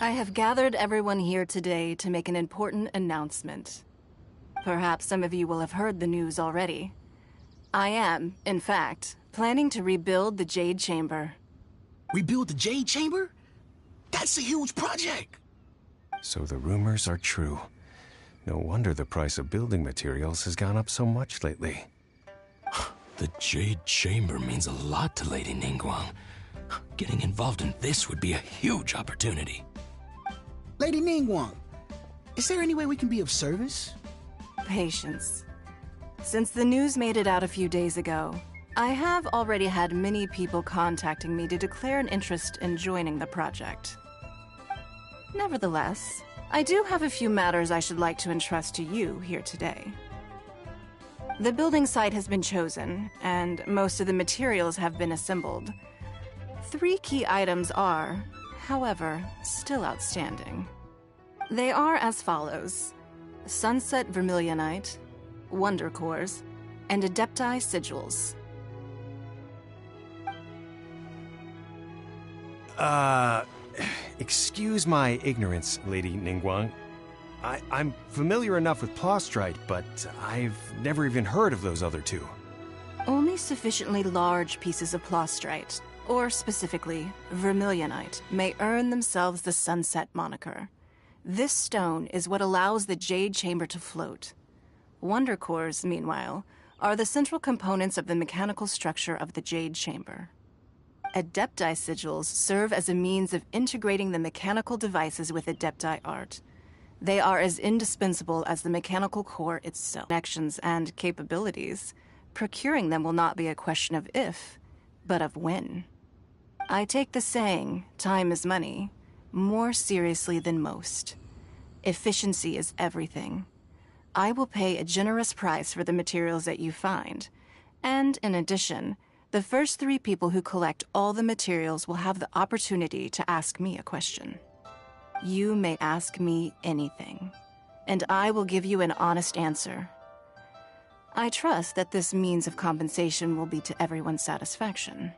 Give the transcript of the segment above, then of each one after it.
I have gathered everyone here today to make an important announcement. Perhaps some of you will have heard the news already. I am, in fact, planning to rebuild the Jade Chamber. Rebuild the Jade Chamber? That's a huge project! So the rumors are true. No wonder the price of building materials has gone up so much lately. The Jade Chamber means a lot to Lady Ningguang. Getting involved in this would be a huge opportunity. Lady Ningguang, is there any way we can be of service? Patience. Since the news made it out a few days ago, I have already had many people contacting me to declare an interest in joining the project. Nevertheless, I do have a few matters I should like to entrust to you here today. The building site has been chosen, and most of the materials have been assembled. 3 key items are, however, still outstanding. They are as follows: Sunset Vermilionite, Wonder Cores, and Adepti Sigils. Excuse my ignorance, Lady Ningguang. I'm familiar enough with Plostrite, but I've never even heard of those other 2. Only sufficiently large pieces of Plostrite, or specifically Vermilionite, may earn themselves the Sunset moniker. This stone is what allows the Jade Chamber to float. Wonder Cores, meanwhile, are the central components of the mechanical structure of the Jade Chamber. Adepti Sigils serve as a means of integrating the mechanical devices with Adepti art. They are as indispensable as the mechanical core itself. Connections and capabilities, procuring them will not be a question of if, but of when. I take the saying, time is money, more seriously than most. Efficiency is everything. I will pay a generous price for the materials that you find, and in addition, the first 3 people who collect all the materials will have the opportunity to ask me a question. You may ask me anything, and I will give you an honest answer. I trust that this means of compensation will be to everyone's satisfaction.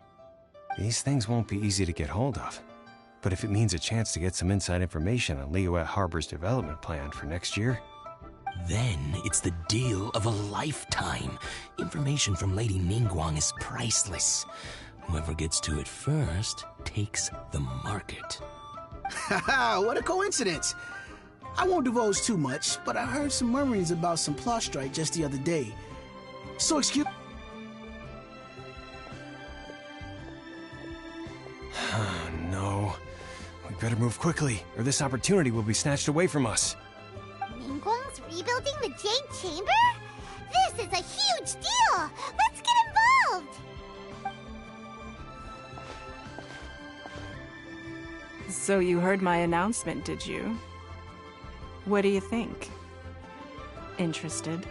These things won't be easy to get hold of. But if it means a chance to get some inside information on Liyue Harbor's development plan for next year... Then it's the deal of a lifetime. Information from Lady Ningguang is priceless. Whoever gets to it first takes the market. Haha, what a coincidence! I won't divulge too much, but I heard some murmurings about some Plostrite just the other day. So excuse... No. We better move quickly, or this opportunity will be snatched away from us. Ningguang's rebuilding the Jade Chamber? This is a huge deal! Let's get involved! So you heard my announcement, did you? What do you think? Interested?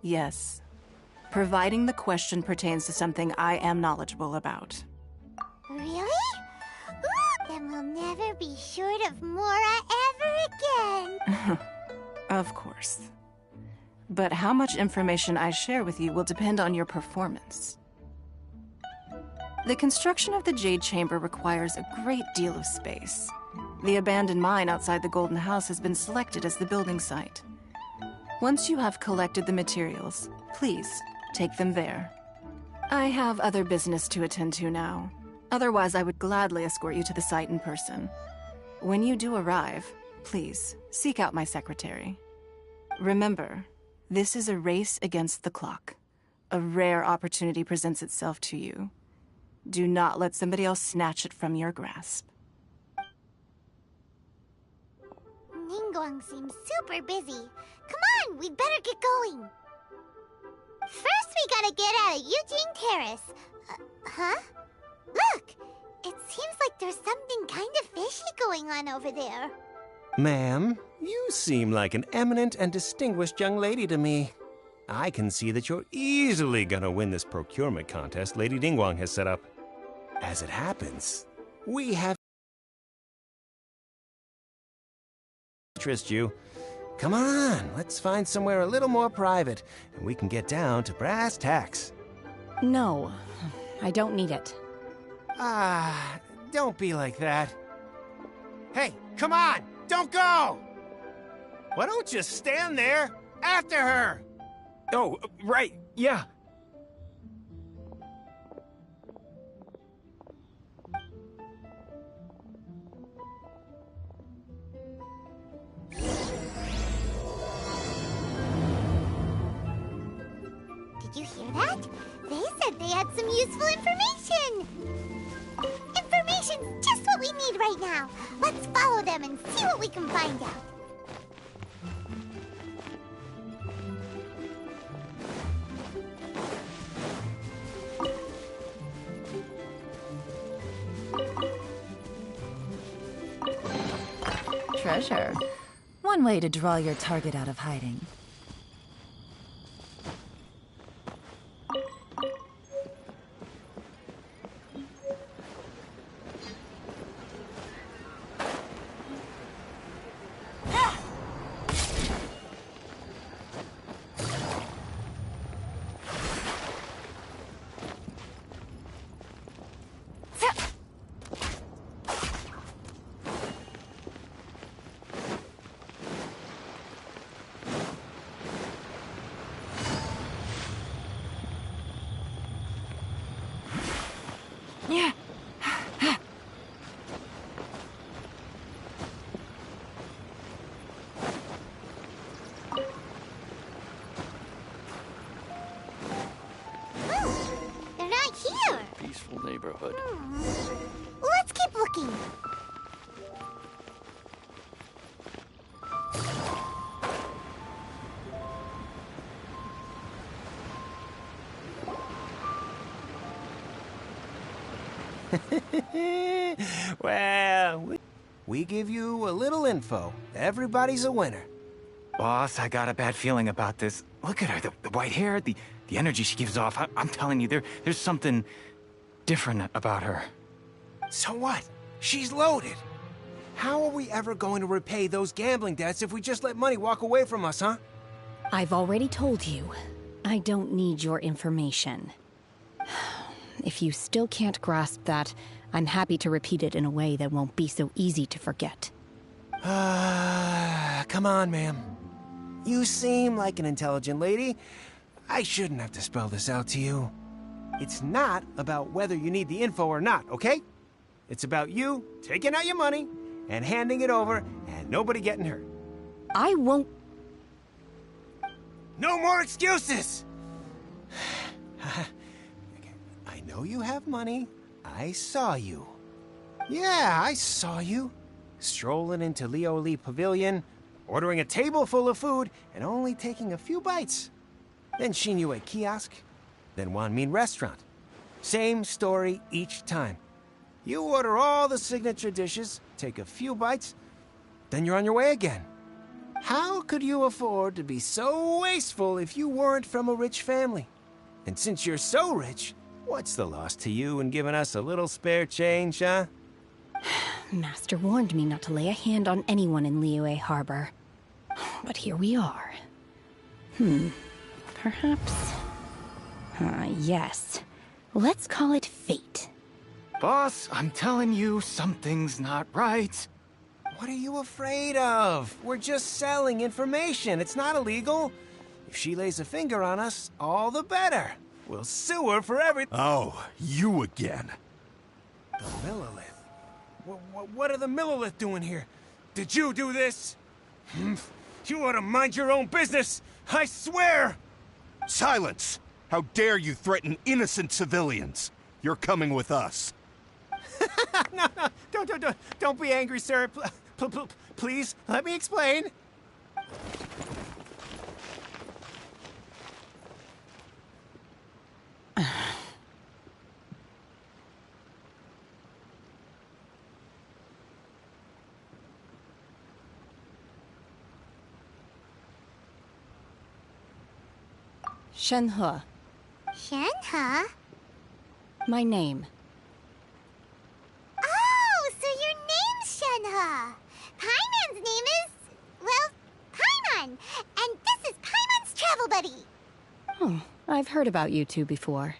Yes. Providing the question pertains to something I am knowledgeable about. Really? Ooh, then we'll never be short of Mora ever again. Of course. But how much information I share with you will depend on your performance. The construction of the Jade Chamber requires a great deal of space. The abandoned mine outside the Golden House has been selected as the building site. Once you have collected the materials, please take them there. I have other business to attend to now. Otherwise, I would gladly escort you to the site in person. When you do arrive, please seek out my secretary. Remember, this is a race against the clock. A rare opportunity presents itself to you. Do not let somebody else snatch it from your grasp. Ningguang seems super busy. Come on, we'd better get going. First, we gotta get out of Eugene Terrace. Huh? Look! It seems like there's something kind of fishy going on over there. Ma'am, you seem like an eminent and distinguished young lady to me. I can see that you're easily gonna win this procurement contest Lady Ningguang has set up. As it happens, we have interest you. Come on, let's find somewhere a little more private, and we can get down to brass tacks. No, I don't need it. Ah, don't be like that. Hey, come on, don't go! Why don't you stand there after her? Oh, right, yeah. Did you hear that? They said they had some useful information. Information's just what we need right now. Let's follow them and see what we can find out. Treasure. One way to draw your target out of hiding. They're not here. Peaceful neighborhood. Let's keep looking. Well, we give you a little info. Everybody's a winner. Boss, I got a bad feeling about this. Look at her, the white hair, the energy she gives off. I'm telling you, there's something different about her. So what? She's loaded. How are we ever going to repay those gambling debts if we just let money walk away from us, huh? I've already told you, I don't need your information. If you still can't grasp that, I'm happy to repeat it in a way that won't be so easy to forget. Come on, ma'am. You seem like an intelligent lady. I shouldn't have to spell this out to you. It's not about whether you need the info or not, okay? It's about you taking out your money and handing it over and nobody getting hurt. I won't... No more excuses! I know you have money. I saw you. Yeah, I saw you. Strolling into Leo Lee Pavilion, ordering a table full of food, and only taking a few bites. Then Shinyue Kiosk, then Wanmin Restaurant. Same story each time. You order all the signature dishes, take a few bites, then you're on your way again. How could you afford to be so wasteful if you weren't from a rich family? And since you're so rich, what's the loss to you in giving us a little spare change, huh? Master warned me not to lay a hand on anyone in Liyue Harbor. But here we are. Perhaps... yes. Let's call it fate. Boss, I'm telling you, something's not right. What are you afraid of? We're just selling information. It's not illegal. If she lays a finger on us, all the better. We'll sue her for everything. Oh, you again. The Millilith. What are the Millilith doing here? Did you do this? You ought to mind your own business! I swear! Silence! How dare you threaten innocent civilians? You're coming with us. No, don't be angry, sir. Please, let me explain. Shen-He, Shen-He? my name. Oh, so your name's Shen-He. Paimon's name is, well, Paimon. And this is Paimon's travel buddy. Oh, I've heard about you two before.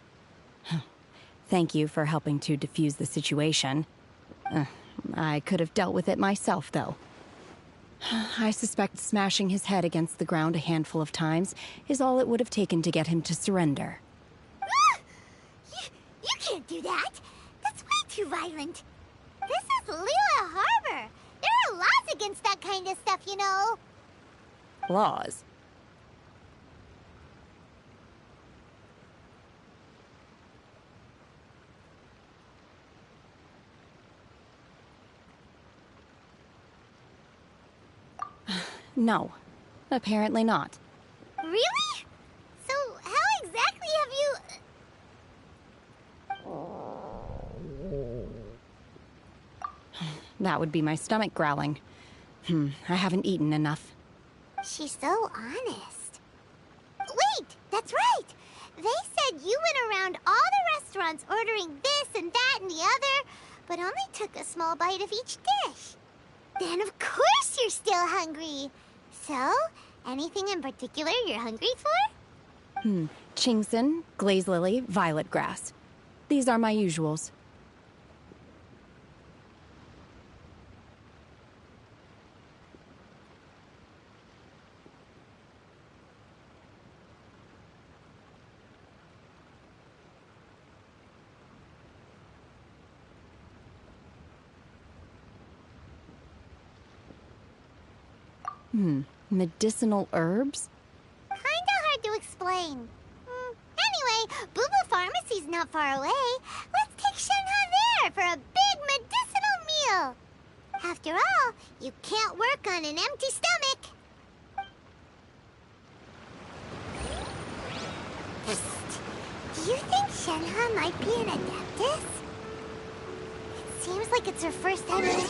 Thank you for helping to defuse the situation. I could have dealt with it myself, though. I suspect smashing his head against the ground a handful of times is all it would have taken to get him to surrender. You can't do that. That's way too violent. This is Lila Harbor. There are laws against that kind of stuff, you know. Laws? No, apparently not. Really? So how exactly have you... That would be my stomach growling. I haven't eaten enough. She's so honest. Wait, that's right. They said you went around all the restaurants ordering this and that and the other, but only took a small bite of each dish. Then of course you're still hungry. So, anything in particular you're hungry for? Chingson, glaze lily, violet grass. These are my usuals. Medicinal herbs? Kinda hard to explain. Anyway, Boo Pharmacy's not far away. Let's take Shen-He there for a big medicinal meal. After all, you can't work on an empty stomach. Psst. Do you think Shen-He might be an adeptus? It seems like it's her first time in...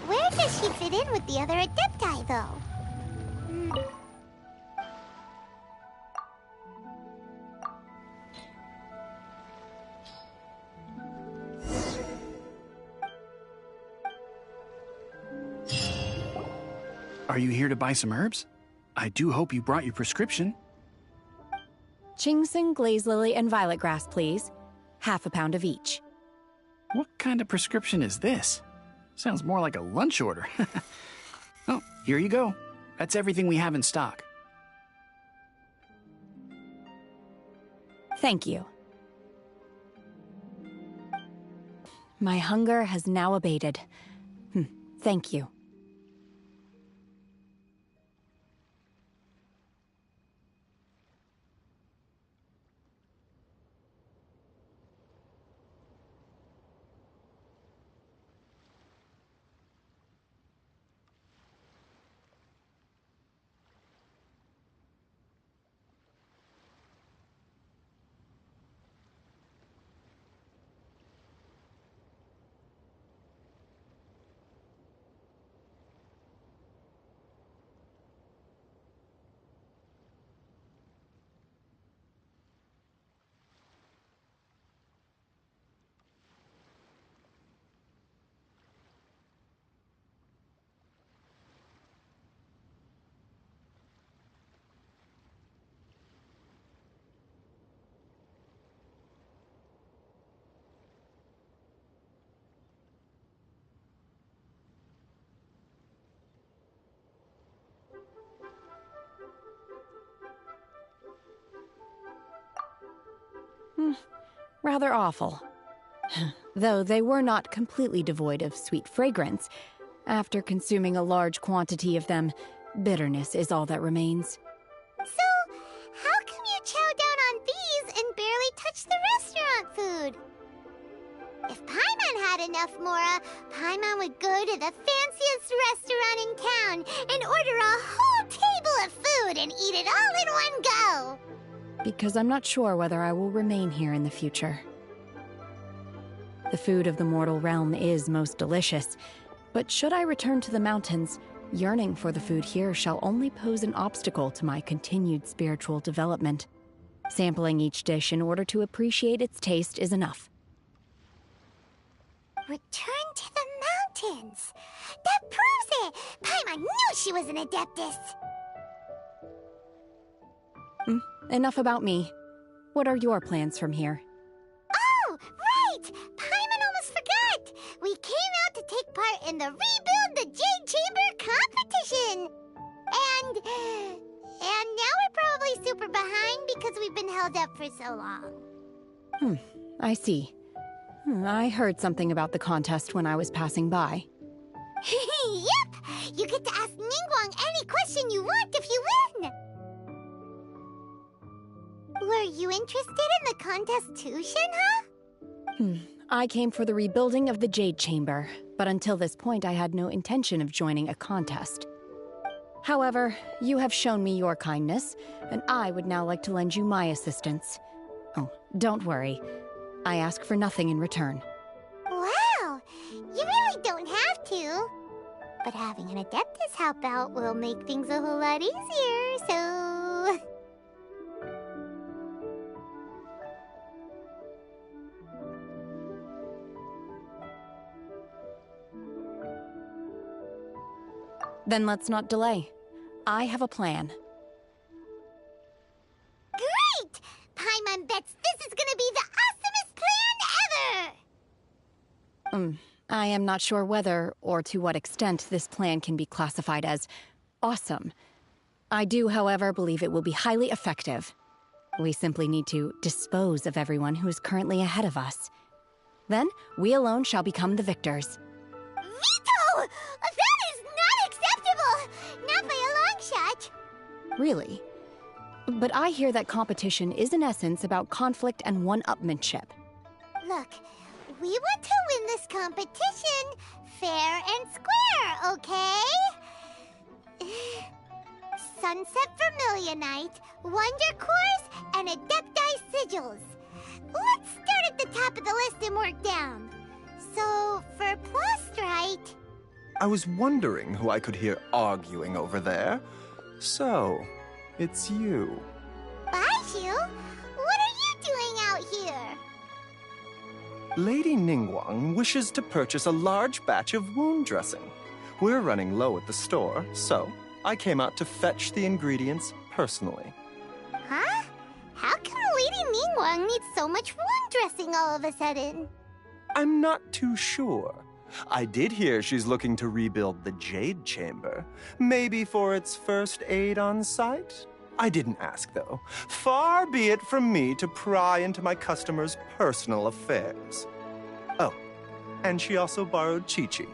Where does she fit in with the other adepti, though? Are you here to buy some herbs? I do hope you brought your prescription. Chingson, glaze lily, and violet grass, please. Half a pound of each. What kind of prescription is this? Sounds more like a lunch order. Oh, here you go. That's everything we have in stock. Thank you. My hunger has now abated. Thank you. rather awful. Though they were not completely devoid of sweet fragrance. After consuming a large quantity of them, bitterness is all that remains. So, how come you chow down on these and barely touch the restaurant food? If Paimon had enough mora, Paimon would go to the fanciest restaurant in town and order a whole table of food and eat it all in one go. Because I'm not sure whether I will remain here in the future. The food of the mortal realm is most delicious, but should I return to the mountains, yearning for the food here shall only pose an obstacle to my continued spiritual development. Sampling each dish in order to appreciate its taste is enough. Return to the mountains! That proves it! Paimon knew she was an Adeptus! Enough about me. What are your plans from here? Oh, right! Paimon almost forgot! We came out to take part in the Rebuild the Jade Chamber competition! And now we're probably super behind because we've been held up for so long. I see. I heard something about the contest when I was passing by. Yep! You get to ask Ningguang any question you want if you win! Were you interested in the contest too, Shenhe? I came for the rebuilding of the Jade Chamber, but until this point I had no intention of joining a contest. However, you have shown me your kindness, and I would now like to lend you my assistance. Oh, don't worry. I ask for nothing in return. Wow! You really don't have to. But having an Adeptus help out will make things a whole lot easier, so... Then let's not delay. I have a plan. Great! Paimon bets this is gonna be the awesomest plan ever! I am not sure whether or to what extent this plan can be classified as awesome. I do, however, believe it will be highly effective. We simply need to dispose of everyone who is currently ahead of us. Then, we alone shall become the victors. Veto! That is not acceptable! Not by a long shot! Really? But I hear that competition is in essence about conflict and one-upmanship. Look, we want to win this competition fair and square, okay? Sunset Vermilionite, Wonder Cores, and Adepti Sigils. Let's start at the top of the list and work down. So, for Plostrite... I was wondering who I could hear arguing over there. So, it's you. Baishu? What are you doing out here? Lady Ningguang wishes to purchase a large batch of wound dressing. We're running low at the store, so I came out to fetch the ingredients personally. Huh? How come Lady Ningguang needs so much wound dressing all of a sudden? I'm not too sure. I did hear she's looking to rebuild the Jade Chamber. Maybe for its first aid on site? I didn't ask, though. Far be it from me to pry into my customers' personal affairs. Oh, and she also borrowed Chi-Chi.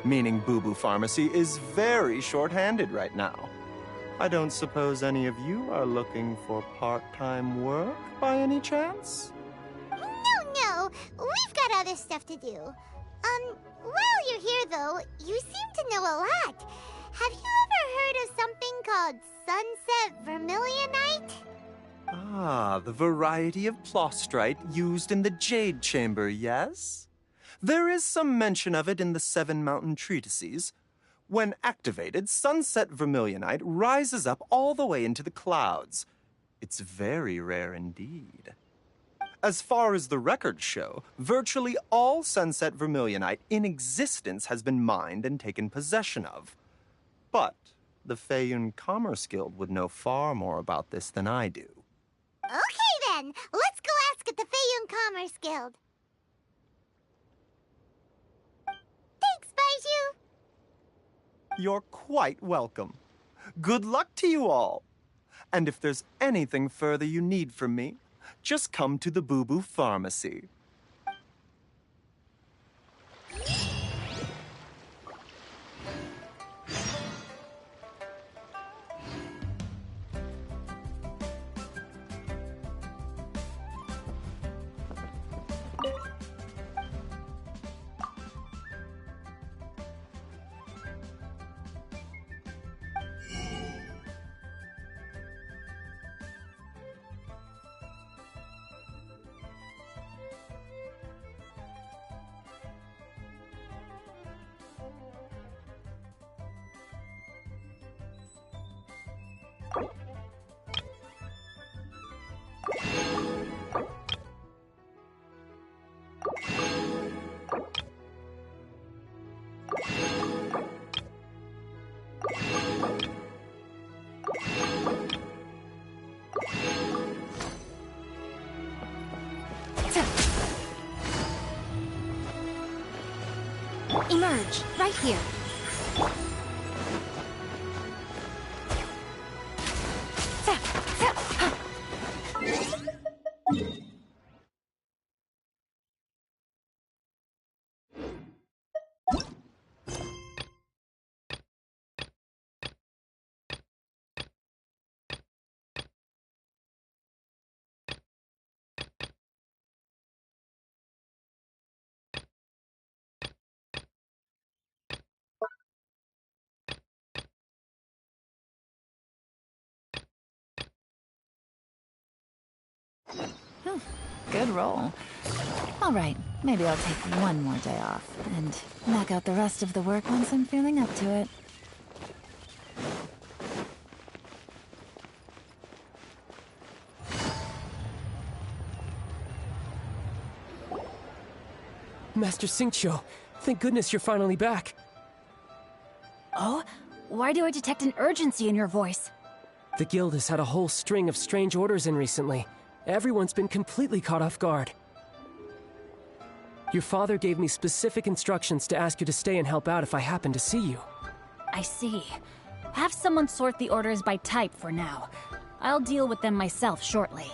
Meaning Boo Boo Pharmacy is very short-handed right now. I don't suppose any of you are looking for part-time work by any chance? No, we've got other stuff to do. While you're here, though, you seem to know a lot. Have you ever heard of something called Sunset Vermilionite? Ah, the variety of plostrite used in the Jade Chamber, yes? There is some mention of it in the Seven Mountain Treatises. When activated, Sunset Vermilionite rises up all the way into the clouds. It's very rare indeed. As far as the records show, virtually all Sunset Vermilionite in existence has been mined and taken possession of. But the Feiyun Commerce Guild would know far more about this than I do. Okay then, let's go ask at the Feiyun Commerce Guild. Thanks, Baishu. You're quite welcome. Good luck to you all. And if there's anything further you need from me, just come to the Boo Boo Pharmacy. Emerge, right here. Whew, good roll. All right, maybe I'll take one more day off and knock out the rest of the work once I'm feeling up to it. Master Xingqiu, thank goodness you're finally back. Oh? Why do I detect an urgency in your voice? The guild has had a whole string of strange orders in recently. Everyone's been completely caught off guard. Your father gave me specific instructions to ask you to stay and help out if I happen to see you. I see. Have someone sort the orders by type for now. I'll deal with them myself shortly.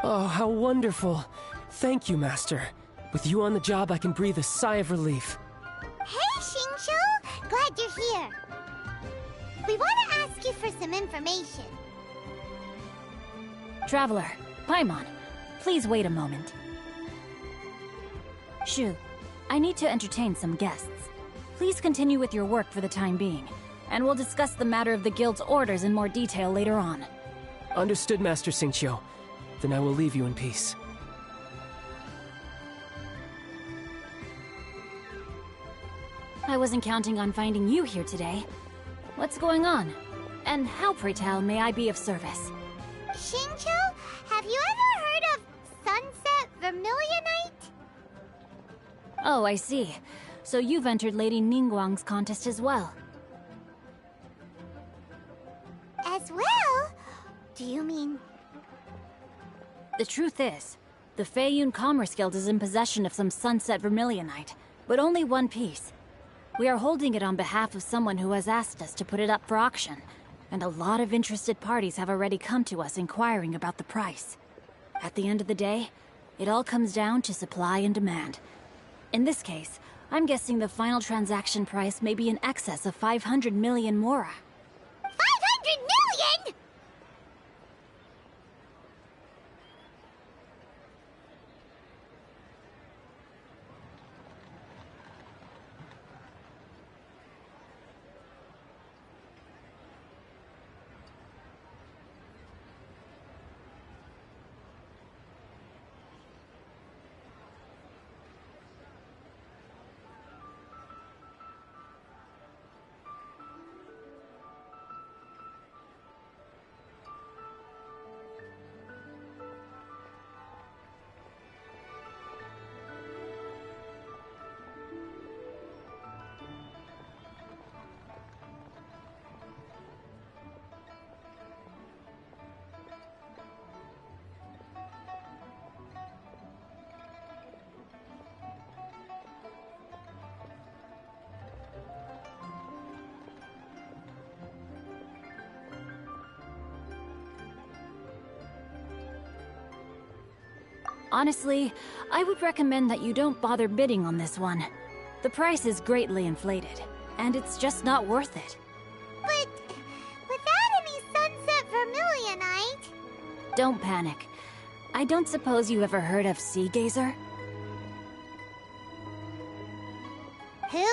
Oh, how wonderful. Thank you, Master. With you on the job, I can breathe a sigh of relief. Hey, Xingqiu! Glad you're here. We want to ask you for some information. Traveler, Paimon, please wait a moment. Shu, I need to entertain some guests. Please continue with your work for the time being, and we'll discuss the matter of the guild's orders in more detail later on. Understood, Master Xingqiu. Then I will leave you in peace. I wasn't counting on finding you here today. What's going on? And how, pray tell, may I be of service? Xingqiu, have you ever heard of Sunset Vermilionite? Oh, I see. So you've entered Lady Ningguang's contest as well. As well? Do you mean... The truth is, the Feiyun Commerce Guild is in possession of some Sunset Vermilionite, but only one piece. We are holding it on behalf of someone who has asked us to put it up for auction, and a lot of interested parties have already come to us inquiring about the price. At the end of the day, it all comes down to supply and demand. In this case, I'm guessing the final transaction price may be in excess of 500 million mora. 500 million?! Honestly, I would recommend that you don't bother bidding on this one. The price is greatly inflated, and it's just not worth it. But without any sunset vermilionite... Don't panic. I don't suppose you ever heard of Sea Gazer? Who?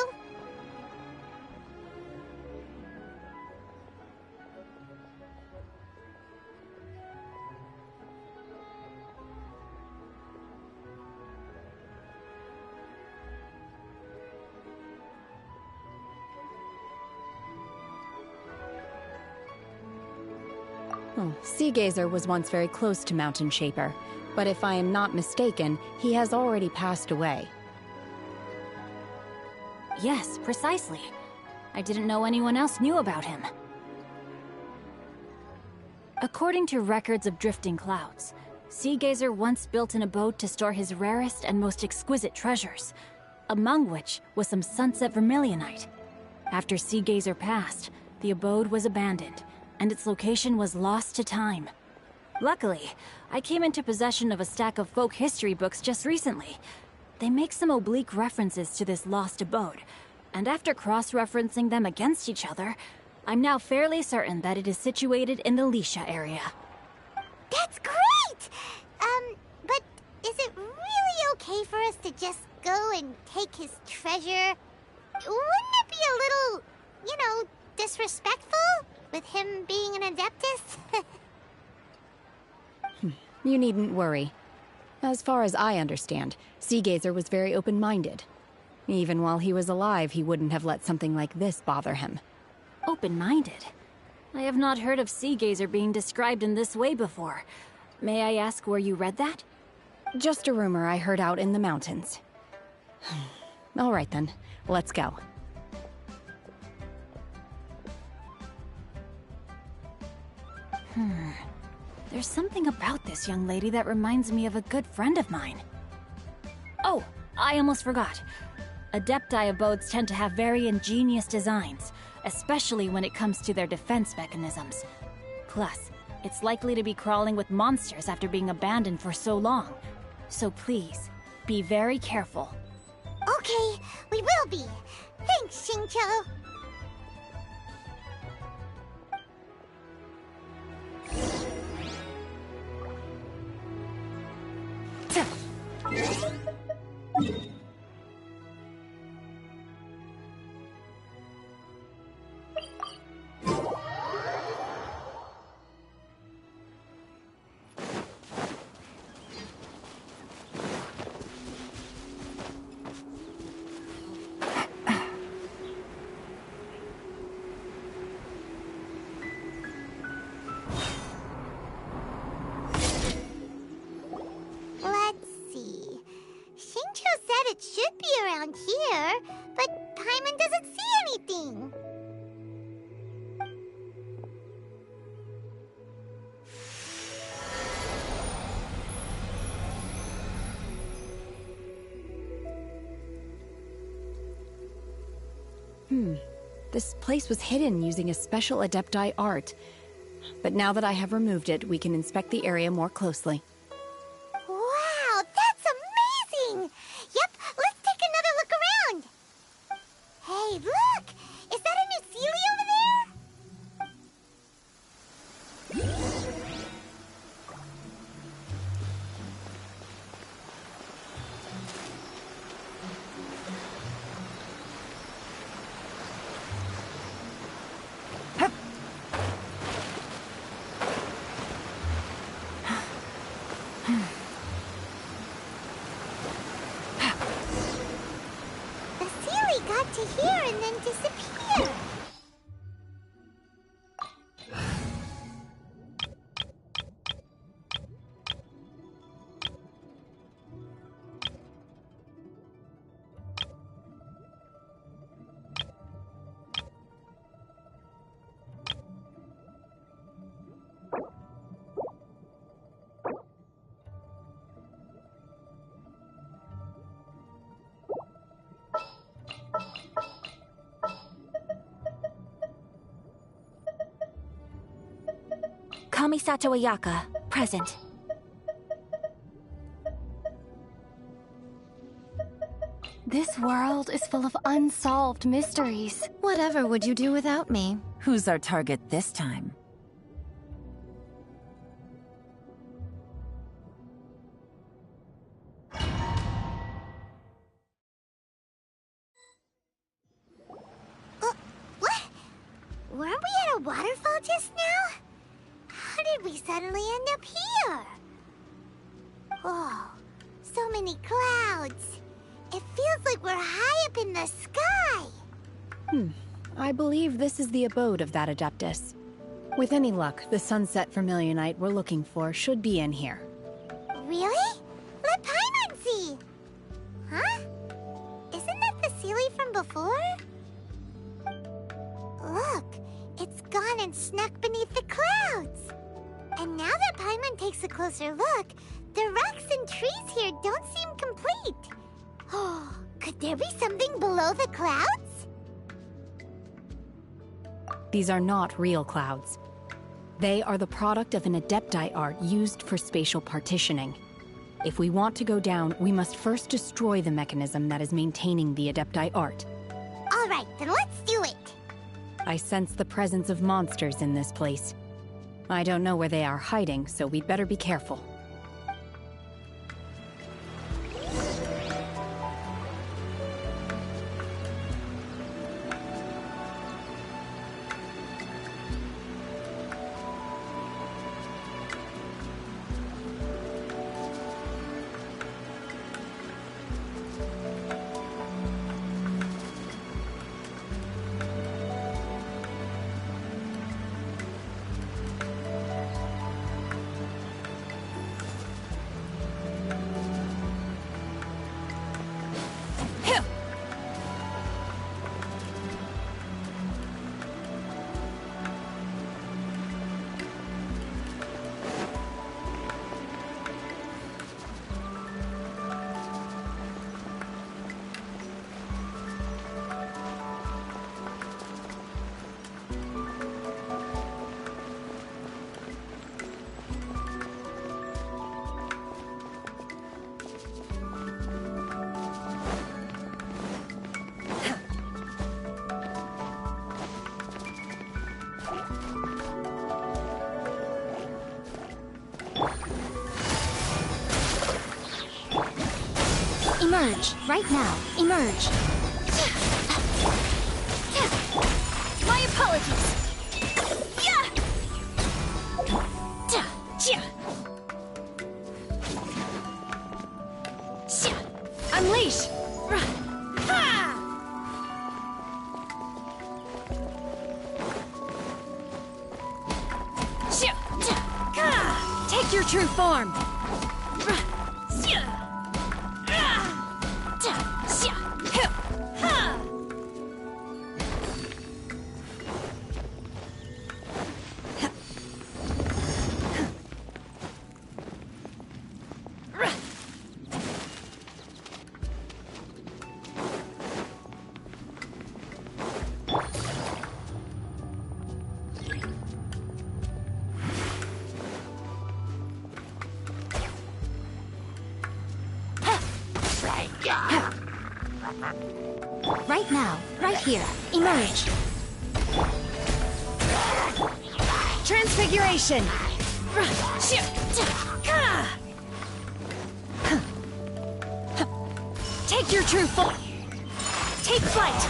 Oh, Sea Gazer was once very close to Mountain Shaper, but if I am not mistaken, he has already passed away. Yes, precisely. I didn't know anyone else knew about him. According to records of drifting clouds, Sea Gazer once built an abode to store his rarest and most exquisite treasures, among which was some sunset vermilionite. After Sea Gazer passed, the abode was abandoned, and its location was lost to time. Luckily, I came into possession of a stack of folk history books just recently. They make some oblique references to this lost abode, and after cross-referencing them against each other, I'm now fairly certain that it is situated in the Lisha area. That's great! But is it really okay for us to just go and take his treasure? Wouldn't it be a little, disrespectful? With him being an Adeptus? You needn't worry. As far as I understand, Sea Gazer was very open-minded. Even while he was alive, he wouldn't have let something like this bother him. Open-minded? I have not heard of Sea Gazer being described in this way before. May I ask where you read that? Just a rumor I heard out in the mountains. All right then, let's go. There's something about this young lady that reminds me of a good friend of mine. Oh, I almost forgot. Adepti abodes tend to have very ingenious designs, especially when it comes to their defense mechanisms. Plus, it's likely to be crawling with monsters after being abandoned for so long. So please, be very careful. Okay, we will be. Thanks, Xingqiu. It should be around here, but Paimon doesn't see anything. This place was hidden using a special Adepti art. But now that I have removed it, we can inspect the area more closely. Wow, that's amazing! Yep, let's take another look around. Hey, look! Is that a new Sealy over there? Got to here and then disappear. Kamisato Ayaka, present. This world is full of unsolved mysteries. Whatever would you do without me? Who's our target this time? What? Weren't we at a waterfall just now? How did we suddenly end up here? Whoa, so many clouds. It feels like we're high up in the sky. I believe this is the abode of that Adeptus. With any luck, the sunset vermilionite we're looking for should be in here. Really? Let Paimon see. Huh? Isn't that the Sealy from before? Look, it's gone and snuck beneath the clouds. And now that Paimon takes a closer look, the rocks and trees here don't seem complete. Oh, could there be something below the clouds? These are not real clouds. They are the product of an Adepti art used for spatial partitioning. If we want to go down, we must first destroy the mechanism that is maintaining the Adepti art. All right, then let's do it. I sense the presence of monsters in this place. I don't know where they are hiding, so we'd better be careful. Emerge, right now. Emerge. My apologies. Unleash! Take your true form! Right now, right here. Emerge. Transfiguration. Take your true form. Take flight.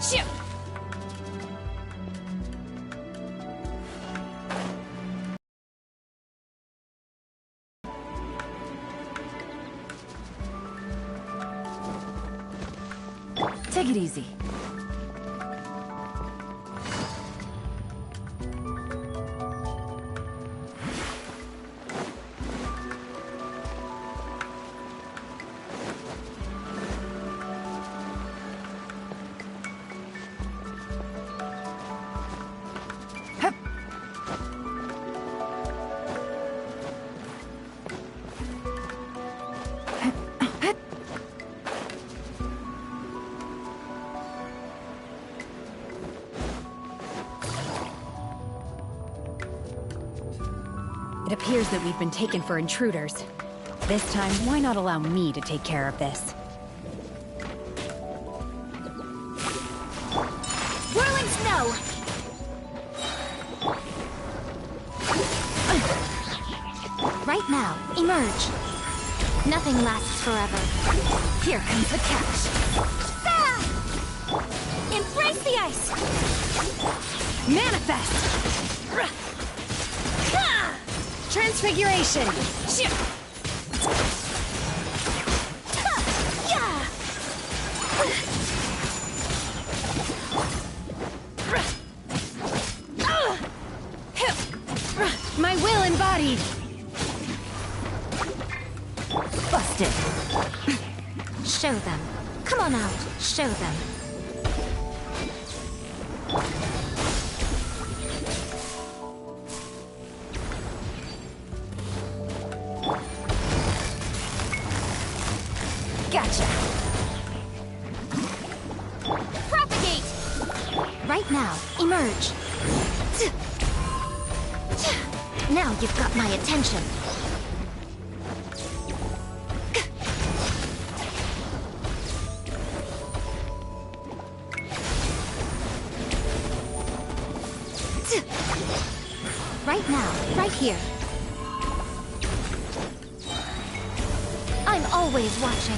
Shoo! Take it easy. It appears that we've been taken for intruders. This time, why not allow me to take care of this? Whirling snow! Right now, emerge. Nothing lasts forever. Here comes the catch. Ah! Embrace the ice! Manifest! Ah! Transfiguration! Shoo! Yeah! My will embodied! Busted. Show them. Come on out. Show them. Gotcha! Propagate! Right now, emerge. Now you've got my attention. Right now, right here. I'm always watching.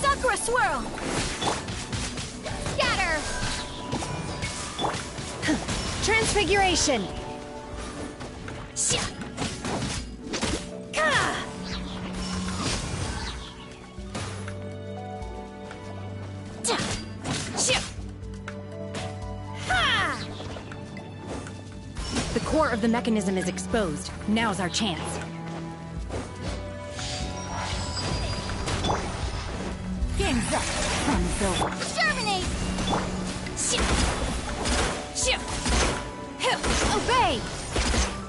Sakura swirl! Scatter! Transfiguration! The core of the mechanism is exposed. Now's our chance. Game's up. Fun's over. Germinate! Shoo! Shoo! Hoo! Obey!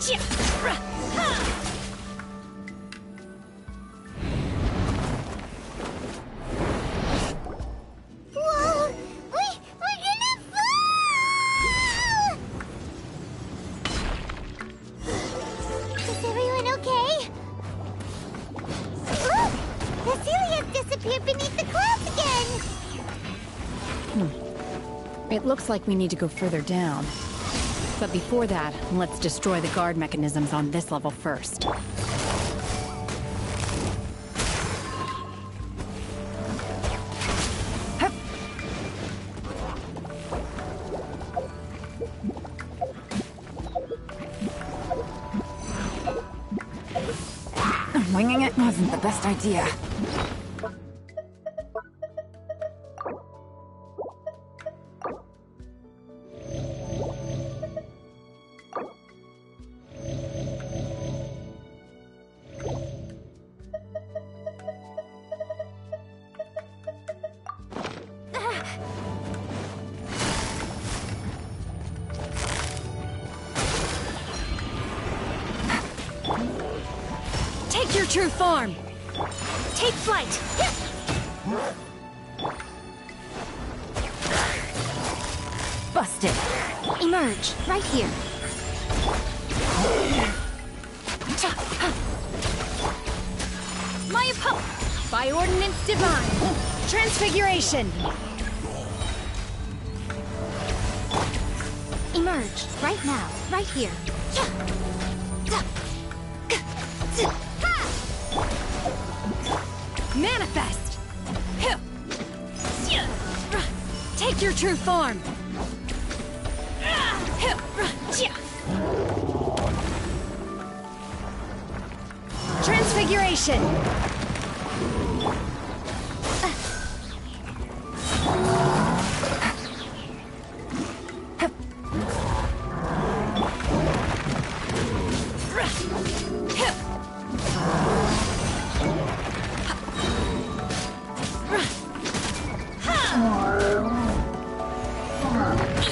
Shoo! Ha! Whoa! We're gonna fall! Is everyone okay? Look! The Celia's disappeared beneath the clouds again! It looks like we need to go further down. But before that, let's destroy the guard mechanisms on this level first. Winging it wasn't the best idea. Take your true form! Take flight! Busted. Emerge. Right here. My opponent! By ordinance divine! Transfiguration! Emerge, right now, right here. Manifest! Take your true form! Transfiguration!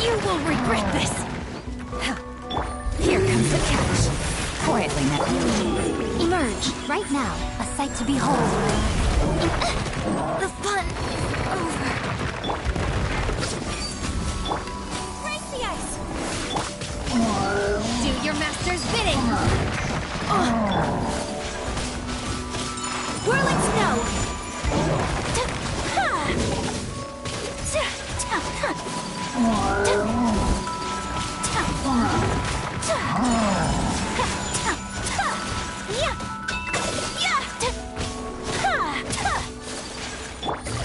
You will regret this! Here comes the catch. Quietly now. Emerge, right now, a sight to behold. The fun is over. Break the ice! Do your master's bidding! Whirling snow!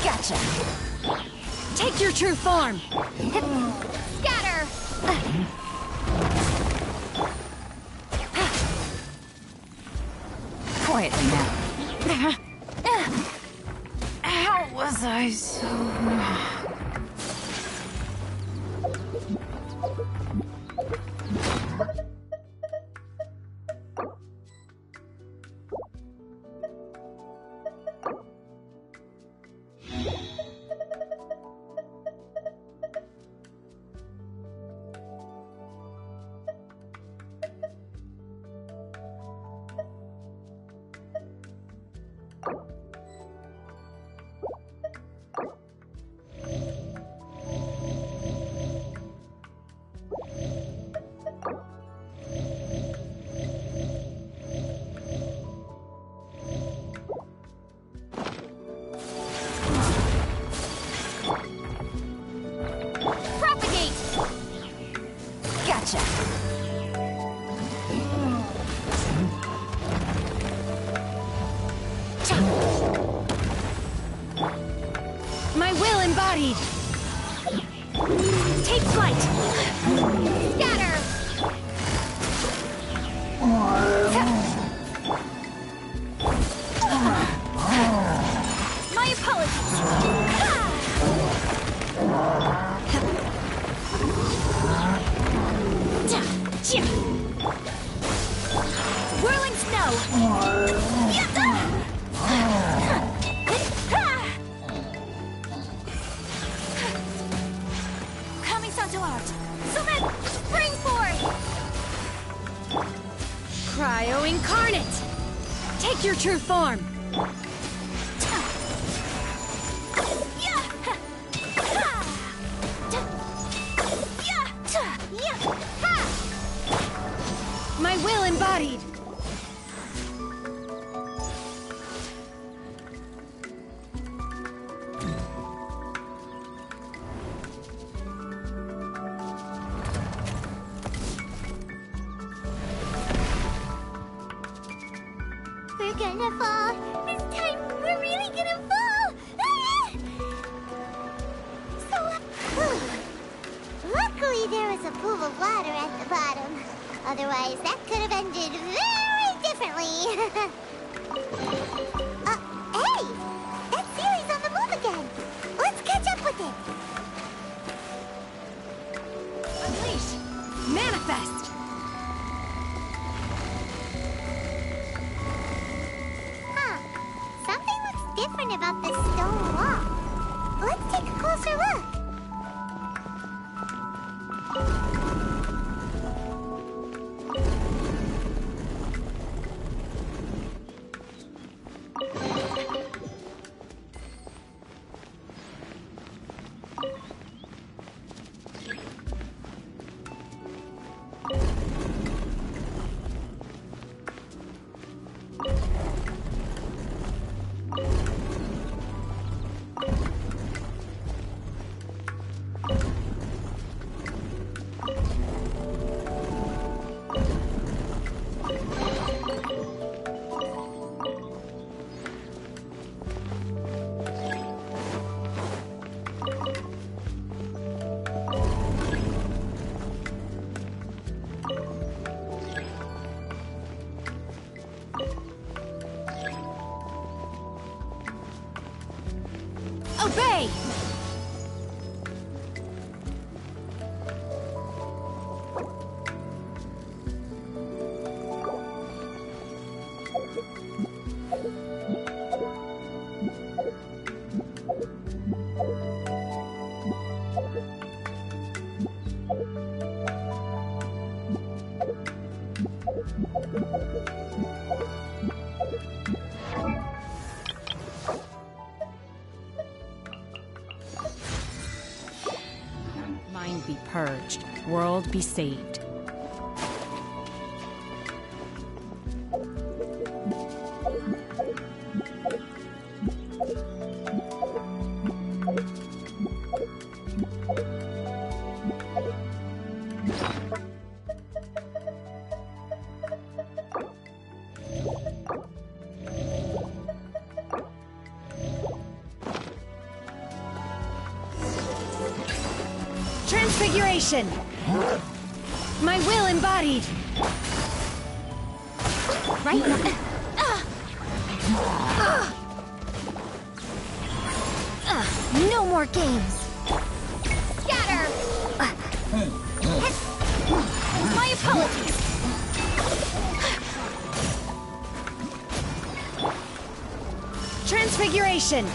Gotcha. Take your true form! Scatter! Quietly now. How was I so... Gotcha. My will embodied! Take flight! Scatter! My apologies! Whirling snow! Coming Santo Art! Summit! Springboard! Cryo incarnate! Take your true form! My will embodied! We're gonna fall. This time, we're really gonna fall. Ah! Luckily, there was a pool of water at the bottom. Otherwise, that could have ended very differently. Hey! That Sealy's on the move again. Let's catch up with it. Unleash! Manifest! Huh. Something looks different about this stone wall. Let's take a closer look. Mind be purged, world be saved. Transfiguration! My will embodied! Right now. No more games. Scatter! My apologies! Transfiguration!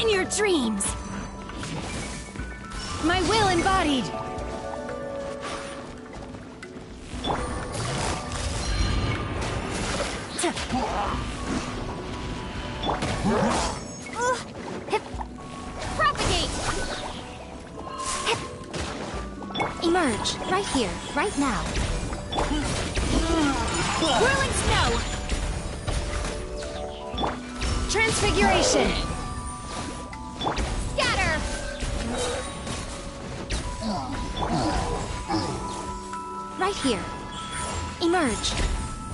In your dreams! My will embodied! Propagate! Emerge, right here, right now. Whirling snow! Transfiguration! Scatter! Right here. Emerge.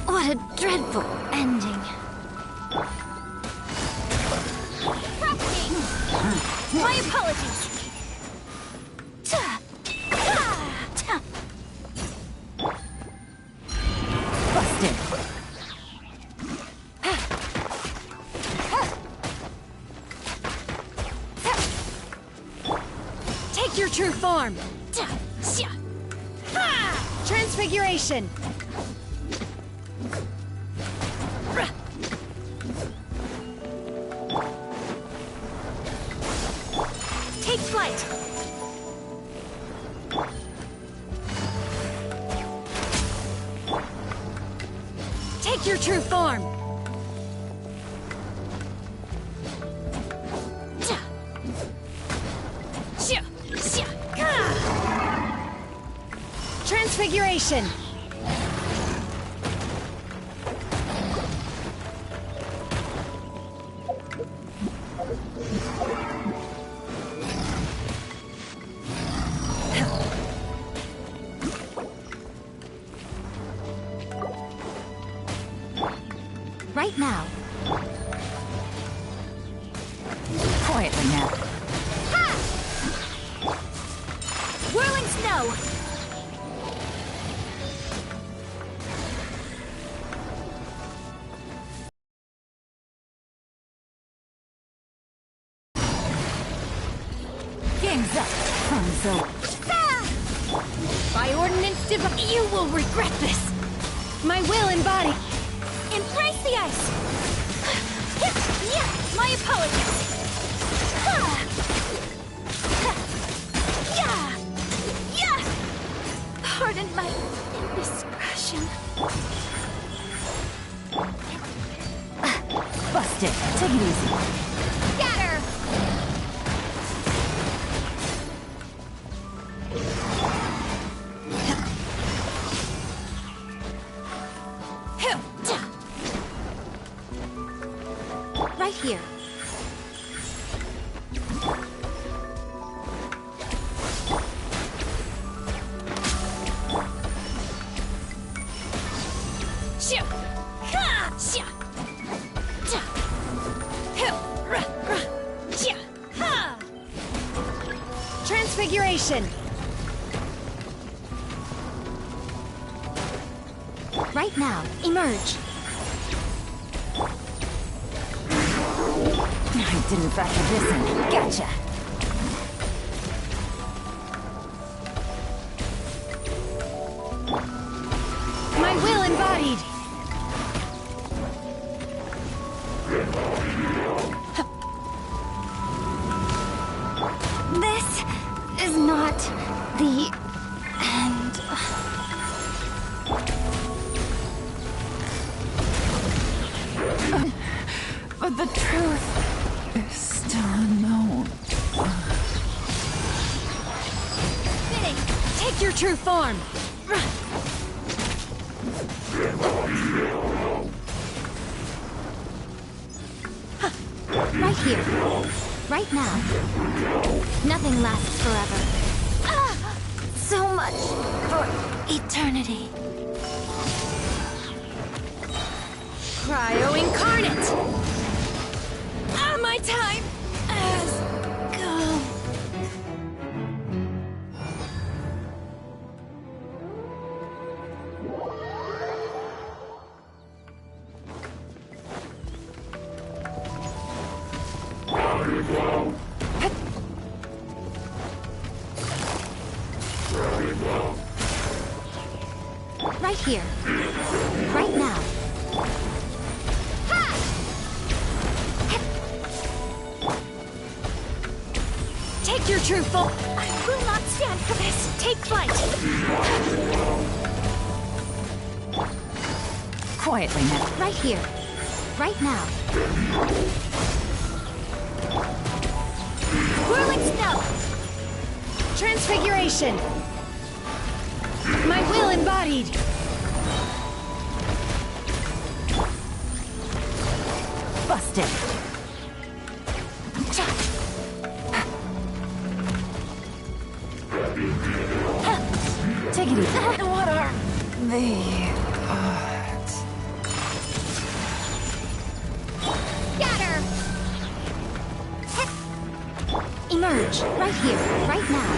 What a dreadful ending. Propagate! My apologies! Busted. Take your true form! Transfiguration! Take flight! Take your true form! Transfiguration! Right now. Quietly now. Whirling snow! Game's up. So By ordinance divine, you will regret this! My will embodied! Embrace the ice! My apologies! Pardon my indiscretion. busted. Take it easy. Scatter! Right here. Transfiguration! Right now, emerge. I didn't factor this in. Gotcha. My will embodied! it. The end. But the truth is still unknown. Fitting! Take your true form! Right here. Right now. Nothing lasts forever. So much for eternity. Cryo incarnate! My time has come. Right here. Right now. Take your true form! I will not stand for this! Take flight! Quietly now. Right here. Right now. Whirling snow! Transfiguration! My will embodied! Busted. Take it easy. What are the odds? Scatter! Emerge. Right here. Right now.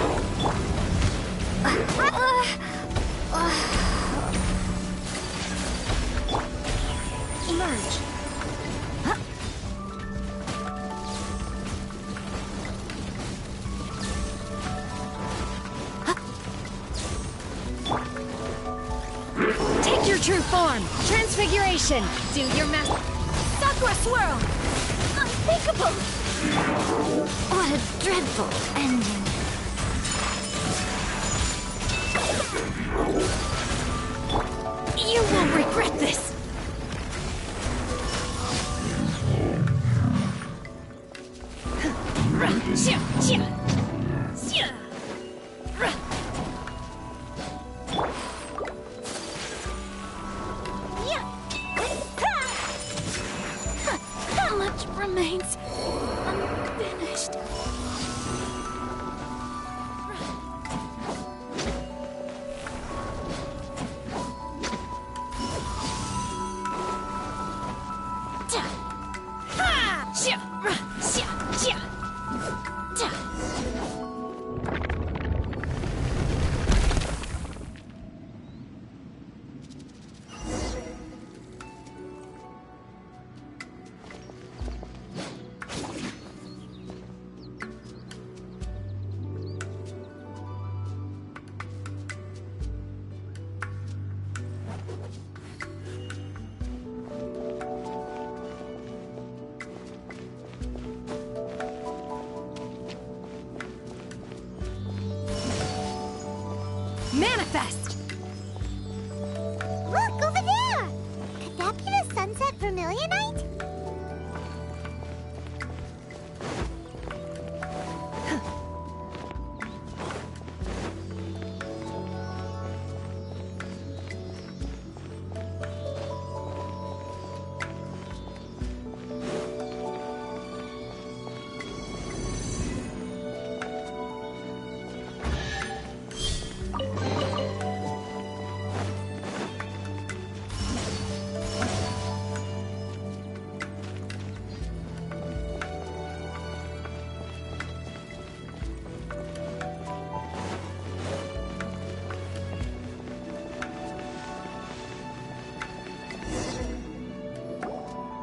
Emerge. Take your true form! Transfiguration! Do your master... Sakura swirl! Unthinkable! What a dreadful ending. You won't regret this! How much remains unfinished? Manifest! Look, over there! Could that be the Sunset Vermilionite?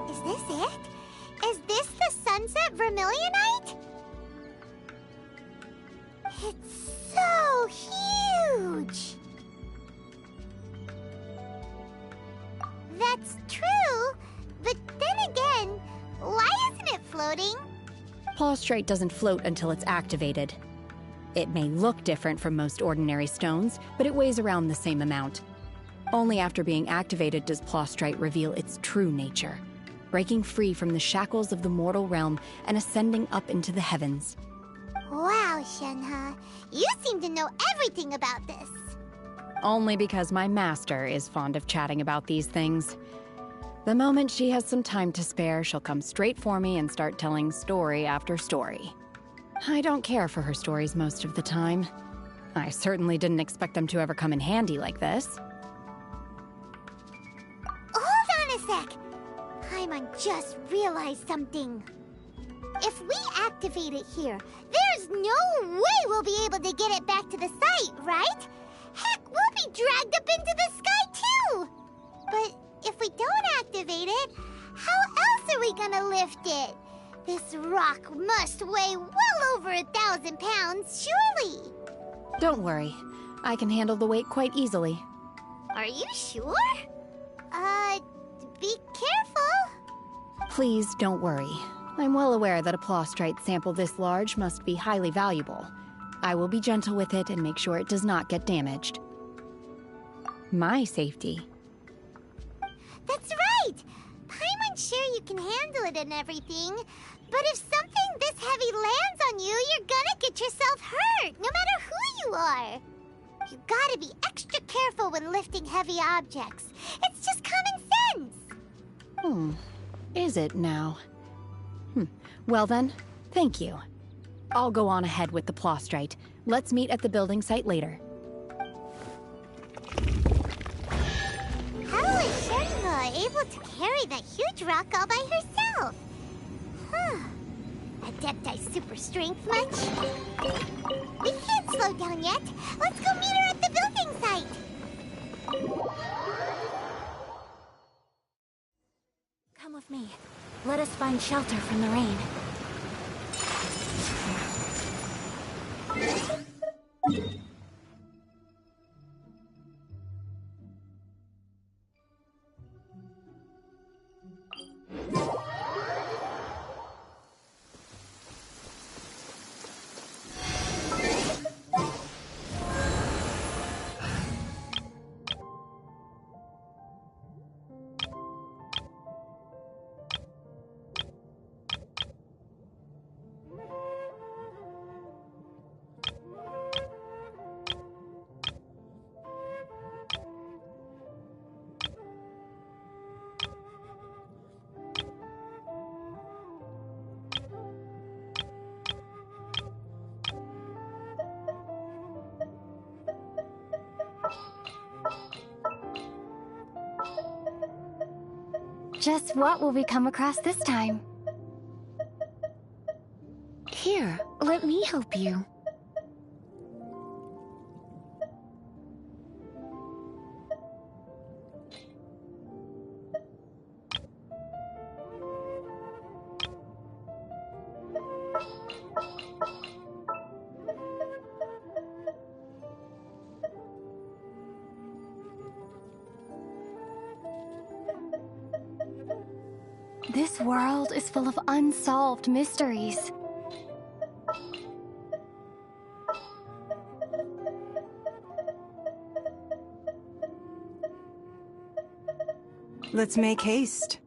Is this it? Is this the Sunset Vermilionite? It's so huge! That's true, but then again, why isn't it floating? Plaustrite doesn't float until it's activated. It may look different from most ordinary stones, but it weighs around the same amount. Only after being activated does Plostrite reveal its true nature, breaking free from the shackles of the mortal realm and ascending up into the heavens. Wow, Shenhe. You seem to know everything about this. Only because my master is fond of chatting about these things. The moment she has some time to spare, she'll come straight for me and start telling story after story. I don't care for her stories most of the time. I certainly didn't expect them to ever come in handy like this. Hold on a sec. Paimon just realized something. If we activate it here, there's no way we'll be able to get it back to the site, right? Heck, we'll be dragged up into the sky too! But if we don't activate it, how else are we gonna lift it? This rock must weigh well over 1,000 pounds, surely! Don't worry. I can handle the weight quite easily. Are you sure? Be careful. Please don't worry. I'm well aware that a Plostrite sample this large must be highly valuable. I will be gentle with it and make sure it does not get damaged. My safety. That's right! Paimon's sure you can handle it and everything, but if something this heavy lands on you, you're gonna get yourself hurt, no matter who you are. You gotta be extra careful when lifting heavy objects. It's just common sense. Is it now? Well then, thank you. I'll go on ahead with the Plostrite. Let's meet at the building site later. How is Shenhe able to carry that huge rock all by herself? Adepti super strength much? We can't slow down yet. Let's go meet her at the building site. Come with me. Let us find shelter from the rain. Just what will we come across this time? Here, let me help you. This world is full of unsolved mysteries. Let's make haste.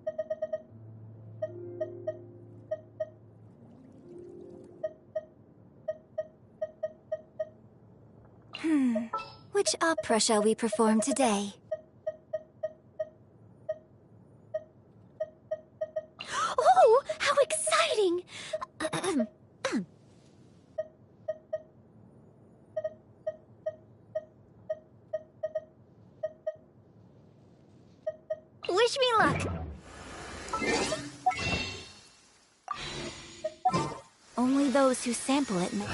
Which opera shall we perform today? Oh, how exciting! Wish me luck! Only those who sample it may.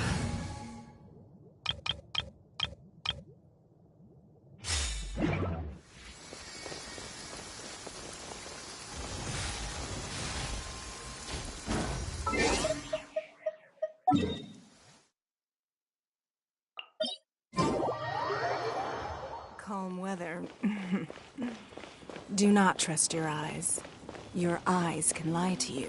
Calm weather. Do not trust your eyes. Your eyes can lie to you.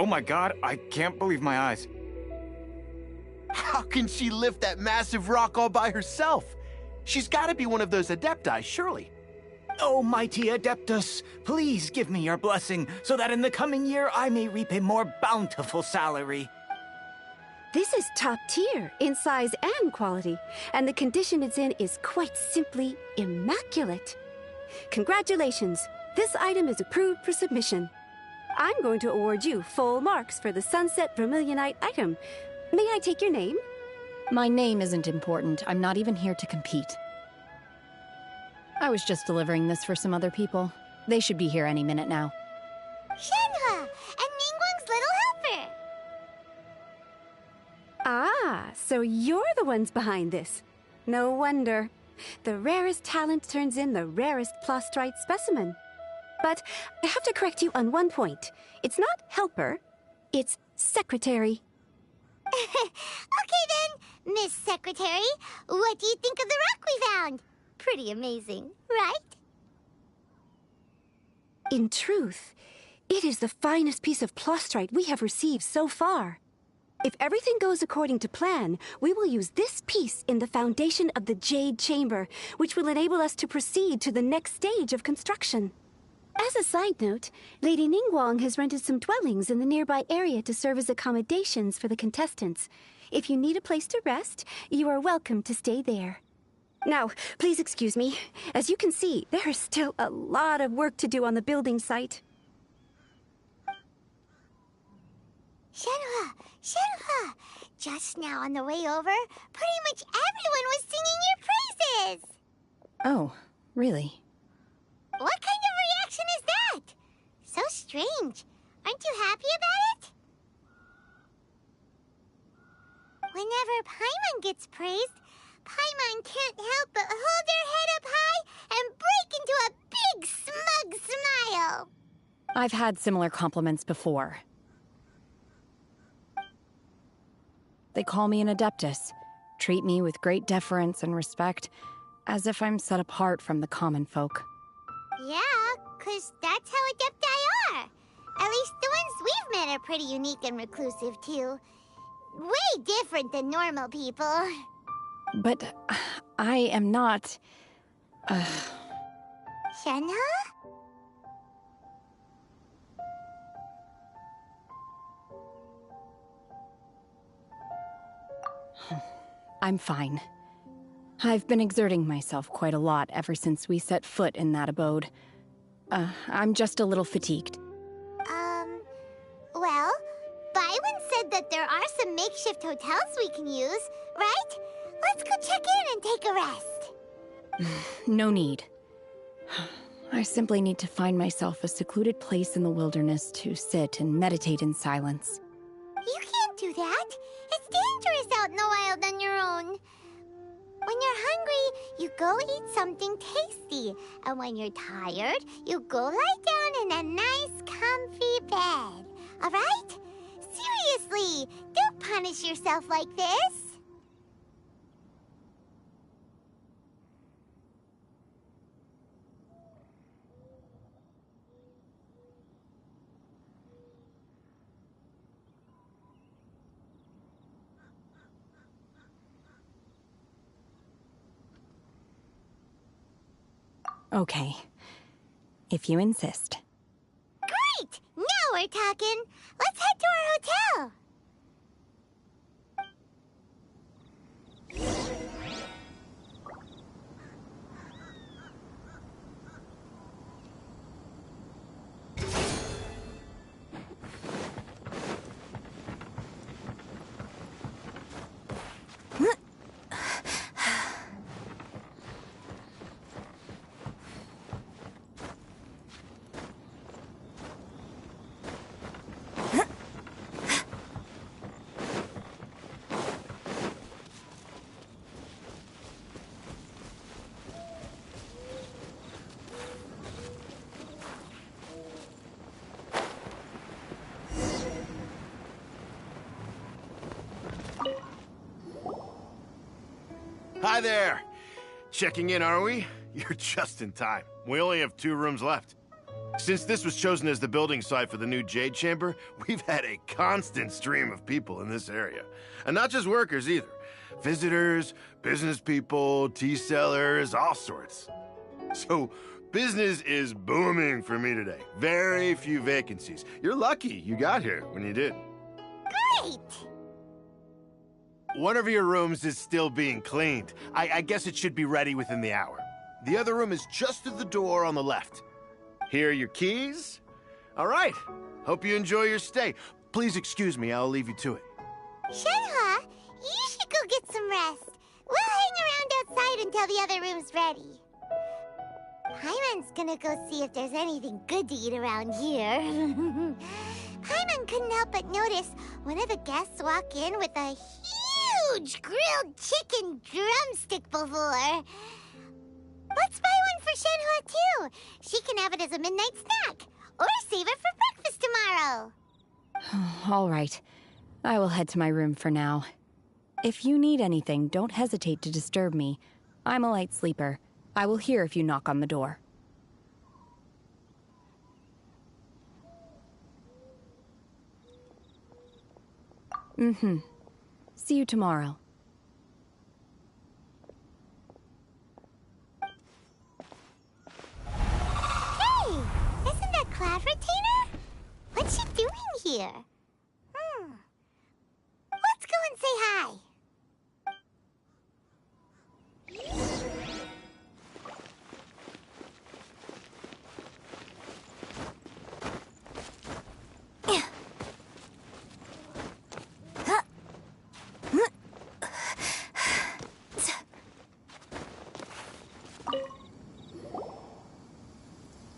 Oh my god, I can't believe my eyes. How can she lift that massive rock all by herself? She's gotta be one of those Adepti, surely. Oh, mighty Adeptus, please give me your blessing, so that in the coming year I may reap a more bountiful salary. This is top tier in size and quality, and the condition it's in is quite simply immaculate. Congratulations, this item is approved for submission. I'm going to award you full marks for the Sunset Vermilionite item. May I take your name? My name isn't important. I'm not even here to compete. I was just delivering this for some other people. They should be here any minute now. Shenhe, and Ningguang's little helper. Ah, so you're the ones behind this. No wonder. The rarest talent turns in the rarest Plostrite specimen. But I have to correct you on one point. It's not helper, it's secretary. Okay then, Miss Secretary, what do you think of the rock we found? Pretty amazing, right? In truth, it is the finest piece of Plostrite we have received so far. If everything goes according to plan, we will use this piece in the foundation of the Jade Chamber, which will enable us to proceed to the next stage of construction. As a side note, Lady Ningguang has rented some dwellings in the nearby area to serve as accommodations for the contestants. If you need a place to rest, you are welcome to stay there. Now, please excuse me. As you can see, there is still a lot of work to do on the building site. Shenhe, just now on the way over, pretty much everyone was singing your praises. Oh, really? What kind of reaction is that? So strange. Aren't you happy about it? Whenever Paimon gets praised, Paimon can't help but hold her head up high and break into a big, smug smile. I've had similar compliments before. They call me an Adeptus, treat me with great deference and respect, as if I'm set apart from the common folk. Yeah, 'cause that's how Adepti are. At least the ones we've met are pretty unique and reclusive, too. Way different than normal people. But I am not... Shenhe? I'm fine. I've been exerting myself quite a lot ever since we set foot in that abode. I'm just a little fatigued. Well, Byron said that there are some makeshift hotels we can use, right? Let's go check in and take a rest. No need. I simply need to find myself a secluded place in the wilderness to sit and meditate in silence. You can't do that. It's dangerous out in the wild on your own. When you're hungry, you go eat something tasty. And when you're tired, you go lie down in a nice, comfy bed. All right? Seriously, don't punish yourself like this. Okay, if you insist. Great! Now we're talking. Let's head to our hotel. Hi there. Checking in, are we? You're just in time. We only have 2 rooms left. Since this was chosen as the building site for the new Jade Chamber, we've had a constant stream of people in this area. And not just workers either. Visitors, business people, tea sellers, all sorts. So, business is booming for me today. Very few vacancies. You're lucky you got here when you did. Great! One of your rooms is still being cleaned. I guess it should be ready within the hour. The other room is just through the door on the left. Here are your keys. All right. Hope you enjoy your stay. Please excuse me, I'll leave you to it. Shenhe, you should go get some rest. We'll hang around outside until the other room's ready. Paimon's gonna go see if there's anything good to eat around here. Paimon couldn't help but notice one of the guests walk in with a huge grilled chicken drumstick before. Let's buy one for Shenhe too. She can have it as a midnight snack. Or save it for breakfast tomorrow. All right. I will head to my room for now. If you need anything, don't hesitate to disturb me. I'm a light sleeper. I will hear if you knock on the door. See you tomorrow. Hey! Isn't that Cloud Retainer? What's she doing here? Let's go and say hi.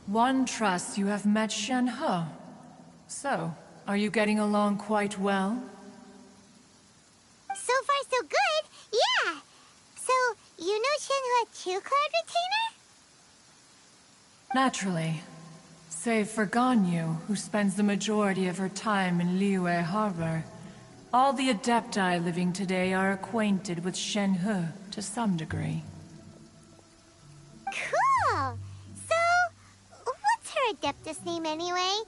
One trusts you have met Shenhe. So, are you getting along quite well? So far, so good. Yeah. So, you know Shenhe too, Cloud Retainer? Naturally. Save for Ganyu, who spends the majority of her time in Liyue Harbor. All the Adepti living today are acquainted with Shenhe to some degree. Cool. So, what's her Adeptus name anyway?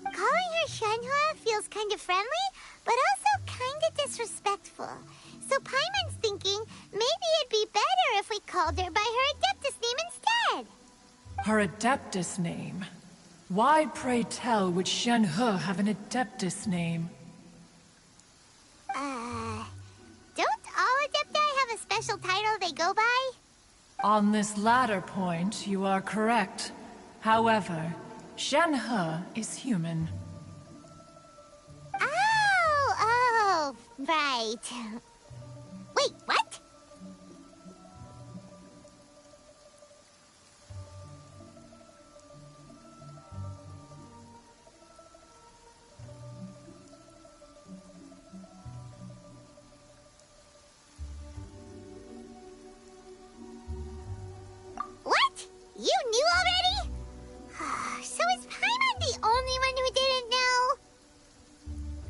Calling her Shenhe feels kind of friendly, but also kind of disrespectful. So Paimon's thinking maybe it'd be better if we called her by her Adeptus name instead. Her Adeptus name? Why, pray tell, would Shenhe have an Adeptus name? Don't all Adepti have a special title they go by? On this latter point, you are correct. However, Shenhe is human. Oh, right. Wait, what? What? You knew already? So is Paimon the only one who didn't know?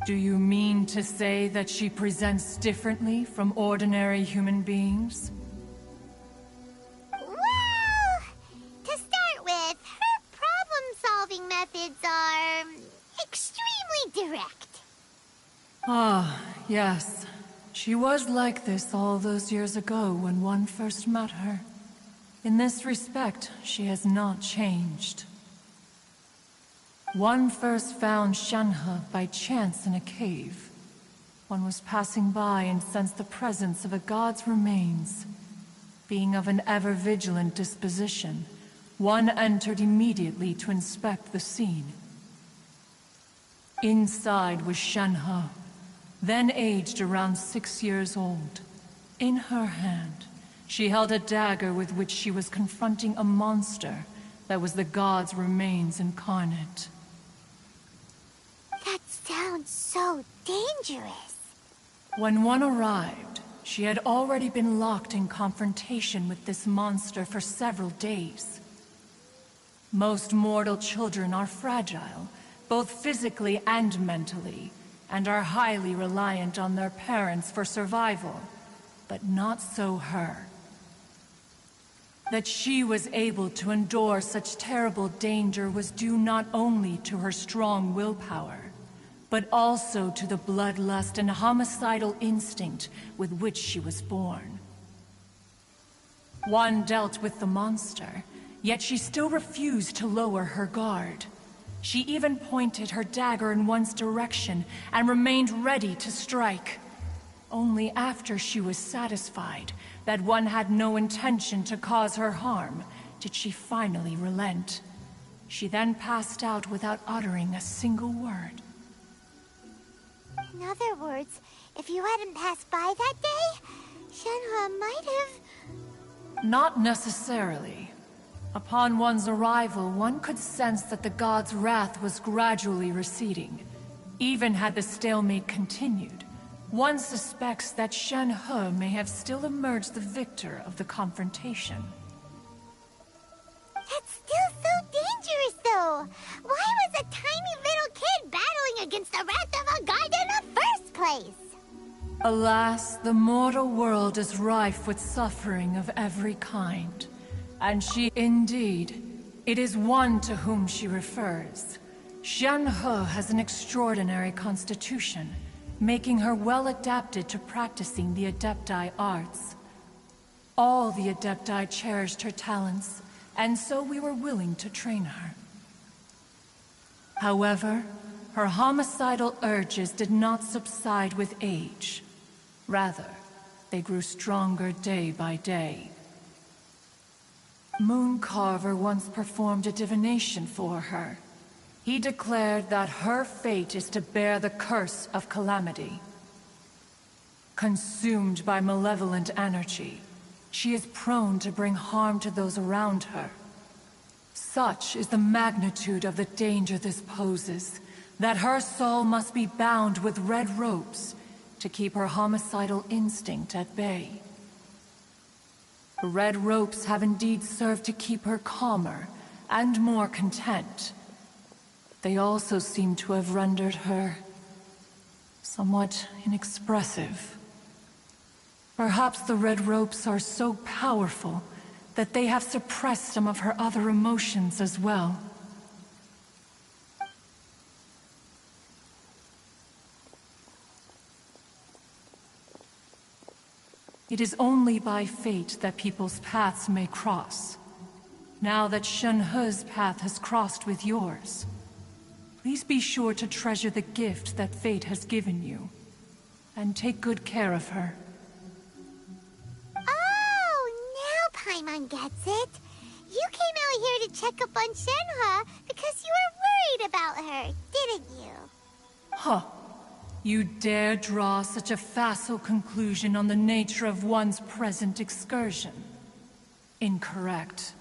Do you mean to say that she presents differently from ordinary human beings? Well, to start with, her problem-solving methods are extremely direct. Ah, yes. She was like this all those years ago when one first met her. In this respect, she has not changed. One first found Shenhe by chance in a cave. One was passing by and sensed the presence of a god's remains. Being of an ever-vigilant disposition, one entered immediately to inspect the scene. Inside was Shenhe, then aged around 6 years old. In her hand, she held a dagger with which she was confronting a monster that was the god's remains incarnate. That sounds so dangerous. When one arrived, she had already been locked in confrontation with this monster for several days. Most mortal children are fragile, both physically and mentally, and are highly reliant on their parents for survival, but not so her. That she was able to endure such terrible danger was due not only to her strong willpower, but also to the bloodlust and homicidal instinct with which she was born. One dealt with the monster, yet she still refused to lower her guard. She even pointed her dagger in one's direction and remained ready to strike. Only after she was satisfied that one had no intention to cause her harm did she finally relent. She then passed out without uttering a single word. In other words, if you hadn't passed by that day, Shenhe might have... Not necessarily. Upon one's arrival, one could sense that the god's wrath was gradually receding. Even had the stalemate continued, one suspects that Shenhe may have still emerged the victor of the confrontation. That's still so dangerous, though! Why was a tiny little kid battling against the wrath of a god in the first place? Alas, the mortal world is rife with suffering of every kind. And she, indeed, it is one to whom she refers. Shenhe has an extraordinary constitution, making her well adapted to practicing the Adepti arts. All the Adepti cherished her talents, and so we were willing to train her. However, her homicidal urges did not subside with age. Rather, they grew stronger day by day. Mooncarver once performed a divination for her. He declared that her fate is to bear the curse of calamity. Consumed by malevolent energy, she is prone to bring harm to those around her. Such is the magnitude of the danger this poses, that her soul must be bound with red ropes to keep her homicidal instinct at bay. The red ropes have indeed served to keep her calmer and more content. They also seem to have rendered her somewhat inexpressive. Perhaps the red ropes are so powerful that they have suppressed some of her other emotions as well. It is only by fate that people's paths may cross. Now that Shenhe's path has crossed with yours, please be sure to treasure the gift that fate has given you, and take good care of her. Oh, now Paimon gets it. You came out here to check up on Shenhe because you were worried about her, didn't you? Huh. You dare draw such a facile conclusion on the nature of one's present excursion? Incorrect.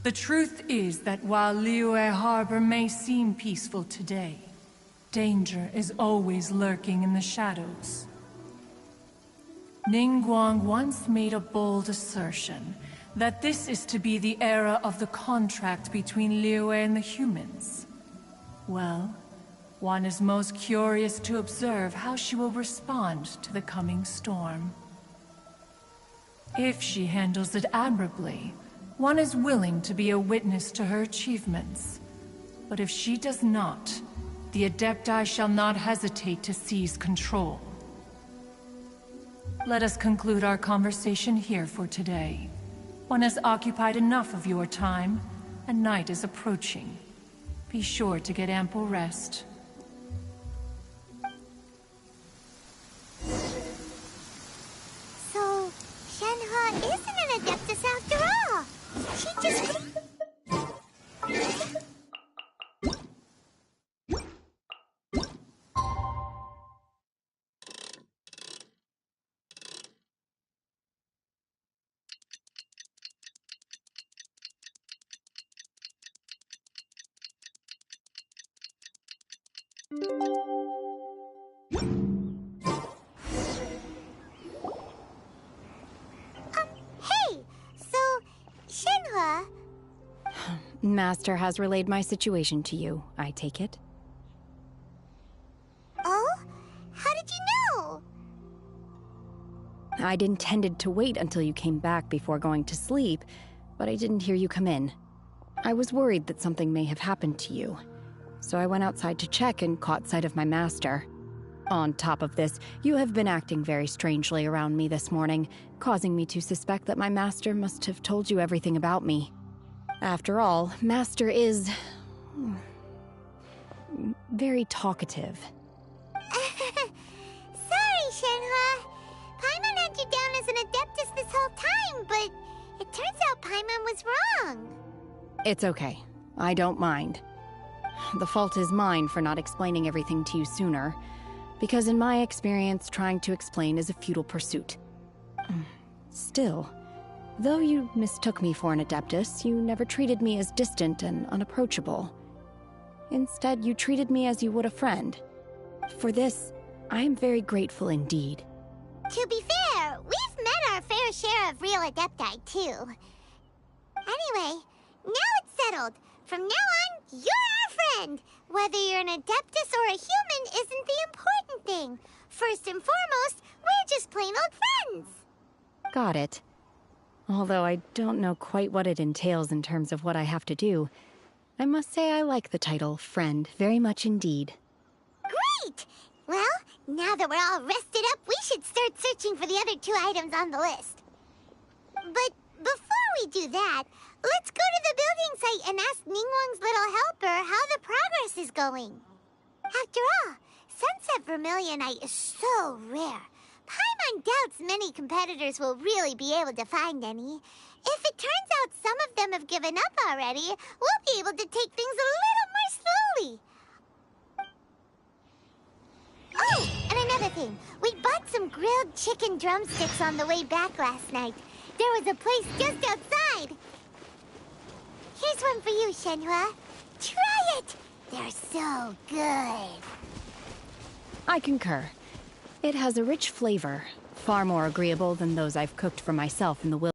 The truth is that while Liyue Harbor may seem peaceful today, danger is always lurking in the shadows. Ningguang once made a bold assertion that this is to be the era of the contract between Liyue and the humans. Well, one is most curious to observe how she will respond to the coming storm. If she handles it admirably, one is willing to be a witness to her achievements. But if she does not, the Adepti shall not hesitate to seize control. Let us conclude our conversation here for today. One has occupied enough of your time, and night is approaching. Be sure to get ample rest. So, Shenhe isn't an Adeptus after all. She just... Hey! So, Shenhe... Master has relayed my situation to you, I take it? Oh? How did you know? I'd intended to wait until you came back before going to sleep, but I didn't hear you come in. I was worried that something may have happened to you, so I went outside to check and caught sight of my master. On top of this, you have been acting very strangely around me this morning, causing me to suspect that my master must have told you everything about me. After all, Master is very talkative. Sorry, Shenhua. Paimon had you down as an Adeptus this whole time, but it turns out Paimon was wrong. It's okay. I don't mind. The fault is mine for not explaining everything to you sooner, because in my experience, trying to explain is a futile pursuit. Still, though you mistook me for an Adeptus, you never treated me as distant and unapproachable. Instead, you treated me as you would a friend. For this, I am very grateful indeed. To be fair, we've met our fair share of real Adepti, too. Anyway, now it's settled. From now on, you're our friend. Whether you're an Adeptus or a human isn't the important thing. First and foremost, we're just plain old friends. Got it. Although I don't know quite what it entails in terms of what I have to do, I must say I like the title Friend very much indeed. Great! Well, now that we're all rested up, we should start searching for the other 2 items on the list. But before we do that, let's go to the building site and ask Ningguang's little helper how the progress is going. After all, Sunset Vermilionite is so rare. Paimon doubts many competitors will really be able to find any. If it turns out some of them have given up already, we'll be able to take things a little more slowly. Oh, and another thing. We bought some grilled chicken drumsticks on the way back last night. There was a place just outside. Here's one for you, Shenhua. Try it! They're so good. I concur. It has a rich flavor, far more agreeable than those I've cooked for myself in the wilderness.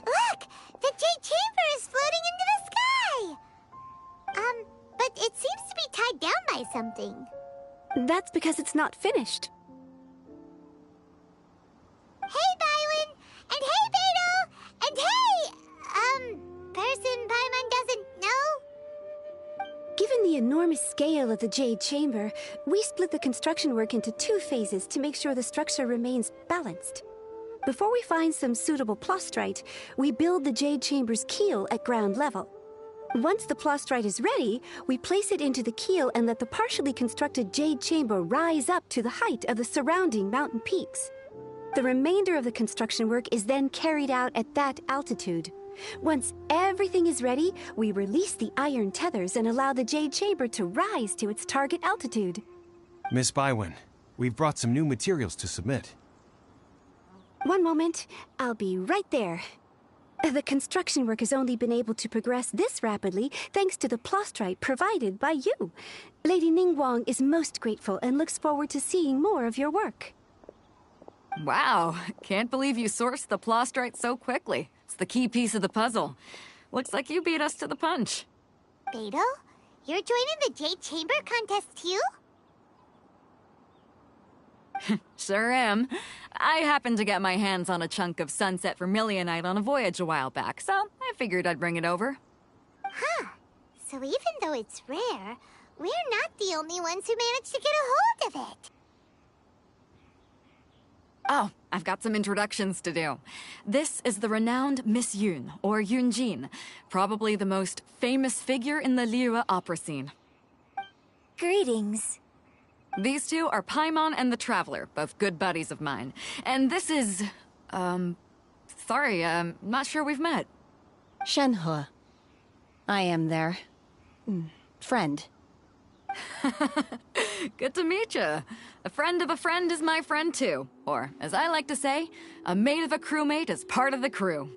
Look! The Jade Chamber is floating into the sky! But it seems to be tied down by something. That's because it's not finished. Hey, Bywin! And hey, Beto! And hey, person Paimon doesn't know? Given the enormous scale of the Jade Chamber, we split the construction work into 2 phases to make sure the structure remains balanced. Before we find some suitable plastrite, we build the Jade Chamber's keel at ground level. Once the plastrite is ready, we place it into the keel and let the partially constructed Jade Chamber rise up to the height of the surrounding mountain peaks. The remainder of the construction work is then carried out at that altitude. Once everything is ready, we release the iron tethers and allow the Jade Chamber to rise to its target altitude. Miss Bywin, we've brought some new materials to submit. One moment, I'll be right there. The construction work has only been able to progress this rapidly thanks to the plastrite provided by you. Lady Ningguang is most grateful and looks forward to seeing more of your work. Wow, can't believe you sourced the plastrite so quickly. It's the key piece of the puzzle. Looks like you beat us to the punch. Beto, you're joining the Jade Chamber contest too? Sure am. I happened to get my hands on a chunk of Sunset Vermilionite on a voyage a while back, so I figured I'd bring it over. Huh. So even though it's rare, we're not the only ones who managed to get a hold of it. Oh, I've got some introductions to do. This is the renowned Miss Yun, or Yunjin, probably the most famous figure in the Liyue opera scene. Greetings. These 2 are Paimon and the Traveler, both good buddies of mine. And this is... sorry, not sure we've met. Shenhua. I am their... friend. Good to meet you. A friend of a friend is my friend too. Or, as I like to say, a mate of a crewmate is part of the crew.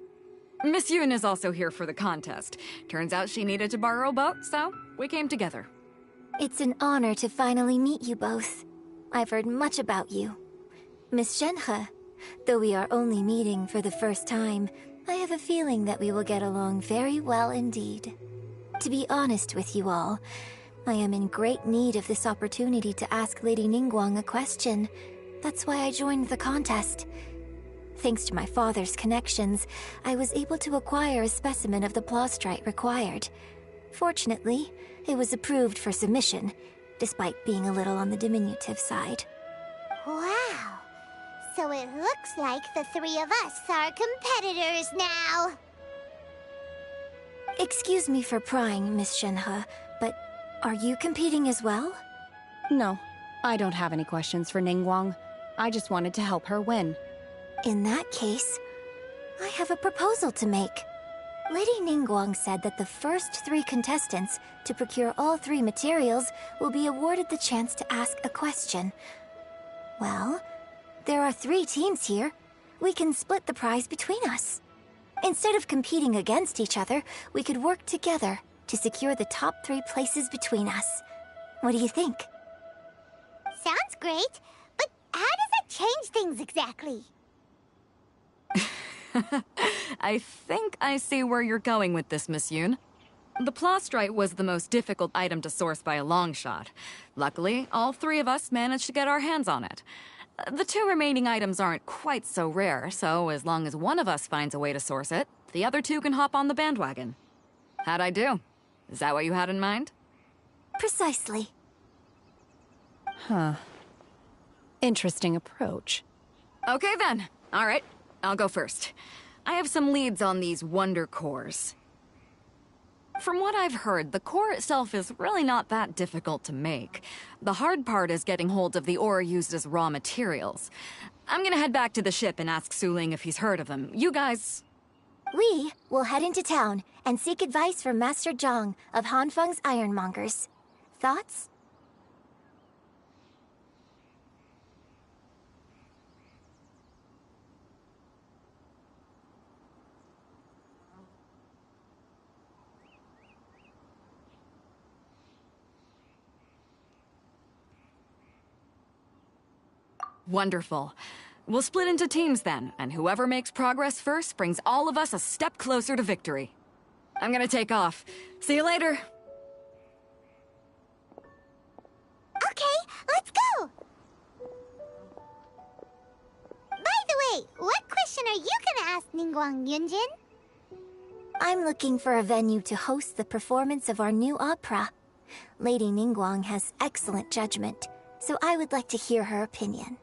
Miss Yun is also here for the contest. Turns out she needed to borrow a boat, so we came together. It's an honor to finally meet you both. I've heard much about you. Miss Shenhe, though we are only meeting for the first time, I have a feeling that we will get along very well indeed. To be honest with you all, I am in great need of this opportunity to ask Lady Ningguang a question. That's why I joined the contest. Thanks to my father's connections, I was able to acquire a specimen of the plastrite required. Fortunately, it was approved for submission, despite being a little on the diminutive side. Wow. So it looks like the three of us are competitors now. Excuse me for prying, Miss Shenhe, but are you competing as well? No, I don't have any questions for Ningguang. I just wanted to help her win. In that case, I have a proposal to make. Lady Ningguang said that the first 3 contestants to procure all 3 materials will be awarded the chance to ask a question. Well, there are 3 teams here. We can split the prize between us. Instead of competing against each other, we could work together to secure the top 3 places between us. What do you think? Sounds great, but how does it change things exactly? I think I see where you're going with this, Miss Yoon. The plastrite was the most difficult item to source by a long shot. Luckily, all 3 of us managed to get our hands on it. The 2 remaining items aren't quite so rare, so as long as one of us finds a way to source it, the other 2 can hop on the bandwagon. How'd I do? Is that what you had in mind? Precisely. Huh. Interesting approach. Okay then. All right, I'll go first. I have some leads on these wonder cores. From what I've heard, the core itself is really not that difficult to make. The hard part is getting hold of the ore used as raw materials. I'm gonna head back to the ship and ask Su Ling if he's heard of them. You guys... We will head into town and seek advice from Master Zhang of Hanfeng's Ironmongers. Thoughts? Wonderful. We'll split into teams then, and whoever makes progress first brings all of us a step closer to victory. I'm gonna take off. See you later. Okay, let's go! By the way, what question are you gonna ask Ningguang, Yunjin? I'm looking for a venue to host the performance of our new opera. Lady Ningguang has excellent judgment, so I would like to hear her opinion.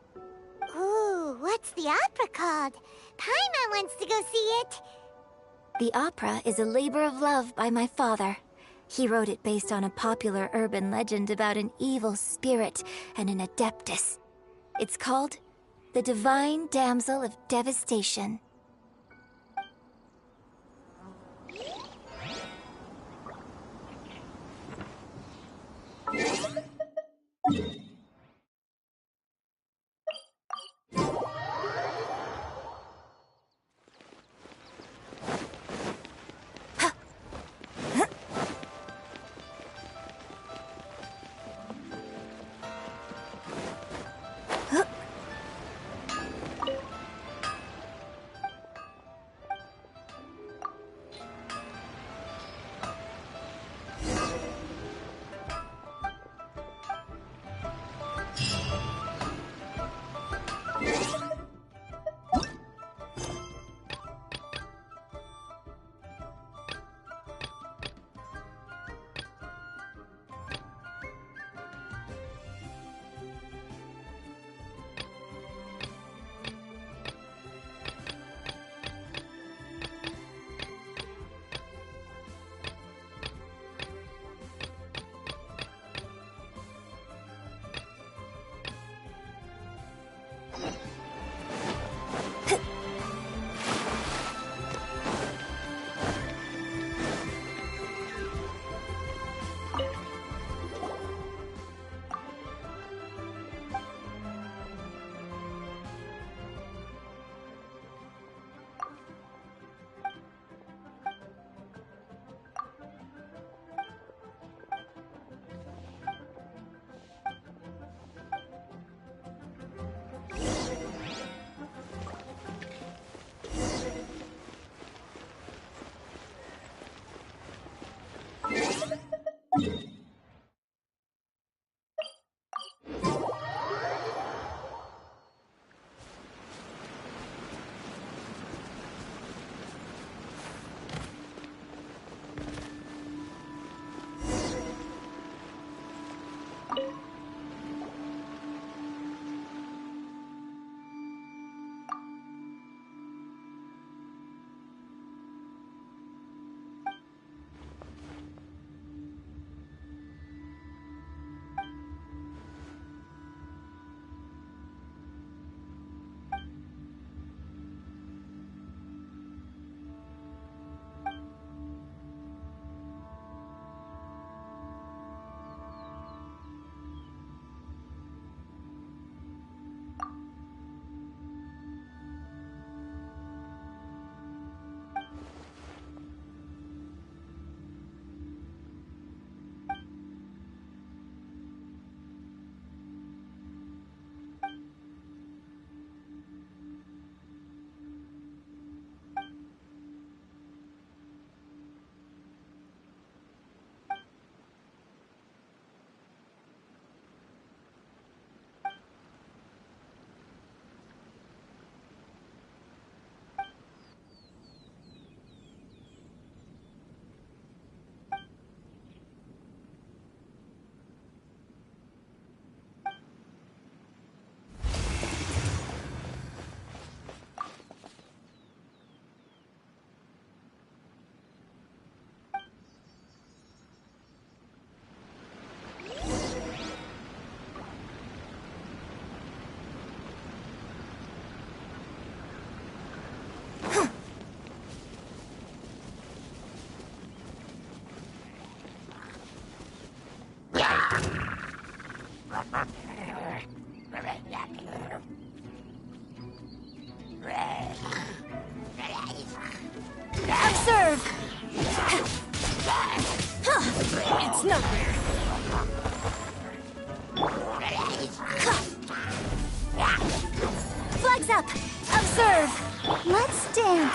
Ooh, what's the opera called? Paimon wants to go see it. The opera is a labor of love by my father. He wrote it based on a popular urban legend about an evil spirit and an adeptus. It's called The Divine Damsel of Devastation.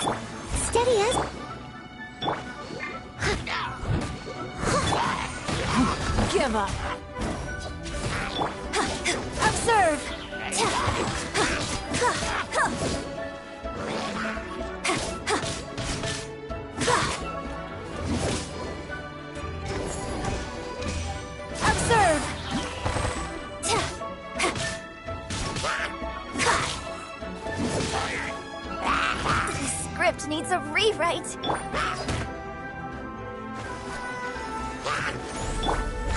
Steady as... Give up. Observe. Observe. This script needs a rewrite.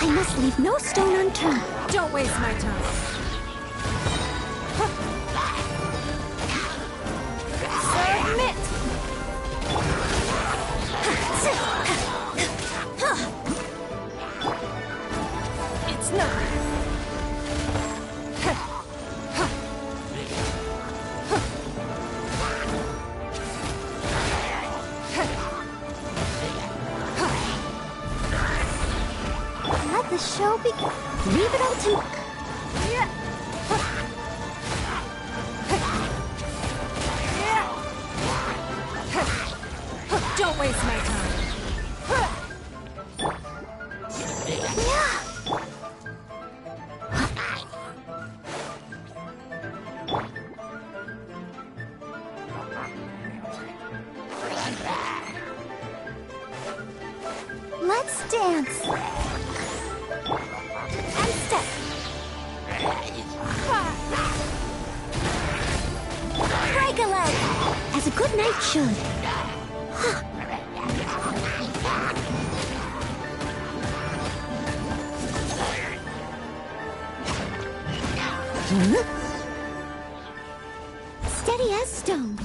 I must leave no stone unturned. Don't waste my time. Submit. It's not. Let the show begin. Leave it all to... Don't waste my time. Let's dance. And step. Break a leg! As a good knight should. Steady as stone.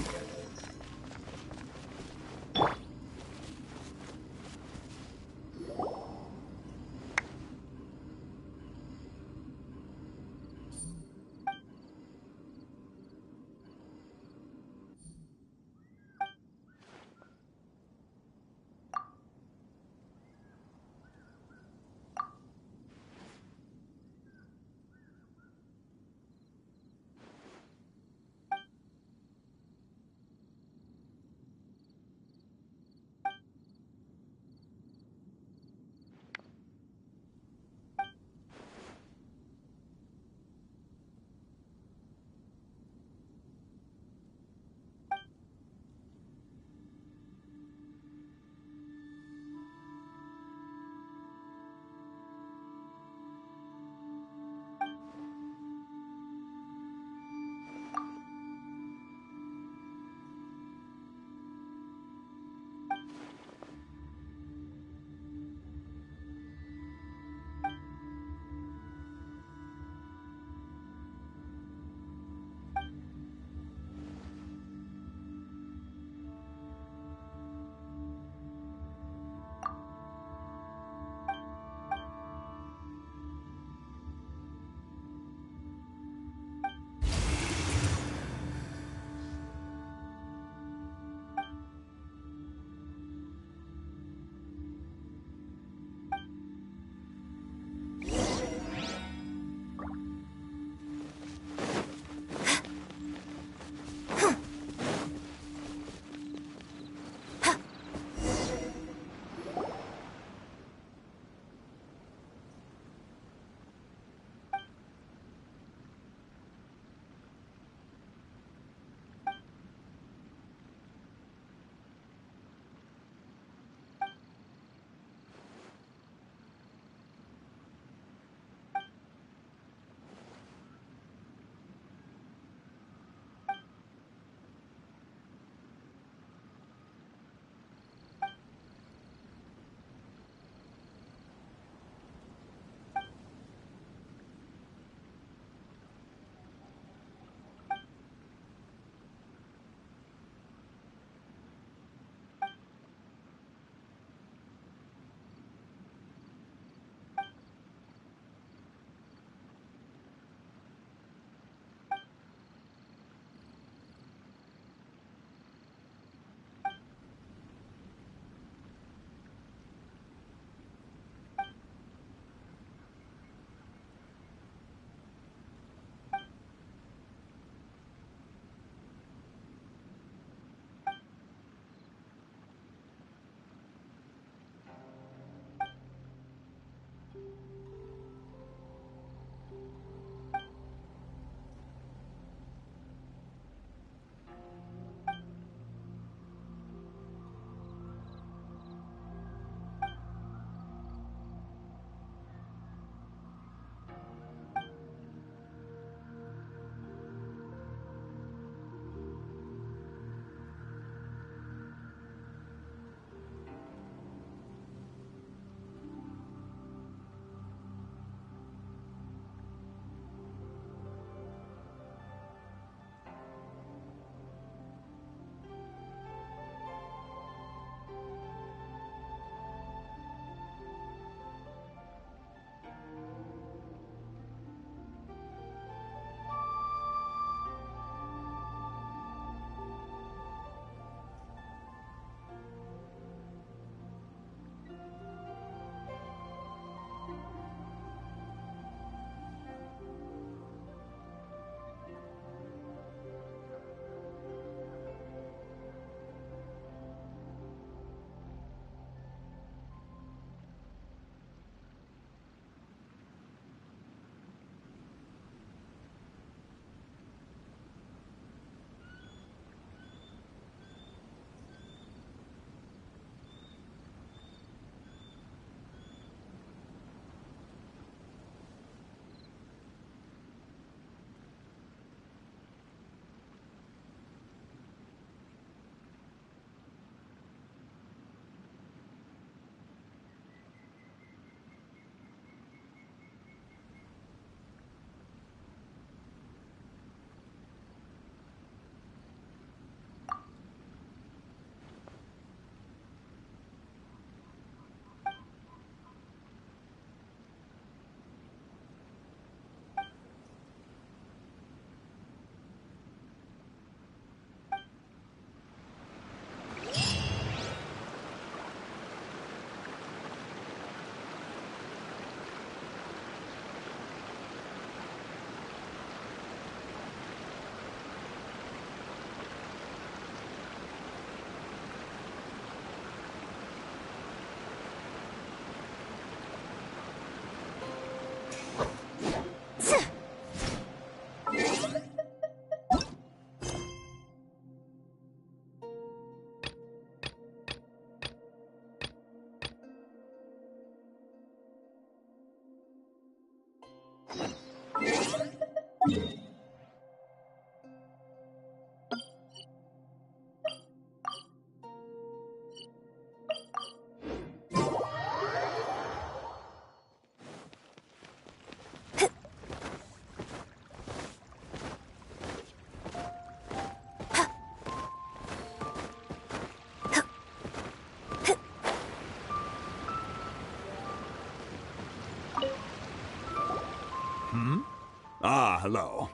Ah, hello.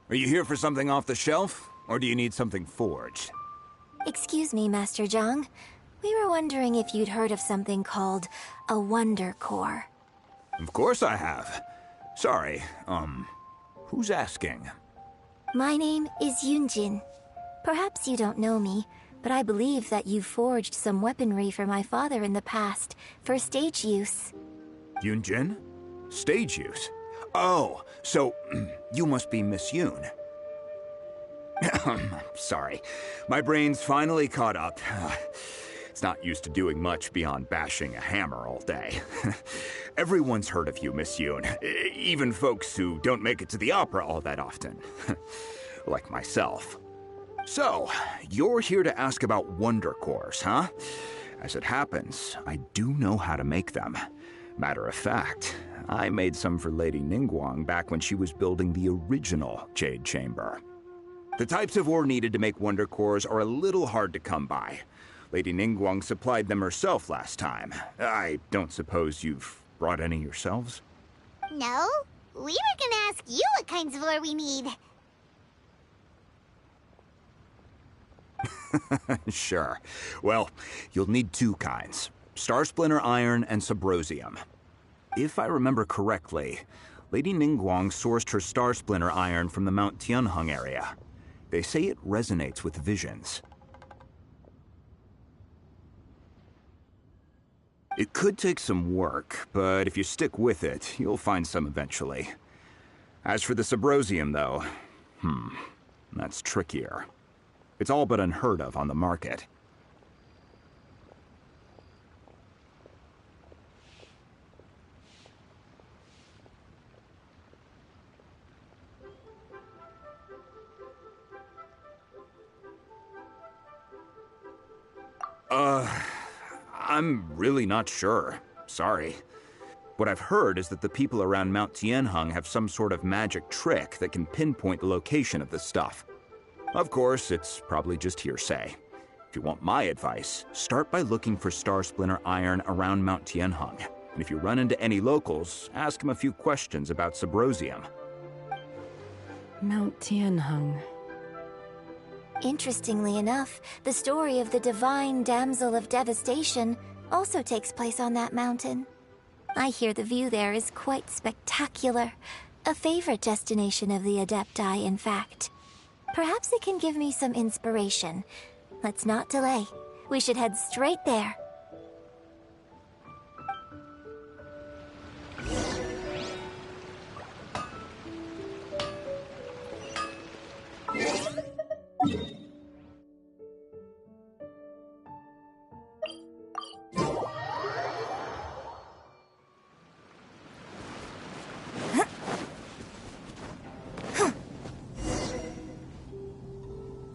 Are you here for something off the shelf, or do you need something forged? Excuse me, Master Zhang. We were wondering if you'd heard of something called a Wonder Core. Of course I have. Sorry, who's asking? My name is Yunjin. Perhaps you don't know me, but I believe that you forged some weaponry for my father in the past, for stage use. Yunjin? Stage use? Oh, so you must be Miss Yoon. Sorry, my brain's finally caught up. It's not used to doing much beyond bashing a hammer all day. Everyone's heard of you, Miss Yoon. Even folks who don't make it to the opera all that often. Like myself. So, you're here to ask about Wonder Cores, huh? As it happens, I do know how to make them. Matter of fact, I made some for Lady Ningguang back when she was building the original Jade Chamber. The types of ore needed to make Wonder Cores are a little hard to come by. Lady Ningguang supplied them herself last time. I don't suppose you've brought any yourselves? No, we were gonna ask you what kinds of ore we need. Sure. Well, you'll need two kinds. Star Splinter Iron and Subrosium. If I remember correctly, Lady Ningguang sourced her Star Splinter Iron from the Mount Tianheng area. They say it resonates with visions. It could take some work, but if you stick with it, you'll find some eventually. As for the Subrosium, though, that's trickier. It's all but unheard of on the market. I'm really not sure. Sorry. What I've heard is that the people around Mount Tianheng have some sort of magic trick that can pinpoint the location of the stuff. Of course, it's probably just hearsay. If you want my advice, start by looking for Star Splinter Iron around Mount Tianheng. And if you run into any locals, ask them a few questions about Subrosium. Mount Tianheng. Interestingly enough, the story of the divine damsel of devastation also takes place on that mountain. I hear the view there is quite spectacular. A favorite destination of the Adepti, in fact. Perhaps it can give me some inspiration. Let's not delay. We should head straight there.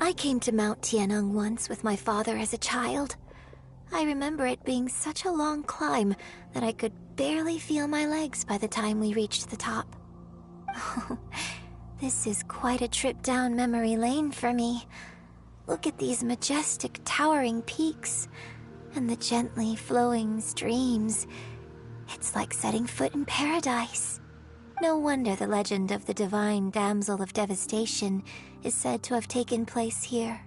I came to Mount Tianheng once with my father as a child. I remember it being such a long climb that I could barely feel my legs by the time we reached the top. This is quite a trip down memory lane for me. Look at these majestic, towering peaks, and the gently flowing streams. It's like setting foot in paradise. No wonder the legend of the divine damsel of devastation is said to have taken place here.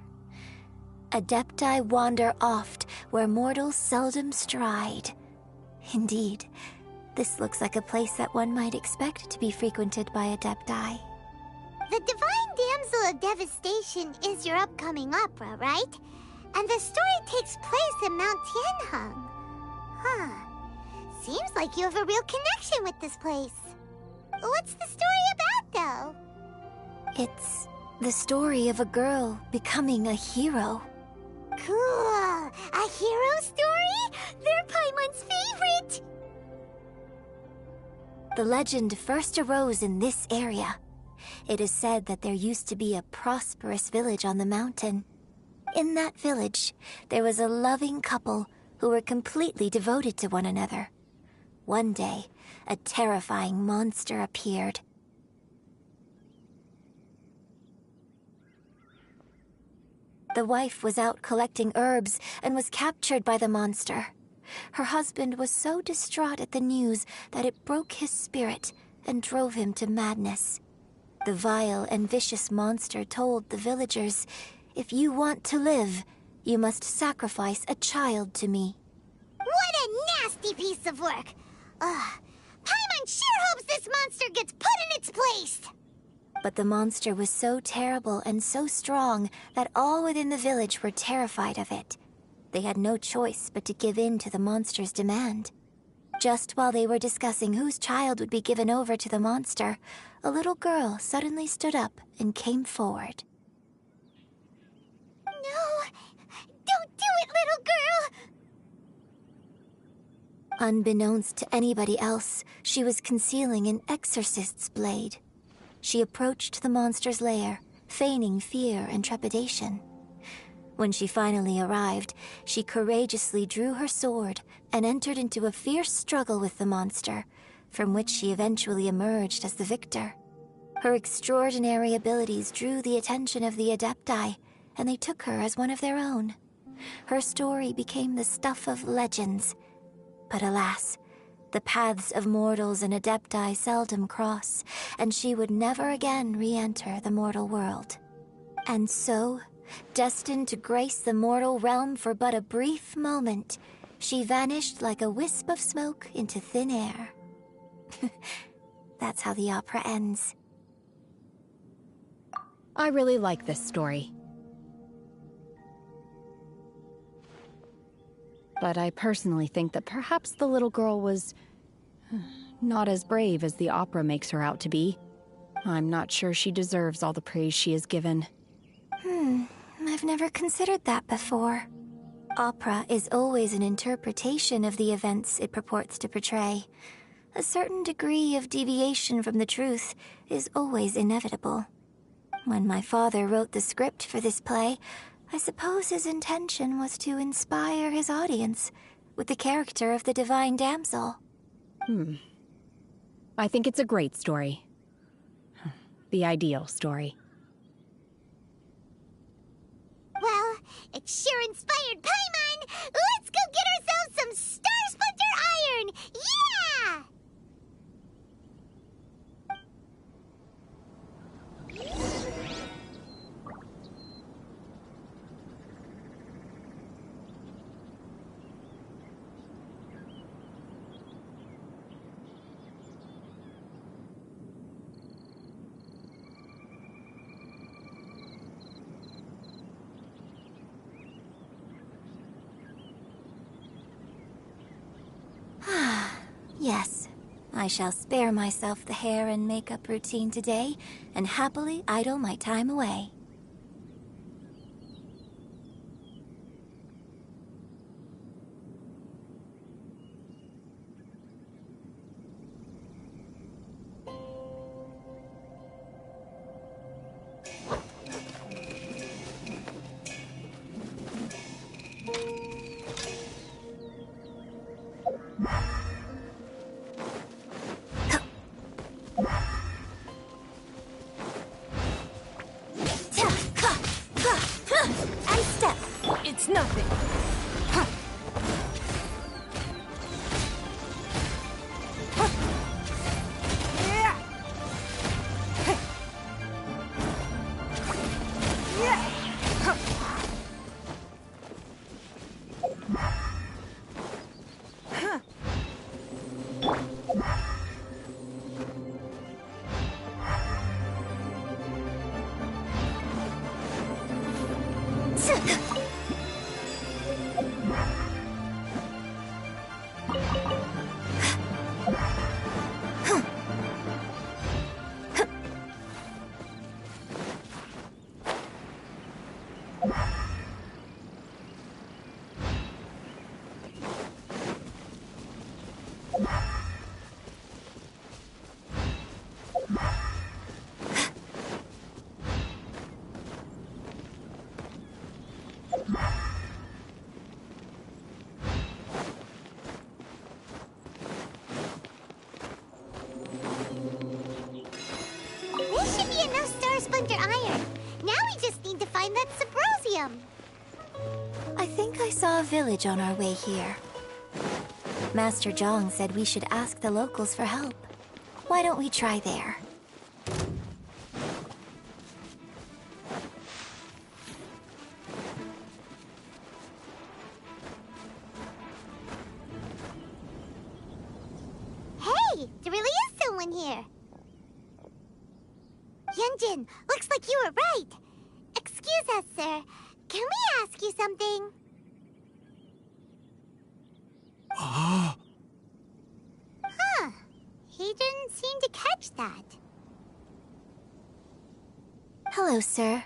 Adepti wander oft where mortals seldom stride. Indeed, this looks like a place that one might expect to be frequented by Adepti. The Divine Damsel of Devastation is your upcoming opera, right? And the story takes place in Mount Tianheng. Huh. Seems like you have a real connection with this place. What's the story about, though? It's the story of a girl becoming a hero. Cool! A hero story? They're Paimon's favorite! The legend first arose in this area. It is said that there used to be a prosperous village on the mountain. In that village, there was a loving couple who were completely devoted to one another. One day, a terrifying monster appeared. The wife was out collecting herbs and was captured by the monster. Her husband was so distraught at the news that it broke his spirit, and drove him to madness. The vile and vicious monster told the villagers, "If you want to live, you must sacrifice a child to me." What a nasty piece of work! Paimon sure hopes this monster gets put in its place! But the monster was so terrible and so strong that all within the village were terrified of it. They had no choice but to give in to the monster's demand. Just while they were discussing whose child would be given over to the monster, a little girl suddenly stood up and came forward. No! Don't do it, little girl! Unbeknownst to anybody else, she was concealing an exorcist's blade. She approached the monster's lair, feigning fear and trepidation. When she finally arrived, she courageously drew her sword and entered into a fierce struggle with the monster, from which she eventually emerged as the victor. Her extraordinary abilities drew the attention of the Adepti, and they took her as one of their own. Her story became the stuff of legends. But alas, the paths of mortals and Adepti seldom cross, and she would never again re-enter the mortal world. And so, destined to grace the mortal realm for but a brief moment, she vanished like a wisp of smoke into thin air. That's how the opera ends. I really like this story. But I personally think that perhaps the little girl was not as brave as the opera makes her out to be. I'm not sure she deserves all the praise she is given. I've never considered that before. Opera is always an interpretation of the events it purports to portray. A certain degree of deviation from the truth is always inevitable. When my father wrote the script for this play, I suppose his intention was to inspire his audience with the character of the divine damsel. I think it's a great story. The ideal story. Well, it sure inspired Paimon! Let's go get ourselves some Star Splinter Iron! Yeah! Yes, I shall spare myself the hair and makeup routine today and happily idle my time away. And step. It's nothing. This should be enough Star Splinter Iron. Now we just need to find that Subrosium. I think I saw a village on our way here. Master Zhang said we should ask the locals for help. Why don't we try there? Hey, there really is someone here. Yunjin, looks like you were right. Excuse us, sir. Can we ask you something? Huh. He didn't seem to catch that. Hello, sir.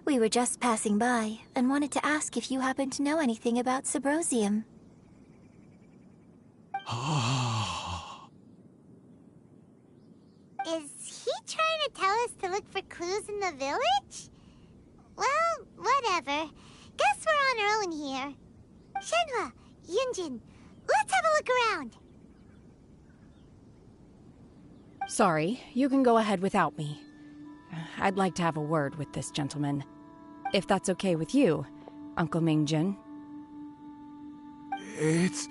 We were just passing by and wanted to ask if you happen to know anything about Subrosium. Is he trying to tell us to look for clues in the village? Well, whatever. Guess we're on our own here. Shenhua, Yunjin, let's have a look around. Sorry, you can go ahead without me. I'd like to have a word with this gentleman. If that's okay with you, Uncle Mingjin. It's...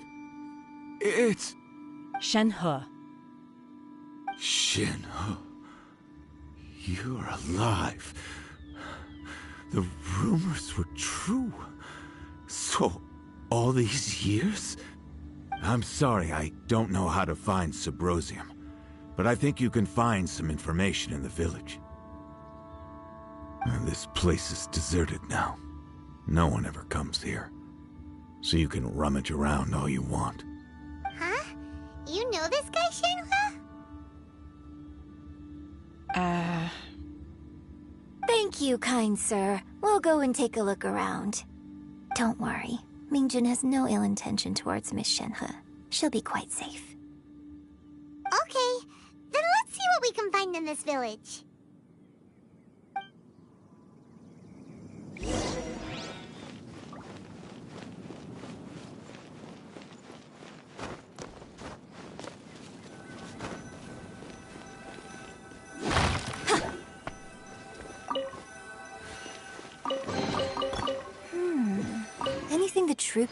Shenhe. Shenhe. You're alive. The rumors were true. So, all these years? I'm sorry, I don't know how to find Subrosium, but I think you can find some information in the village. And this place is deserted now. No one ever comes here. So you can rummage around all you want. Huh? You know this guy, Shenhua? Thank you, kind sir. We'll go and take a look around. Don't worry. Mingjin has no ill intention towards Miss Shenhe. She'll be quite safe. Okay, then let's see what we can find in this village. Anything the troop...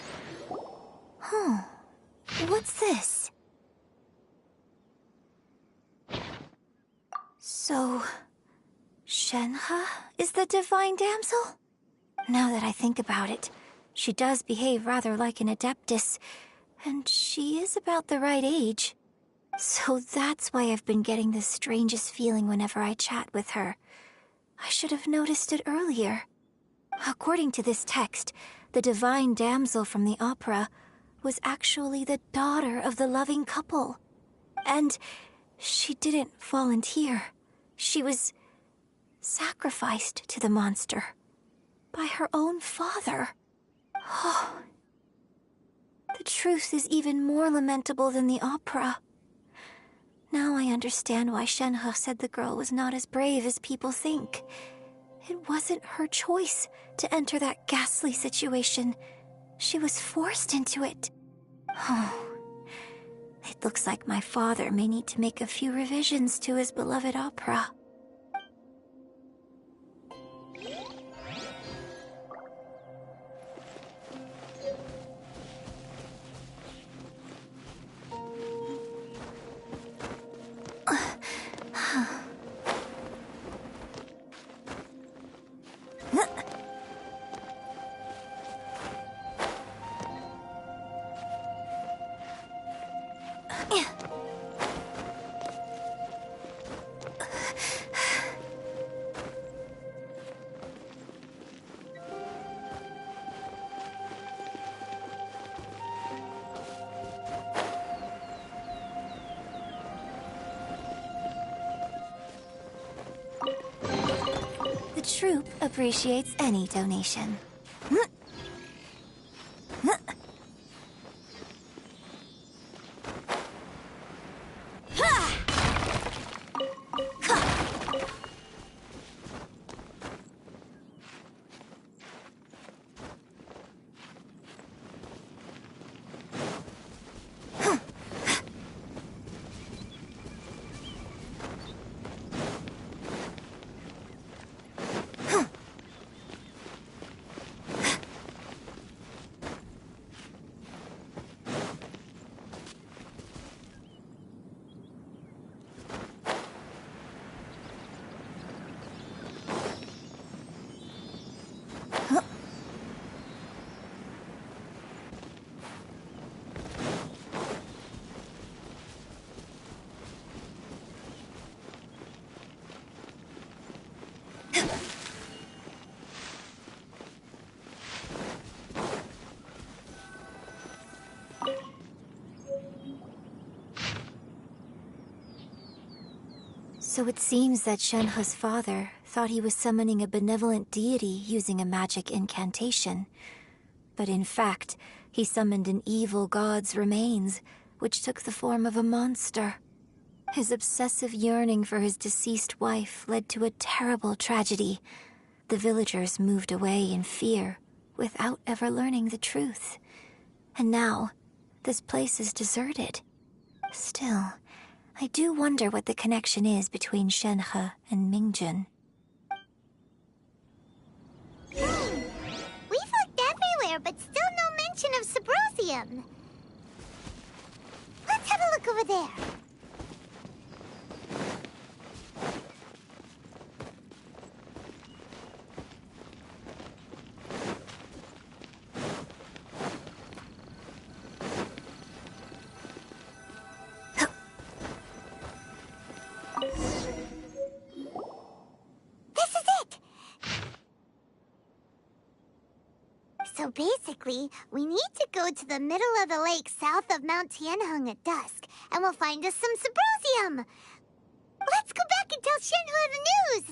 Huh. What's this? So... Shenhe is the divine damsel? Now that I think about it, she does behave rather like an adeptus, and she is about the right age. So that's why I've been getting the strangest feeling whenever I chat with her. I should have noticed it earlier. According to this text, the divine damsel from the opera was actually the daughter of the loving couple. And she didn't volunteer. She was sacrificed to the monster by her own father. Oh, the truth is even more lamentable than the opera. Now I understand why Shenhe said the girl was not as brave as people think. It wasn't her choice to enter that ghastly situation. She was forced into it. Oh, it looks like my father may need to make a few revisions to his beloved opera. The troupe appreciates any donation. So it seems that Shenhe's father thought he was summoning a benevolent deity using a magic incantation. But in fact, he summoned an evil god's remains, which took the form of a monster. His obsessive yearning for his deceased wife led to a terrible tragedy. The villagers moved away in fear, without ever learning the truth. And now, this place is deserted. Still, I do wonder what the connection is between Shenhe and Mingjun. We've looked everywhere, but still no mention of Subrosium. Let's have a look over there. So basically, we need to go to the middle of the lake south of Mount Tianheng at dusk, and we'll find us some Subrosium. Let's go back and tell Shenhe the news!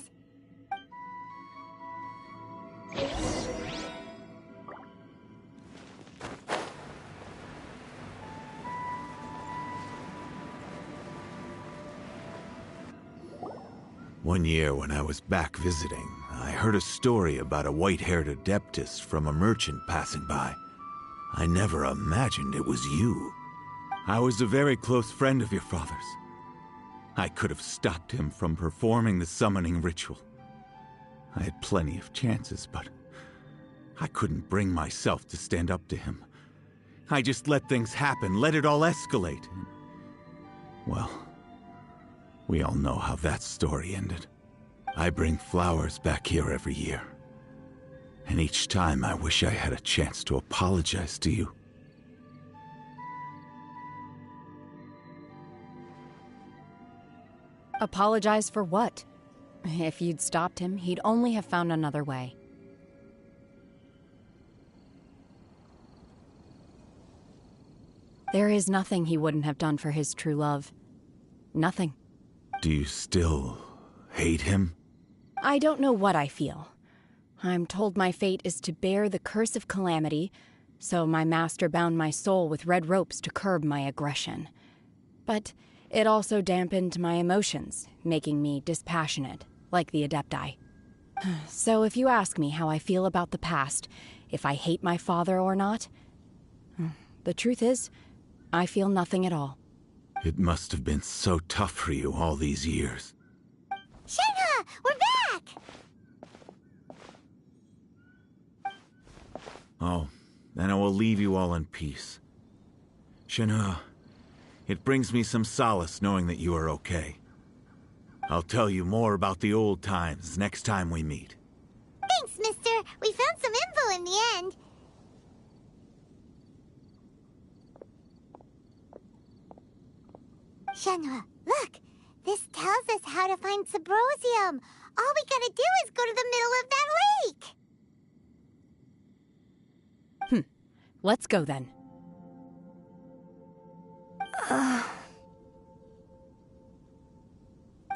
One year when I was back visiting, I heard a story about a white-haired adeptus from a merchant passing by. I never imagined it was you. I was a very close friend of your father's. I could have stopped him from performing the summoning ritual. I had plenty of chances, but I couldn't bring myself to stand up to him. I just let things happen, let it all escalate. Well, we all know how that story ended. I bring flowers back here every year. And each time I wish I had a chance to apologize to you. Apologize for what? If you'd stopped him, he'd only have found another way. There is nothing he wouldn't have done for his true love. Nothing. Do you still hate him? I don't know what I feel. I'm told my fate is to bear the curse of calamity, so my master bound my soul with red ropes to curb my aggression. But it also dampened my emotions, making me dispassionate, like the Adepti. So if you ask me how I feel about the past, if I hate my father or not, the truth is, I feel nothing at all. It must have been so tough for you all these years. Shenhe, we're back! Oh, then I will leave you all in peace. Shenhe, it brings me some solace knowing that you are okay. I'll tell you more about the old times next time we meet. Thanks, mister. We found some info in the end. Shenhe, look! This tells us how to find Subrosium. All we gotta do is go to the middle of that lake! Let's go then.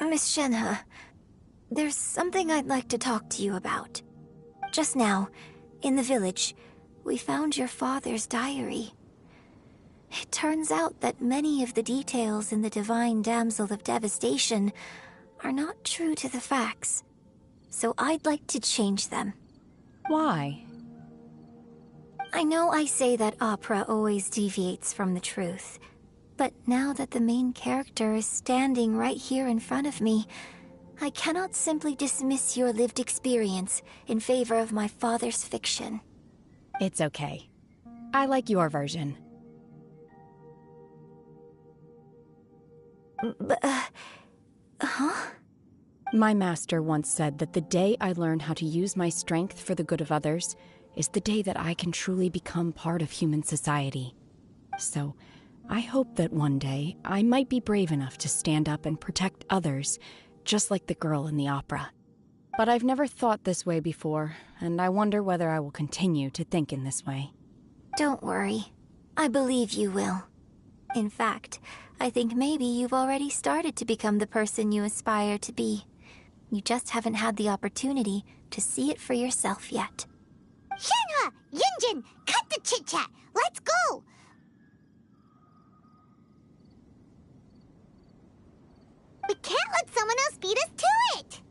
Miss Shenhe, there's something I'd like to talk to you about. Just now, in the village, we found your father's diary. It turns out that many of the details in the Divine Damsel of Devastation are not true to the facts. So I'd like to change them. Why? I know I say that opera always deviates from the truth, but now that the main character is standing right here in front of me, I cannot simply dismiss your lived experience in favor of my father's fiction. It's okay. I like your version. Huh? My master once said that the day I learn how to use my strength for the good of others is the day that I can truly become part of human society. So, I hope that one day I might be brave enough to stand up and protect others, just like the girl in the opera. But I've never thought this way before, and I wonder whether I will continue to think in this way. Don't worry. I believe you will. In fact, I think maybe you've already started to become the person you aspire to be. You just haven't had the opportunity to see it for yourself yet. Shenhe! Yunjin! Cut the chit-chat! Let's go! We can't let someone else beat us to it!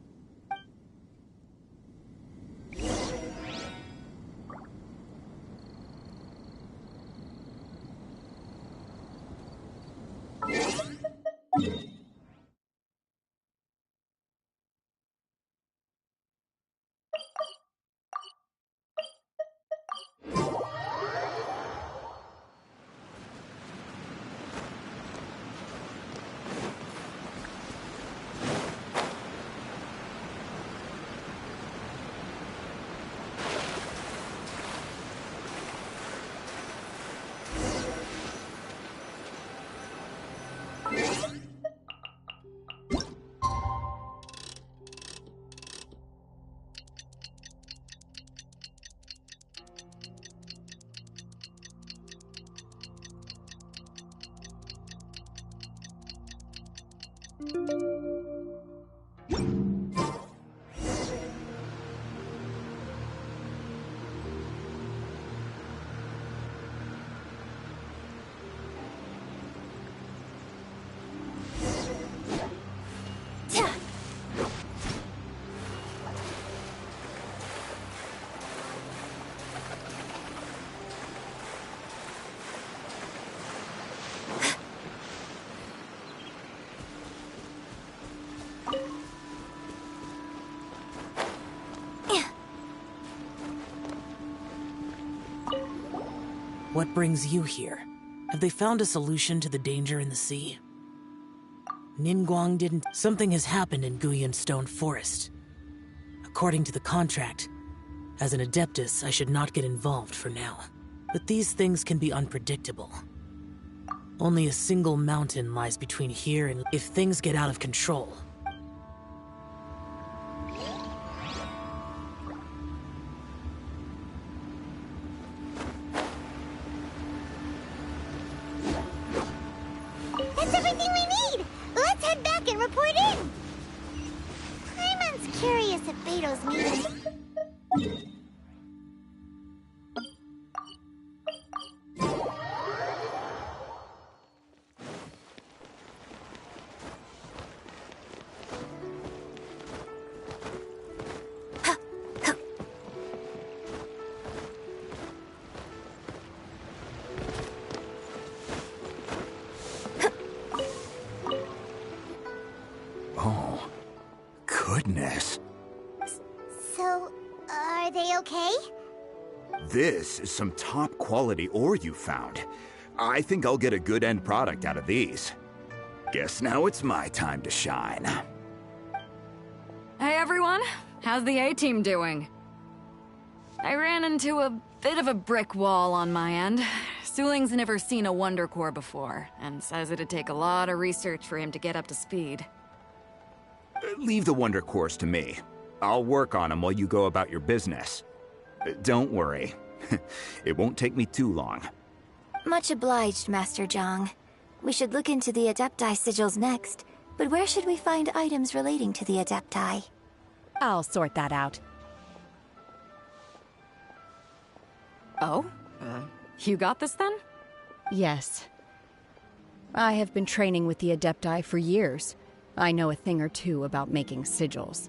What brings you here? Have they found a solution to the danger in the sea? Ningguang didn't... Something has happened in Guyan Stone Forest. According to the contract, as an Adeptus, I should not get involved for now. But these things can be unpredictable. Only a single mountain lies between here and... If things get out of control... That's everything we need! Let's head back and report in! Paimon's curious at Beto's meeting. Oh, goodness. So, are they okay? This is some top quality ore you found. I think I'll get a good end product out of these. Guess now it's my time to shine. Hey everyone, how's the A-team doing? I ran into a bit of a brick wall on my end. Suling's never seen a Wonder Core before, and says it'd take a lot of research for him to get up to speed. Leave the Wonder Cores to me. I'll work on them while you go about your business. Don't worry. It won't take me too long. Much obliged, Master Zhang. We should look into the Adepti sigils next, but where should we find items relating to the Adepti? I'll sort that out. Oh? You got this then? Yes. I have been training with the Adepti for years. I know a thing or two about making sigils.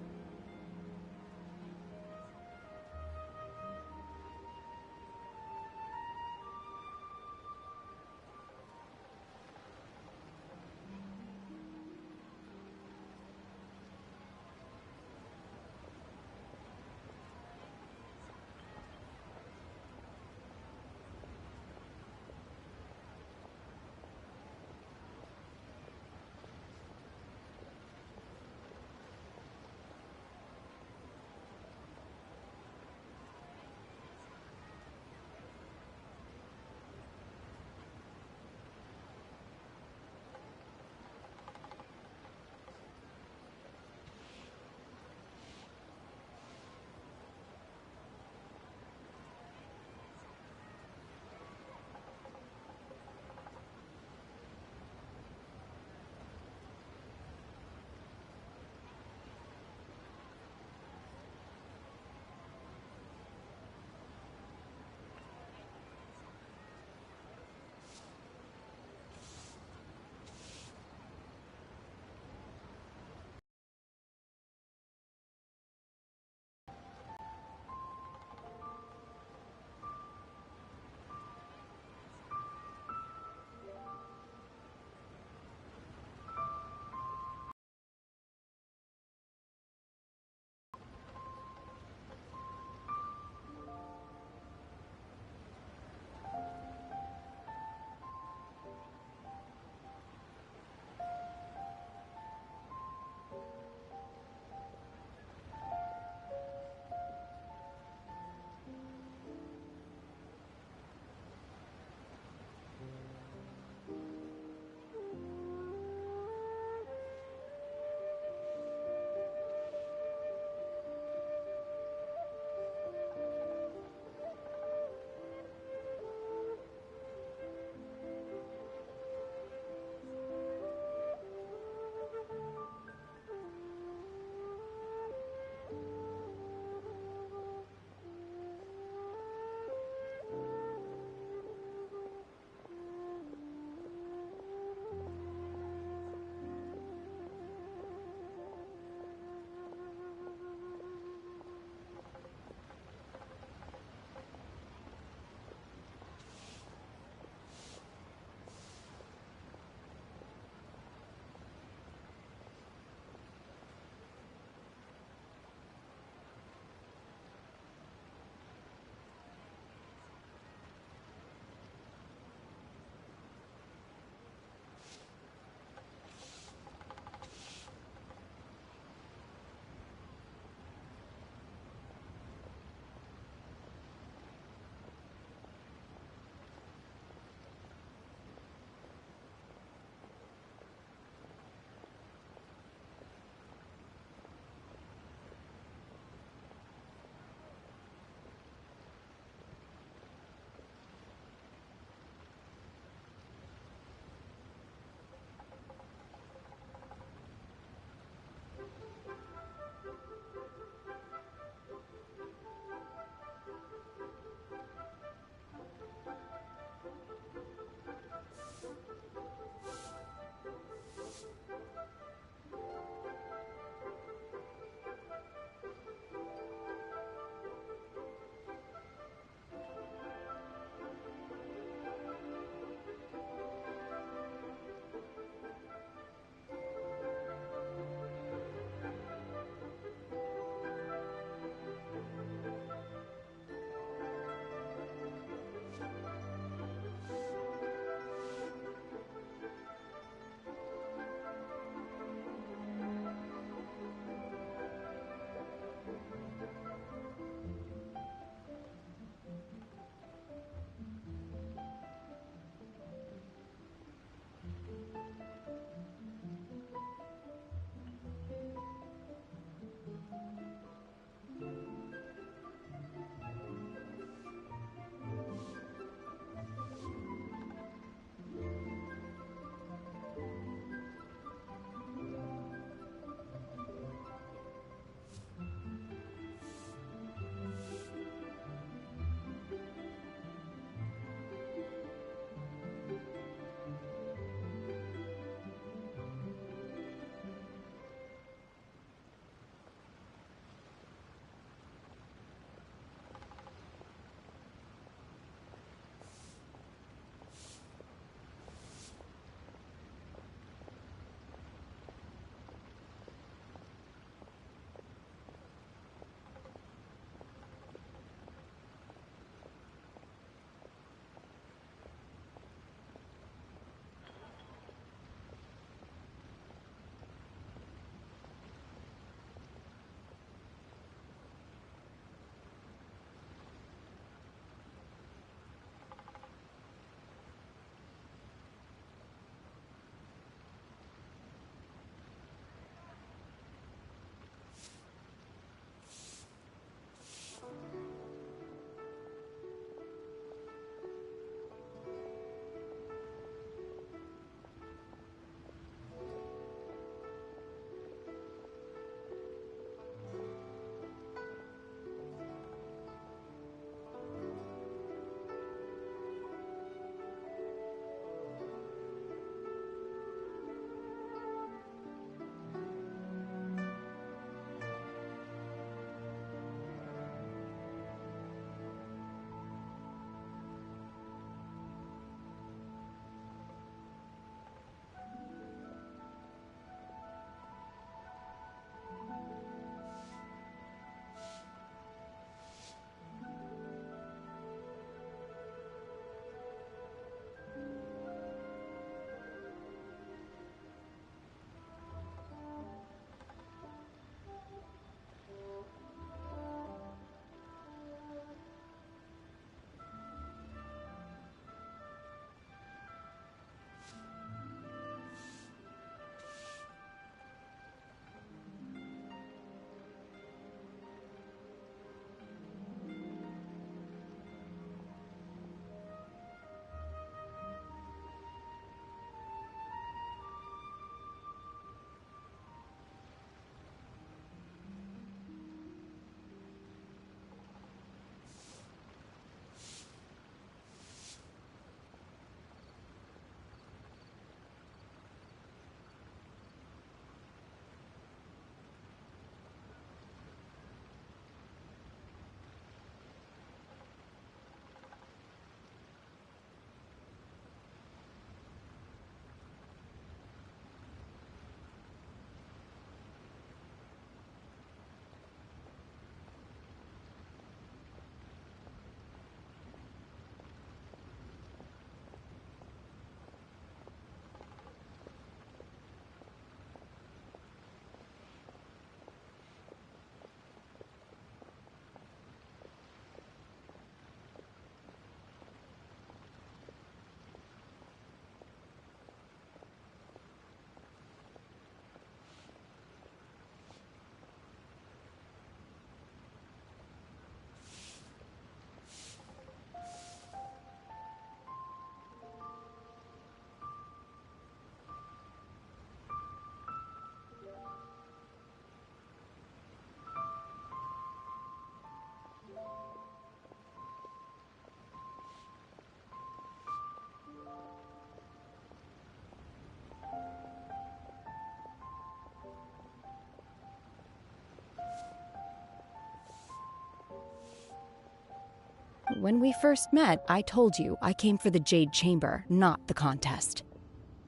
When we first met, I told you I came for the Jade Chamber, not the contest.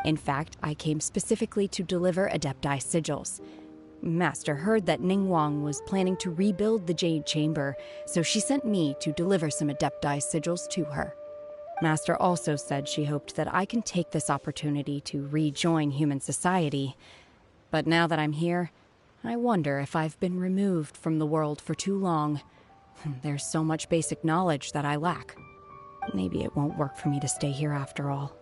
In fact, I came specifically to deliver Adepti sigils. Master heard that Ningguang was planning to rebuild the Jade Chamber, so she sent me to deliver some Adepti sigils to her. Master also said she hoped that I can take this opportunity to rejoin human society. But now that I'm here, I wonder if I've been removed from the world for too long. There's so much basic knowledge that I lack. Maybe it won't work for me to stay here after all.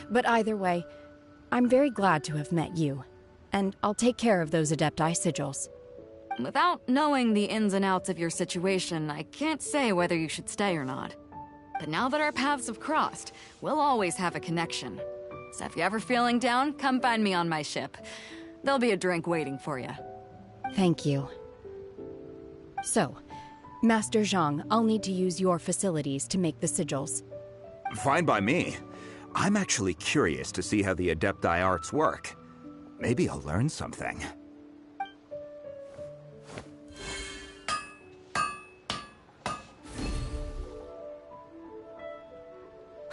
But either way, I'm very glad to have met you, and I'll take care of those Adepti sigils. Without knowing the ins and outs of your situation, I can't say whether you should stay or not. But now that our paths have crossed, we'll always have a connection. So if you're ever feeling down, come find me on my ship. There'll be a drink waiting for you. Thank you. So, Master Zhang, I'll need to use your facilities to make the sigils. Fine by me. I'm actually curious to see how the Adepti arts work. Maybe I'll learn something.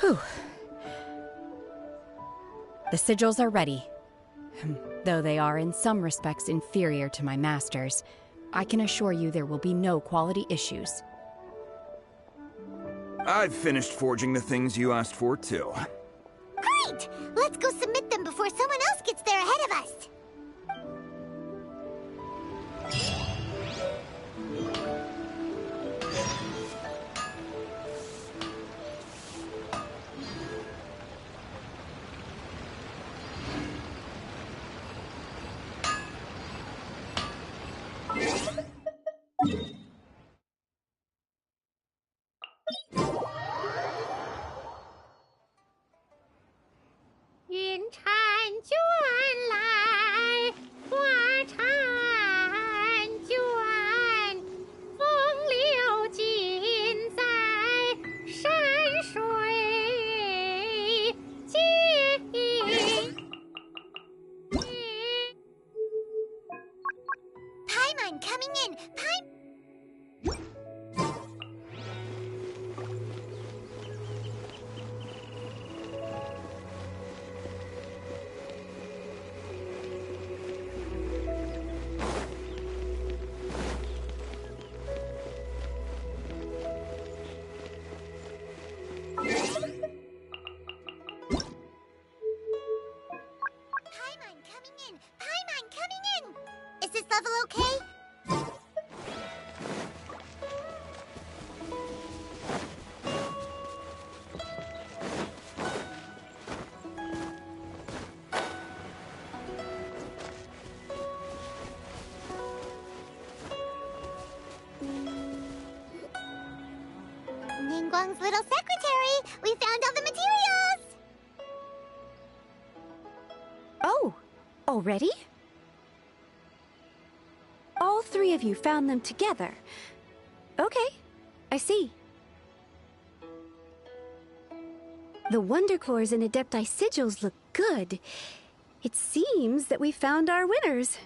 Whew. The sigils are ready. Though they are in some respects inferior to my master's, I can assure you there will be no quality issues. I've finished forging the things you asked for, too. Great! Let's go submit them before someone else gets there ahead of us! Coming in! Paimon coming in! Is this level okay? Ningguang's little secretary! We found all the materials! Oh, already? All three of you found them together. Okay, I see. The Wonder Cores and Adepti sigils look good. It seems that we found our winners.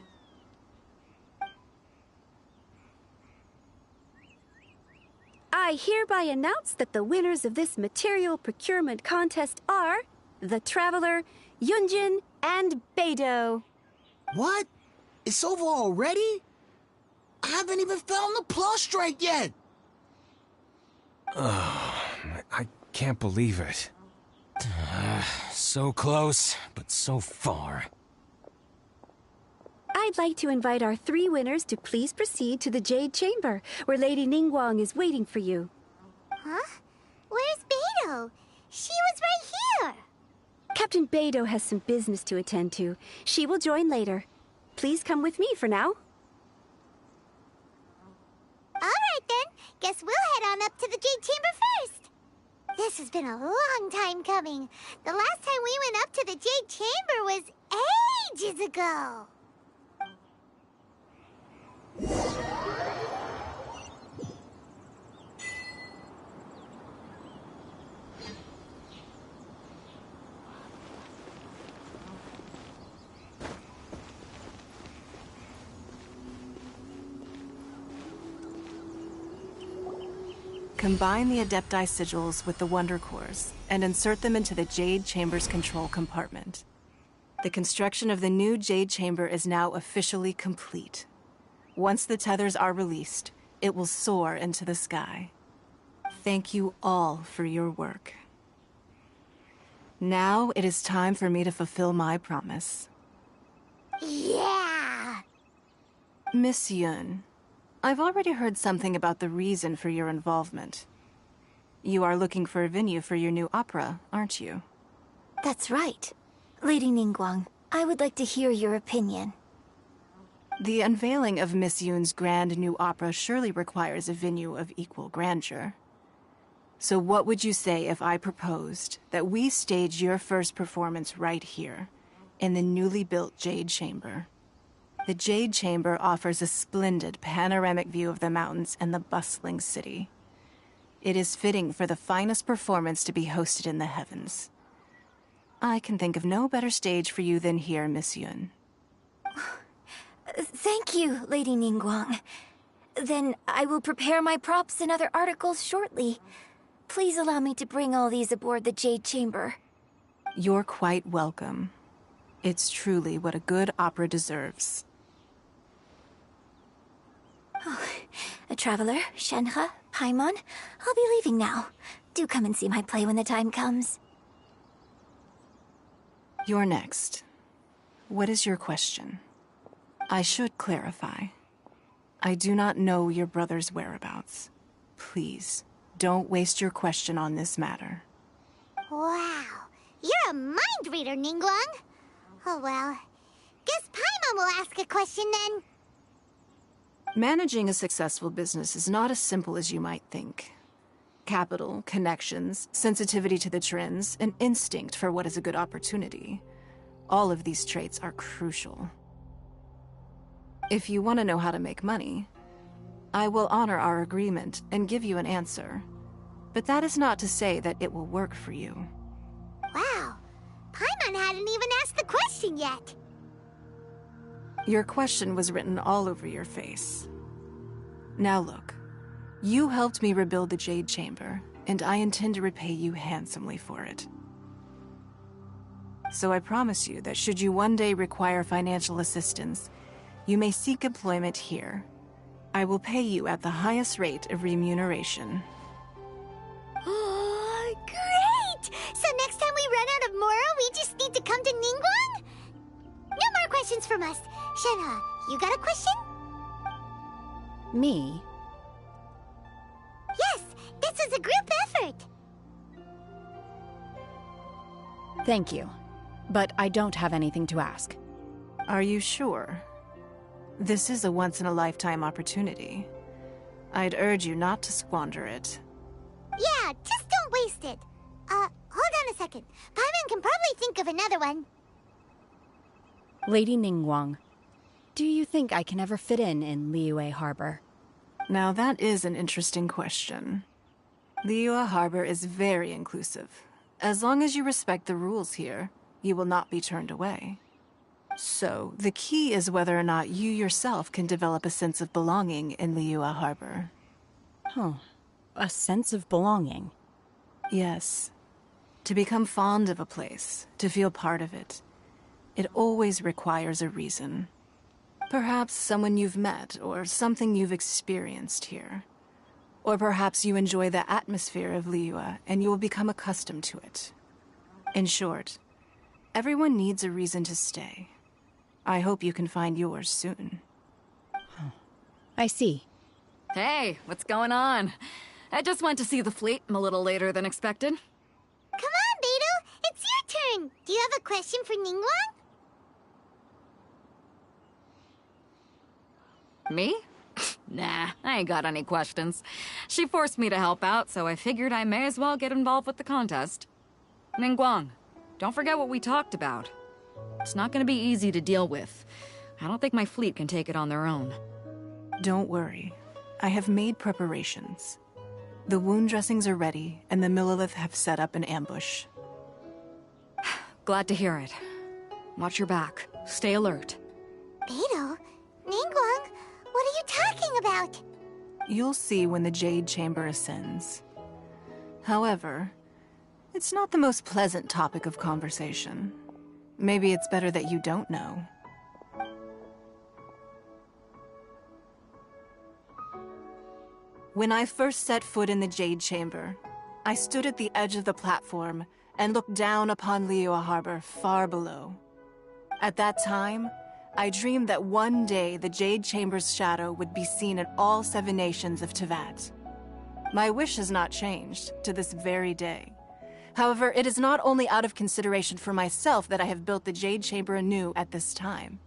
I hereby announce that the winners of this material procurement contest are the Traveler, Yunjin, and Beidou. What? It's over already? I haven't even found the Plustrite yet! I can't believe it. So close, but so far. I'd like to invite our three winners to please proceed to the Jade Chamber, where Lady Ningguang is waiting for you. Huh? Where's Beidou? She was right here! Captain Beidou has some business to attend to. She will join later. Please come with me for now. Alright then, guess we'll head on up to the Jade Chamber first. This has been a long time coming. The last time we went up to the Jade Chamber was ages ago. Combine the Adepti sigils with the Wonder Cores and insert them into the Jade Chamber's control compartment. The construction of the new Jade Chamber is now officially complete. Once the tethers are released, it will soar into the sky. Thank you all for your work. Now it is time for me to fulfill my promise. Yeah! Miss Yun, I've already heard something about the reason for your involvement. You are looking for a venue for your new opera, aren't you? That's right. Lady Ningguang, I would like to hear your opinion. The unveiling of Miss Yun's grand new opera surely requires a venue of equal grandeur. So what would you say if I proposed that we stage your first performance right here, in the newly built Jade Chamber? The Jade Chamber offers a splendid panoramic view of the mountains and the bustling city. It is fitting for the finest performance to be hosted in the heavens. I can think of no better stage for you than here, Miss Yun. Thank you, Lady Ningguang. Then I will prepare my props and other articles shortly. Please allow me to bring all these aboard the Jade Chamber. You're quite welcome. It's truly what a good opera deserves. Oh, a traveler, Shenhe, Paimon, I'll be leaving now. Do come and see my play when the time comes. You're next. What is your question? I should clarify. I do not know your brother's whereabouts. Please, don't waste your question on this matter. Wow, you're a mind reader, Ningguang. Oh well, guess Paimon will ask a question then. Managing a successful business is not as simple as you might think. Capital, connections, sensitivity to the trends, and instinct for what is a good opportunity. All of these traits are crucial. If you want to know how to make money, I will honor our agreement and give you an answer. But that is not to say that it will work for you. Wow, Paimon hadn't even asked the question yet. Your question was written all over your face. Now look, you helped me rebuild the Jade Chamber, and I intend to repay you handsomely for it. So I promise you that should you one day require financial assistance, you may seek employment here. I will pay you at the highest rate of remuneration. Oh, great! So next time we run out of Moro, we just need to come to Ningguang? No more questions from us. Shenhe, you got a question? Me? Yes, this is a group effort. Thank you. But I don't have anything to ask. Are you sure? This is a once-in-a-lifetime opportunity. I'd urge you not to squander it. Yeah, just don't waste it. Hold on a second. Paimon can probably think of another one. Lady Ningguang, do you think I can ever fit in Liyue Harbor? Now that is an interesting question. Liyue Harbor is very inclusive. As long as you respect the rules here, you will not be turned away. So, the key is whether or not you yourself can develop a sense of belonging in Liyue Harbor. Huh. A sense of belonging? Yes. To become fond of a place, to feel part of it, it always requires a reason. Perhaps someone you've met, or something you've experienced here. Or perhaps you enjoy the atmosphere of Liyue, and you will become accustomed to it. In short, everyone needs a reason to stay. I hope you can find yours soon. I see. Hey, what's going on? I just went to see the fleet. I'm a little later than expected. Come on, Beidou! It's your turn! Do you have a question for Ningguang? Me? Nah, I ain't got any questions. She forced me to help out, so I figured I may as well get involved with the contest. Ningguang, don't forget what we talked about. It's not gonna be easy to deal with. I don't think my fleet can take it on their own. Don't worry. I have made preparations. The wound dressings are ready, and the Millelith have set up an ambush. Glad to hear it. Watch your back. Stay alert. Beidou? Ningguang? What are you talking about? You'll see when the Jade Chamber ascends. However, it's not the most pleasant topic of conversation. Maybe it's better that you don't know. When I first set foot in the Jade Chamber, I stood at the edge of the platform and looked down upon Liyue Harbor far below. At that time, I dreamed that one day the Jade Chamber's shadow would be seen in all 7 nations of Teyvat. My wish has not changed to this very day. However, it is not only out of consideration for myself that I have built the Jade Chamber anew at this time.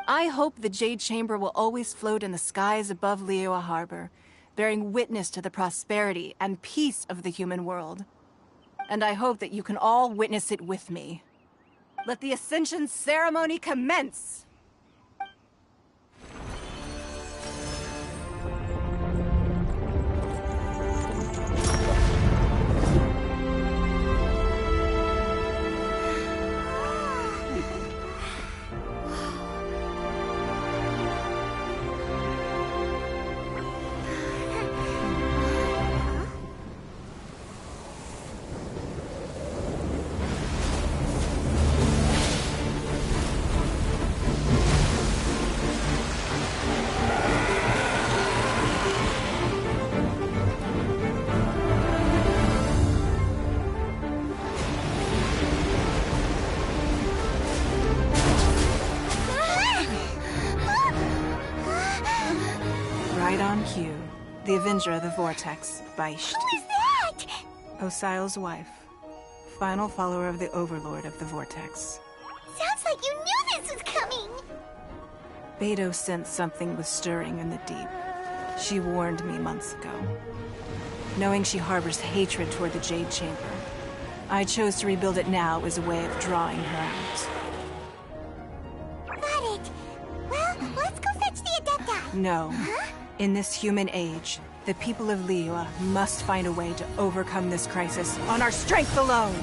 I hope the Jade Chamber will always float in the skies above Liyue Harbor, bearing witness to the prosperity and peace of the human world. And I hope that you can all witness it with me. Let the Ascension ceremony commence! The Avenger of the Vortex, Beisht. Who is that? Osial's wife. Final follower of the Overlord of the Vortex. Sounds like you knew this was coming! Beidou sensed something was stirring in the deep. She warned me months ago. Knowing she harbors hatred toward the Jade Chamber, I chose to rebuild it now as a way of drawing her out. Got it. Well, let's go fetch the Adepta. No. Huh? In this human age, the people of Liyue must find a way to overcome this crisis on our strength alone!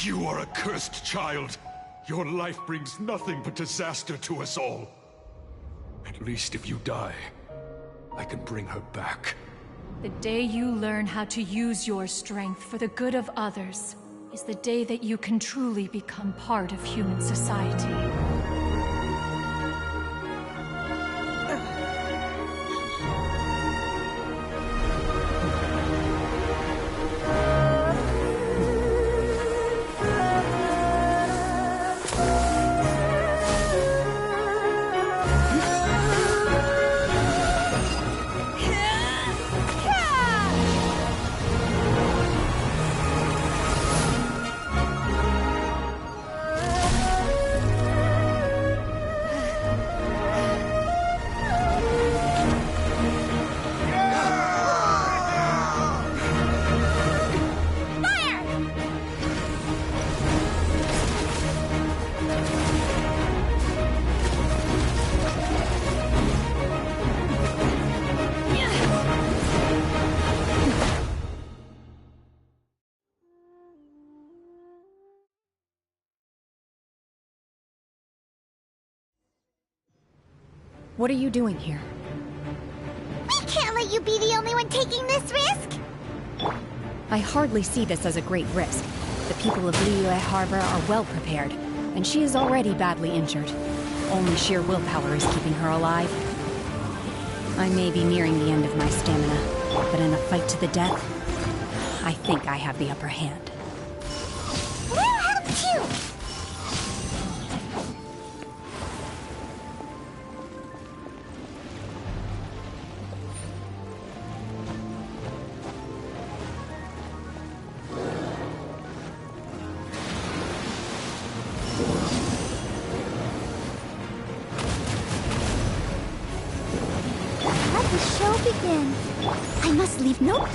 You are a cursed child. Your life brings nothing but disaster to us all. At least if you die, I can bring her back. The day you learn how to use your strength for the good of others is the day that you can truly become part of human society. What are you doing here? We can't let you be the only one taking this risk! I hardly see this as a great risk. The people of Liyue Harbor are well prepared, and she is already badly injured. Only sheer willpower is keeping her alive. I may be nearing the end of my stamina, but in a fight to the death, I think I have the upper hand. We'll help too! Let the show begin. I must leave no...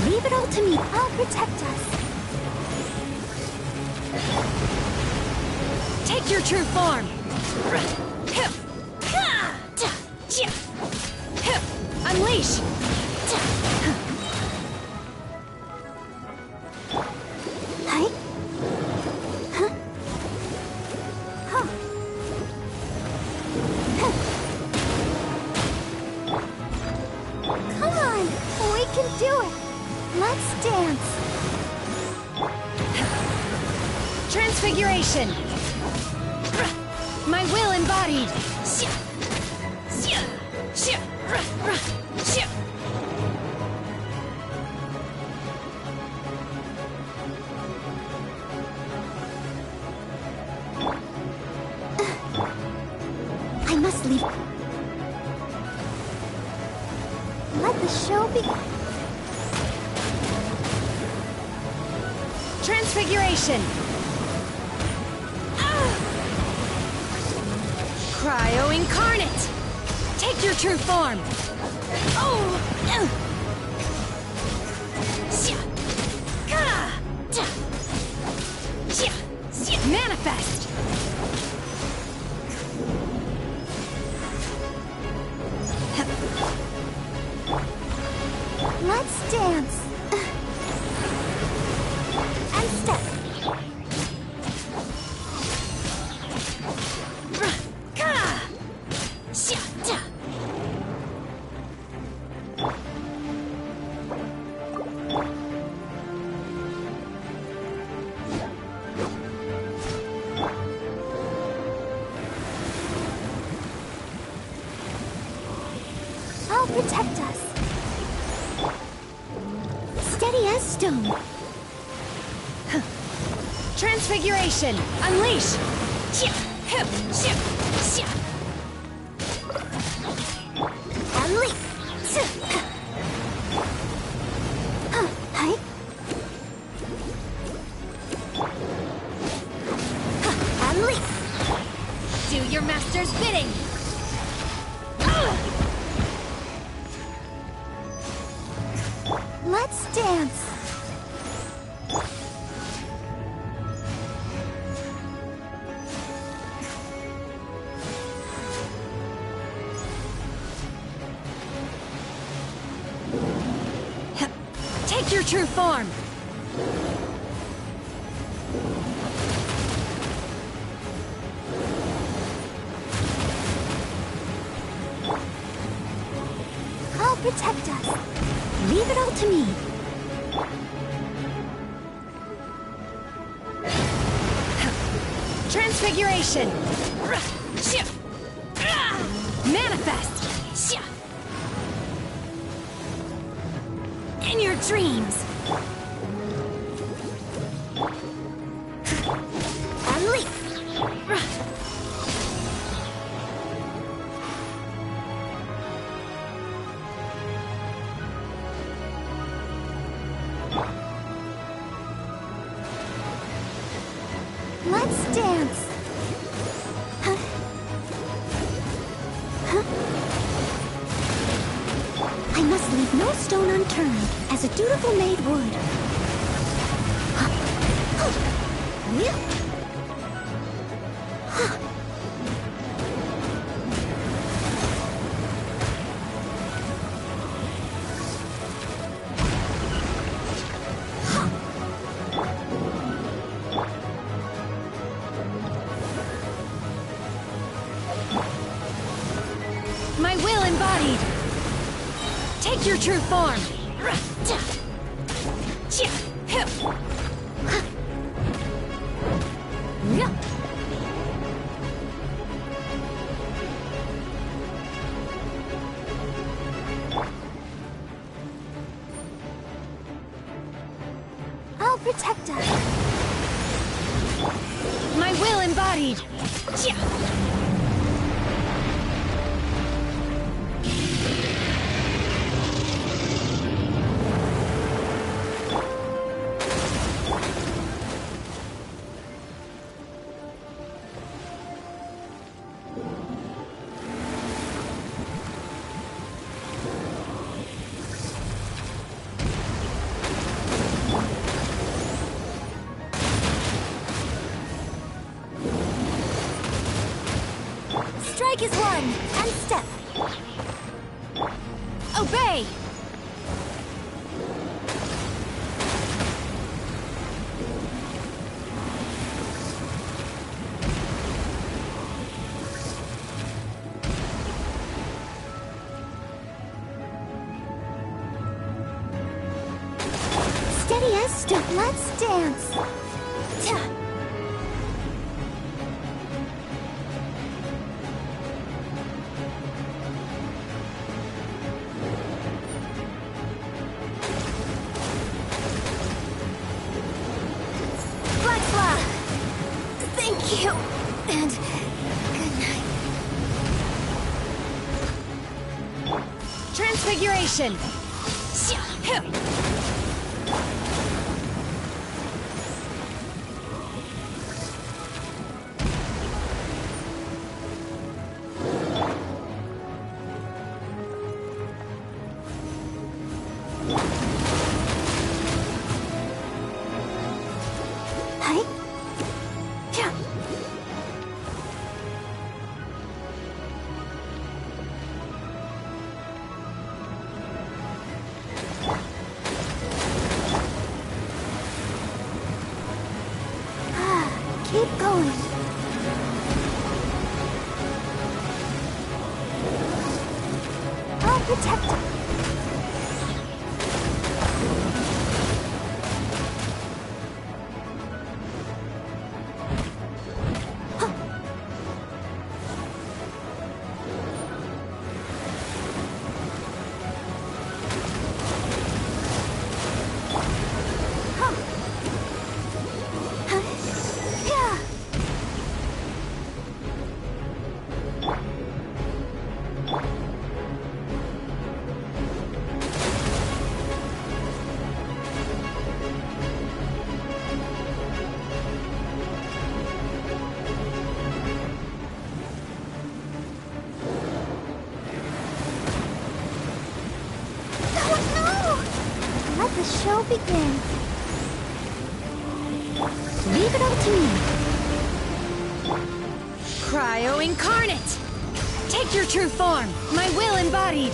Leave it all to me. I'll protect us. Take your true form! Unleash! Hi? Huh? Huh. Come on! We can do it! Let's dance! Transfiguration! My will embodied! I must leave. Let the show begin. Transfiguration! Cryo incarnate! Take your true form! Manifest! Let's dance. And step. I'll protect us. Steady as stone. Transfiguration! Unleash! Unleash! Hi. Unleash! Do your master's bidding! Let's dance. Take your true form! I'll protect us. Leave it all to me. Transfiguration! Manifest! In your dreams! Unleash! Let's dance. leave no stone unturned, as a dutiful maid would. My will embodied! Take your true form! I'll protect her. My will embodied! Strike is one, and step. Obey! Steady as step. Let's dance. Thank you, and good night. Transfiguration! Keep going. I'll protect her. Let the show begin. Leave it up to me. Cryo incarnate! Take your true form, my will embodied!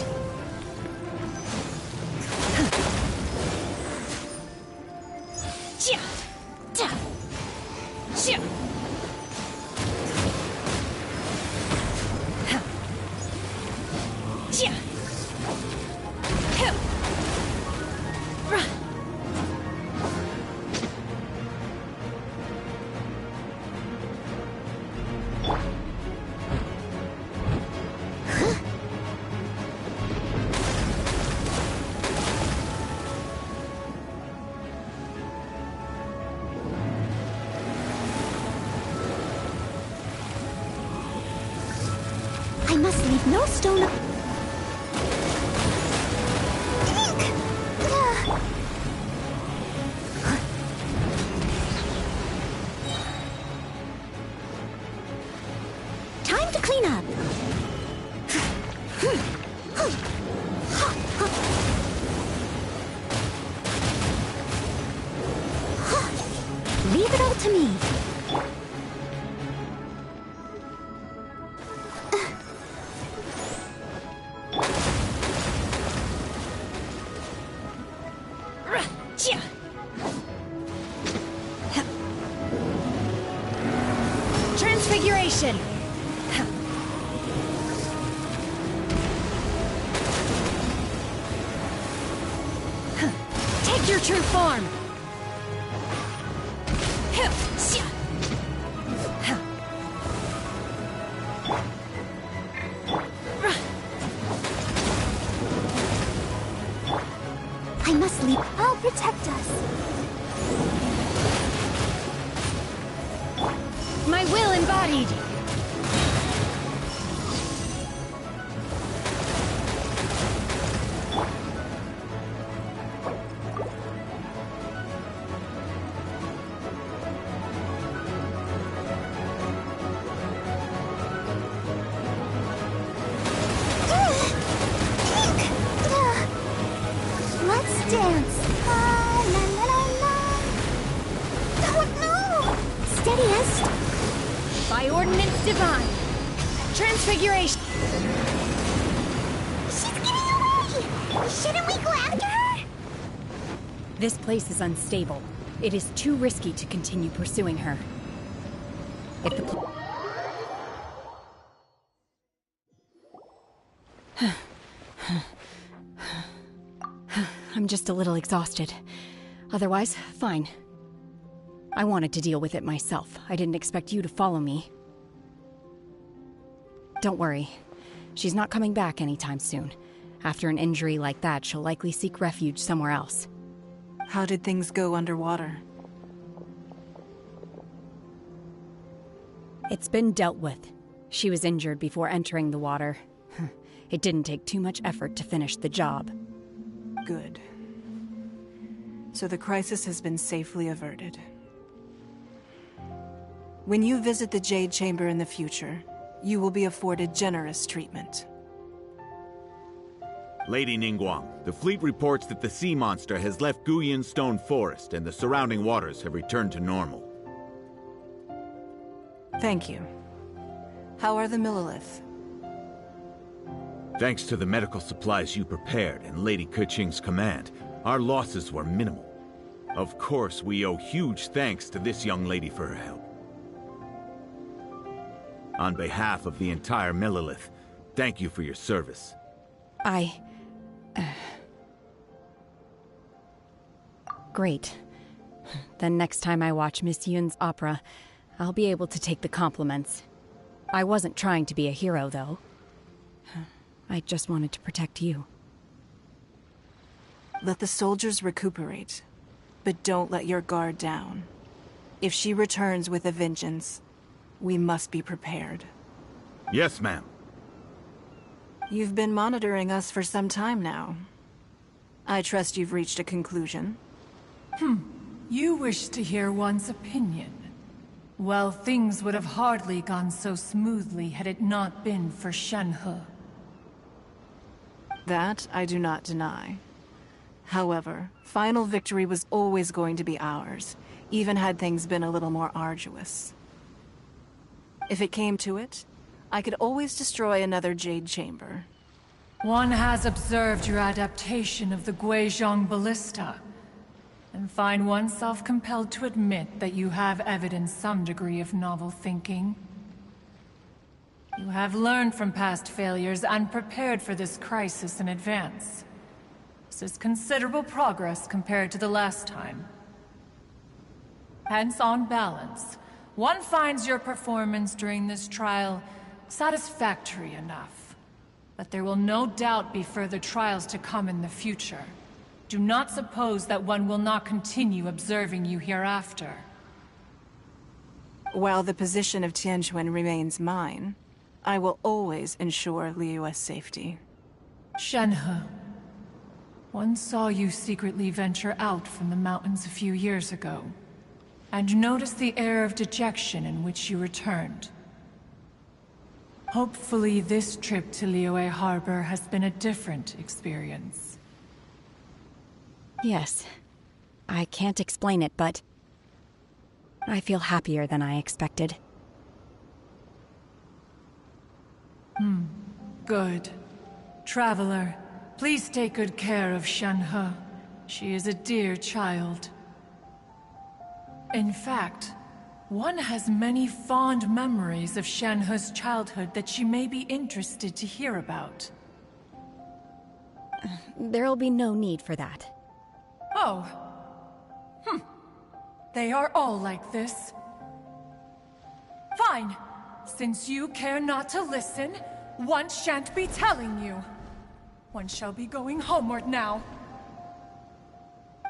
I must leave no stone. Time to clean up. Leave it all to me. Transfiguration! Take your true form! I must leave. I'll protect us. My will embodied! Let's dance. La la la la. Oh no! Steadiest. By ordinance divine. Transfiguration. She's getting away! Shouldn't we go after her? This place is unstable. It is too risky to continue pursuing her. If the I'm just a little exhausted. Otherwise, fine. I wanted to deal with it myself. I didn't expect you to follow me. Don't worry. She's not coming back anytime soon. After an injury like that, she'll likely seek refuge somewhere else. How did things go underwater? It's been dealt with. She was injured before entering the water. It didn't take too much effort to finish the job. Good. So the crisis has been safely averted. When you visit the Jade Chamber in the future, you will be afforded generous treatment. Lady Ningguang, the fleet reports that the sea monster has left Guyan Stone Forest and the surrounding waters have returned to normal. Thank you. How are the Millilith? Thanks to the medical supplies you prepared and Lady Keqing's command, our losses were minimal. Of course, we owe huge thanks to this young lady for her help. On behalf of the entire Millilith, thank you for your service. Great. Then next time I watch Miss Yun's opera, I'll be able to take the compliments. I wasn't trying to be a hero, though. I just wanted to protect you. Let the soldiers recuperate, but don't let your guard down. If she returns with a vengeance, we must be prepared. Yes, ma'am. You've been monitoring us for some time now. I trust you've reached a conclusion. You wish to hear one's opinion. Well, things would have hardly gone so smoothly had it not been for Shenhe. That I do not deny. However, final victory was always going to be ours, even had things been a little more arduous. If it came to it, I could always destroy another Jade Chamber. One has observed your adaptation of the Guizhong Ballista, and find oneself compelled to admit that you have evidenced some degree of novel thinking. You have learned from past failures and prepared for this crisis in advance. This is considerable progress compared to the last time. Hence, on balance, one finds your performance during this trial satisfactory enough. But there will no doubt be further trials to come in the future. Do not suppose that one will not continue observing you hereafter. While the position of Tianquan remains mine, I will always ensure Liyue's safety. Shenhe, one saw you secretly venture out from the mountains a few years ago, and noticed the air of dejection in which you returned. Hopefully this trip to Liyue Harbor has been a different experience. Yes. I can't explain it, but I feel happier than I expected. Good. Traveler, please take good care of Shen-He. She is a dear child. In fact, one has many fond memories of Shen-He's childhood that she may be interested to hear about. There'll be no need for that. Oh. They are all like this. Fine. Since you care not to listen, one shan't be telling you. One shall be going homeward now.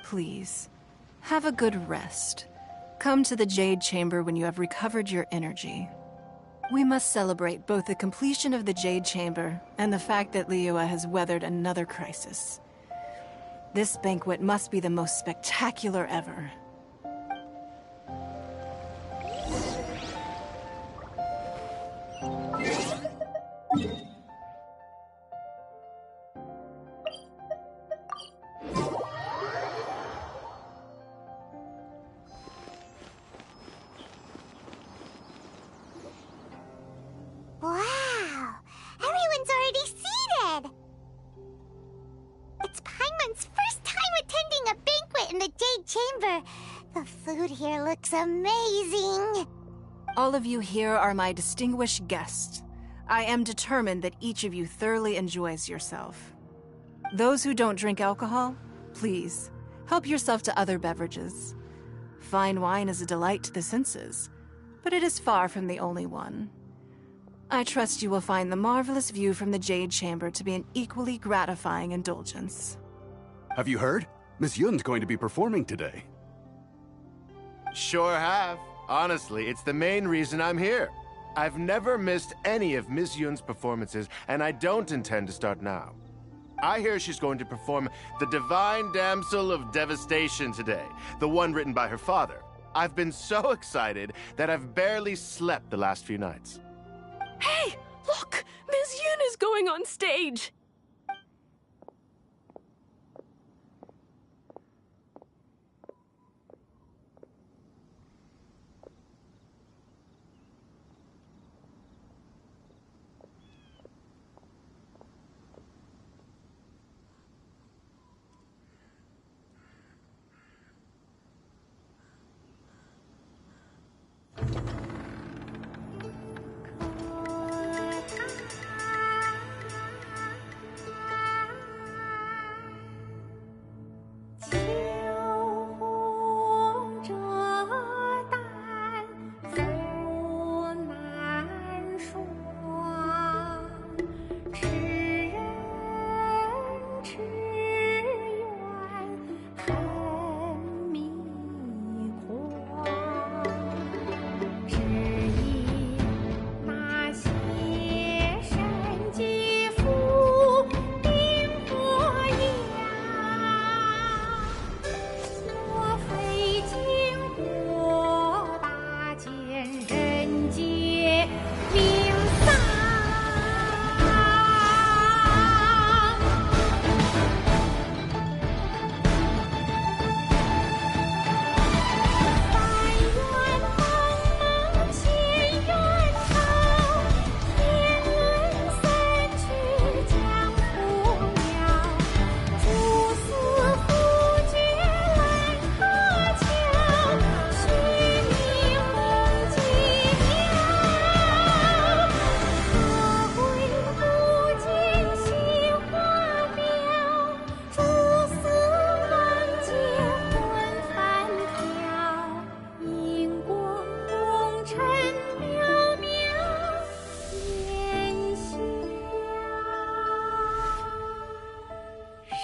Please, have a good rest. Come to the Jade Chamber when you have recovered your energy. We must celebrate both the completion of the Jade Chamber and the fact that Liyue has weathered another crisis. This banquet must be the most spectacular ever. Wow! Everyone's already seated! It's Paimon's first time attending a banquet in the Jade Chamber. The food here looks amazing. All of you here are my distinguished guests. I am determined that each of you thoroughly enjoys yourself. Those who don't drink alcohol, please, help yourself to other beverages. Fine wine is a delight to the senses, but it is far from the only one. I trust you will find the marvelous view from the Jade Chamber to be an equally gratifying indulgence. Have you heard? Miss Yun's going to be performing today. Sure have. Honestly, it's the main reason I'm here. I've never missed any of Miss Yun's performances, and I don't intend to start now. I hear she's going to perform The Divine Damsel of Devastation today, the one written by her father. I've been so excited that I've barely slept the last few nights. Hey, look! Miss Yun is going on stage!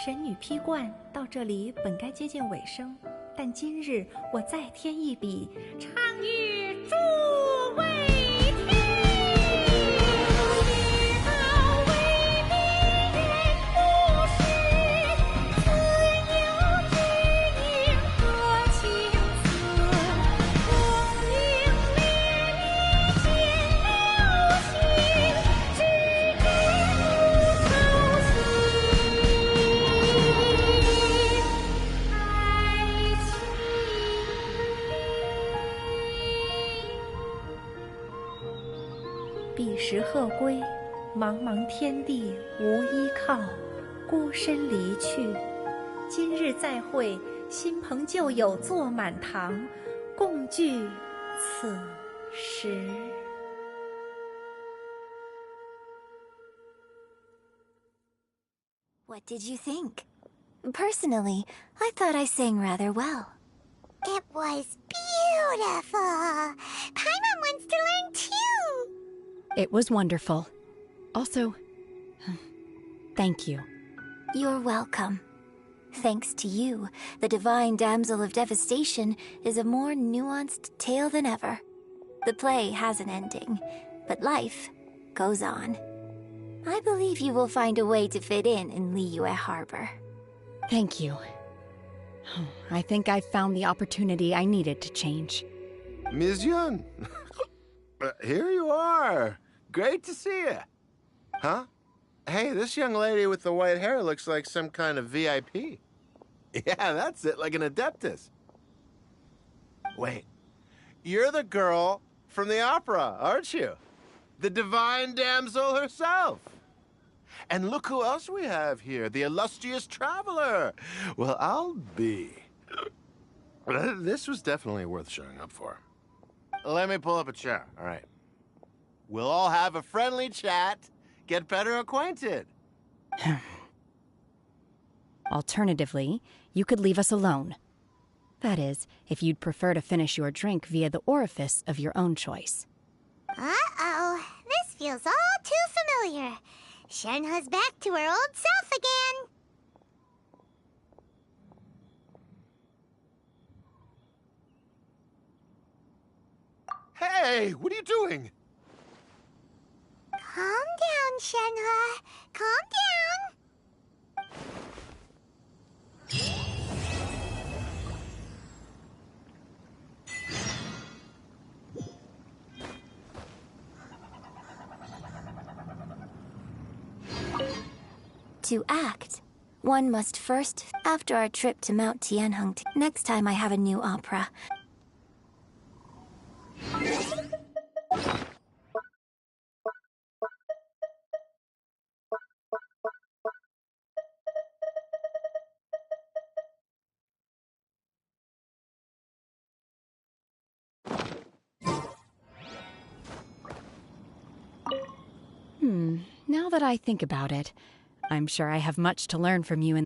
神女劈冠到这里本该接近尾声，但今日我再添一笔，唱与诸位听。知道为敌人不是，自有知音和情思。功名烈烈见了心，只知不操心。爱情。避食鹤归，茫茫天地无依靠，孤身离去。今日再会，新朋旧友坐满堂，共聚此时。What did you think? Personally, I thought I sang rather well. It was beautiful. Paimon wants to learn too. It was wonderful. Also, thank you. You're welcome. Thanks to you, the Divine Damsel of Devastation is a more nuanced tale than ever. The play has an ending, but life goes on. I believe you will find a way to fit in Liyue Harbor. Thank you. I think I've found the opportunity I needed to change. Ms. Yun, here you are. Great to see you. Huh? Hey, this young lady with the white hair looks like some kind of VIP. Yeah, that's it, like an Adeptus. Wait, you're the girl from the opera, aren't you? The Divine Damsel herself. And look who else we have here, the illustrious traveler. Well, I'll be. This was definitely worth showing up for. Let me pull up a chair, all right. We'll all have a friendly chat, get better acquainted. Alternatively, you could leave us alone. That is, if you'd prefer to finish your drink via the orifice of your own choice. Uh-oh, this feels all too familiar. Shenhe's back to her old self again. Hey, what are you doing? Calm down, Shenhe. Calm down. To act, one must first, after our trip to Mount Tianheng, next time I have a new opera. Now that I think about it, I'm sure I have much to learn from you in...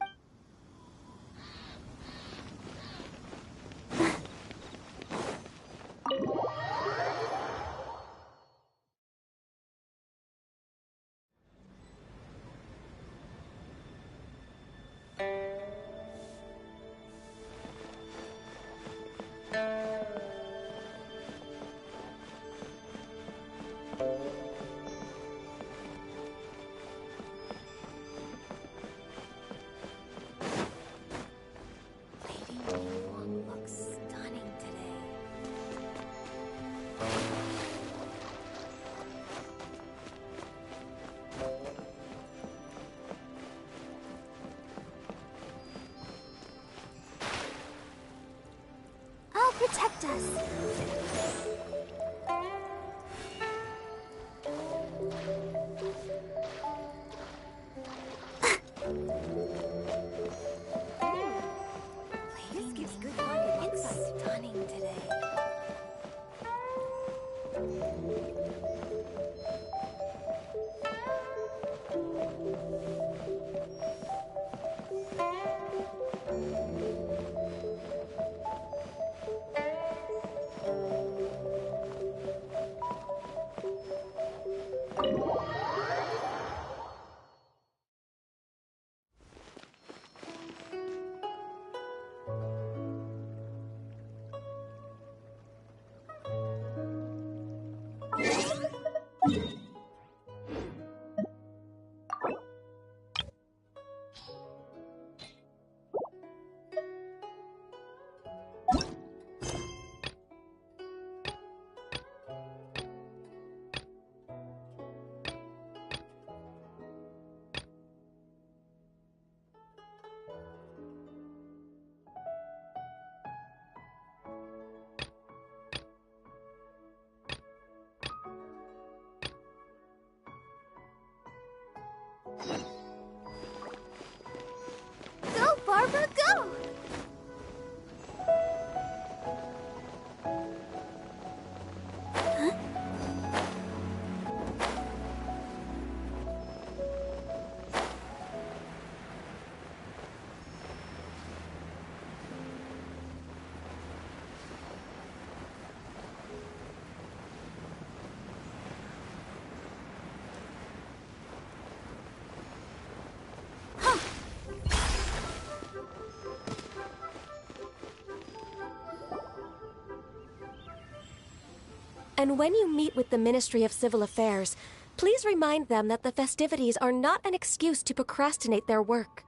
And when you meet with the Ministry of Civil Affairs, please remind them that the festivities are not an excuse to procrastinate their work.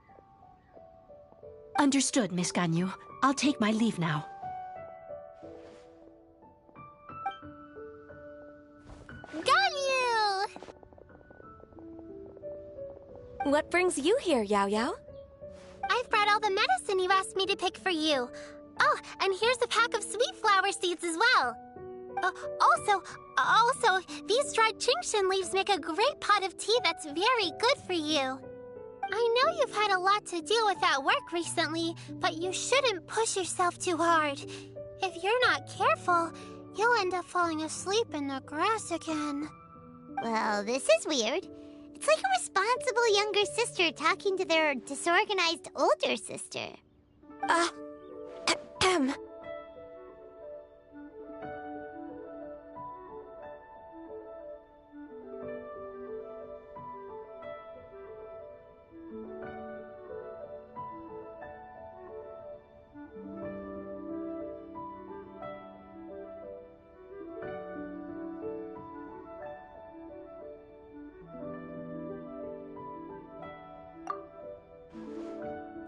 Understood, Miss Ganyu. I'll take my leave now. Ganyu! What brings you here, YaoYao? I've brought all the medicine you asked me to pick for you. Oh, and here's a pack of sweet flower seeds as well. Also, these dried Qingshan leaves make a great pot of tea that's very good for you. I know you've had a lot to do with that work recently, but you shouldn't push yourself too hard. If you're not careful, you'll end up falling asleep in the grass again. Well, this is weird. It's like a responsible younger sister talking to their disorganized older sister.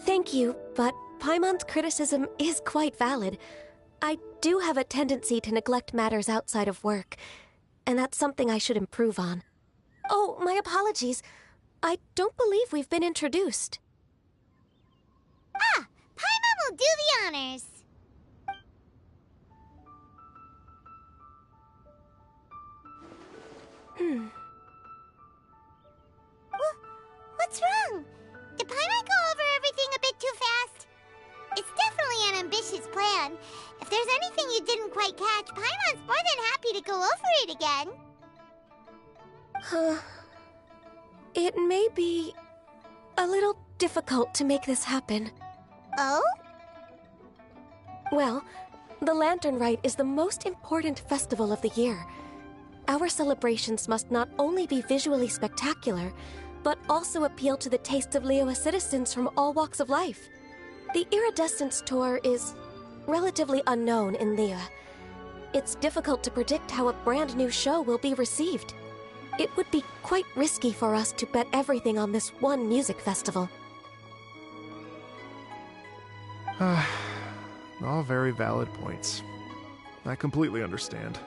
Thank you, but Paimon's criticism is quite valid. I do have a tendency to neglect matters outside of work, and that's something I should improve on. Oh, my apologies. I don't believe we've been introduced. Ah, Paimon will do the honors. What's wrong? Did Paimon go over everything a bit too fast? It's definitely an ambitious plan. If there's anything you didn't quite catch, Paimon's more than happy to go over it again. It may be a little difficult to make this happen. Oh? Well, the Lantern Rite is the most important festival of the year. Our celebrations must not only be visually spectacular, but also appeal to the tastes of Liyue citizens from all walks of life. The Iridescence Tour is relatively unknown in Liyue. It's difficult to predict how a brand new show will be received. It would be quite risky for us to bet everything on this one music festival. All very valid points. I completely understand.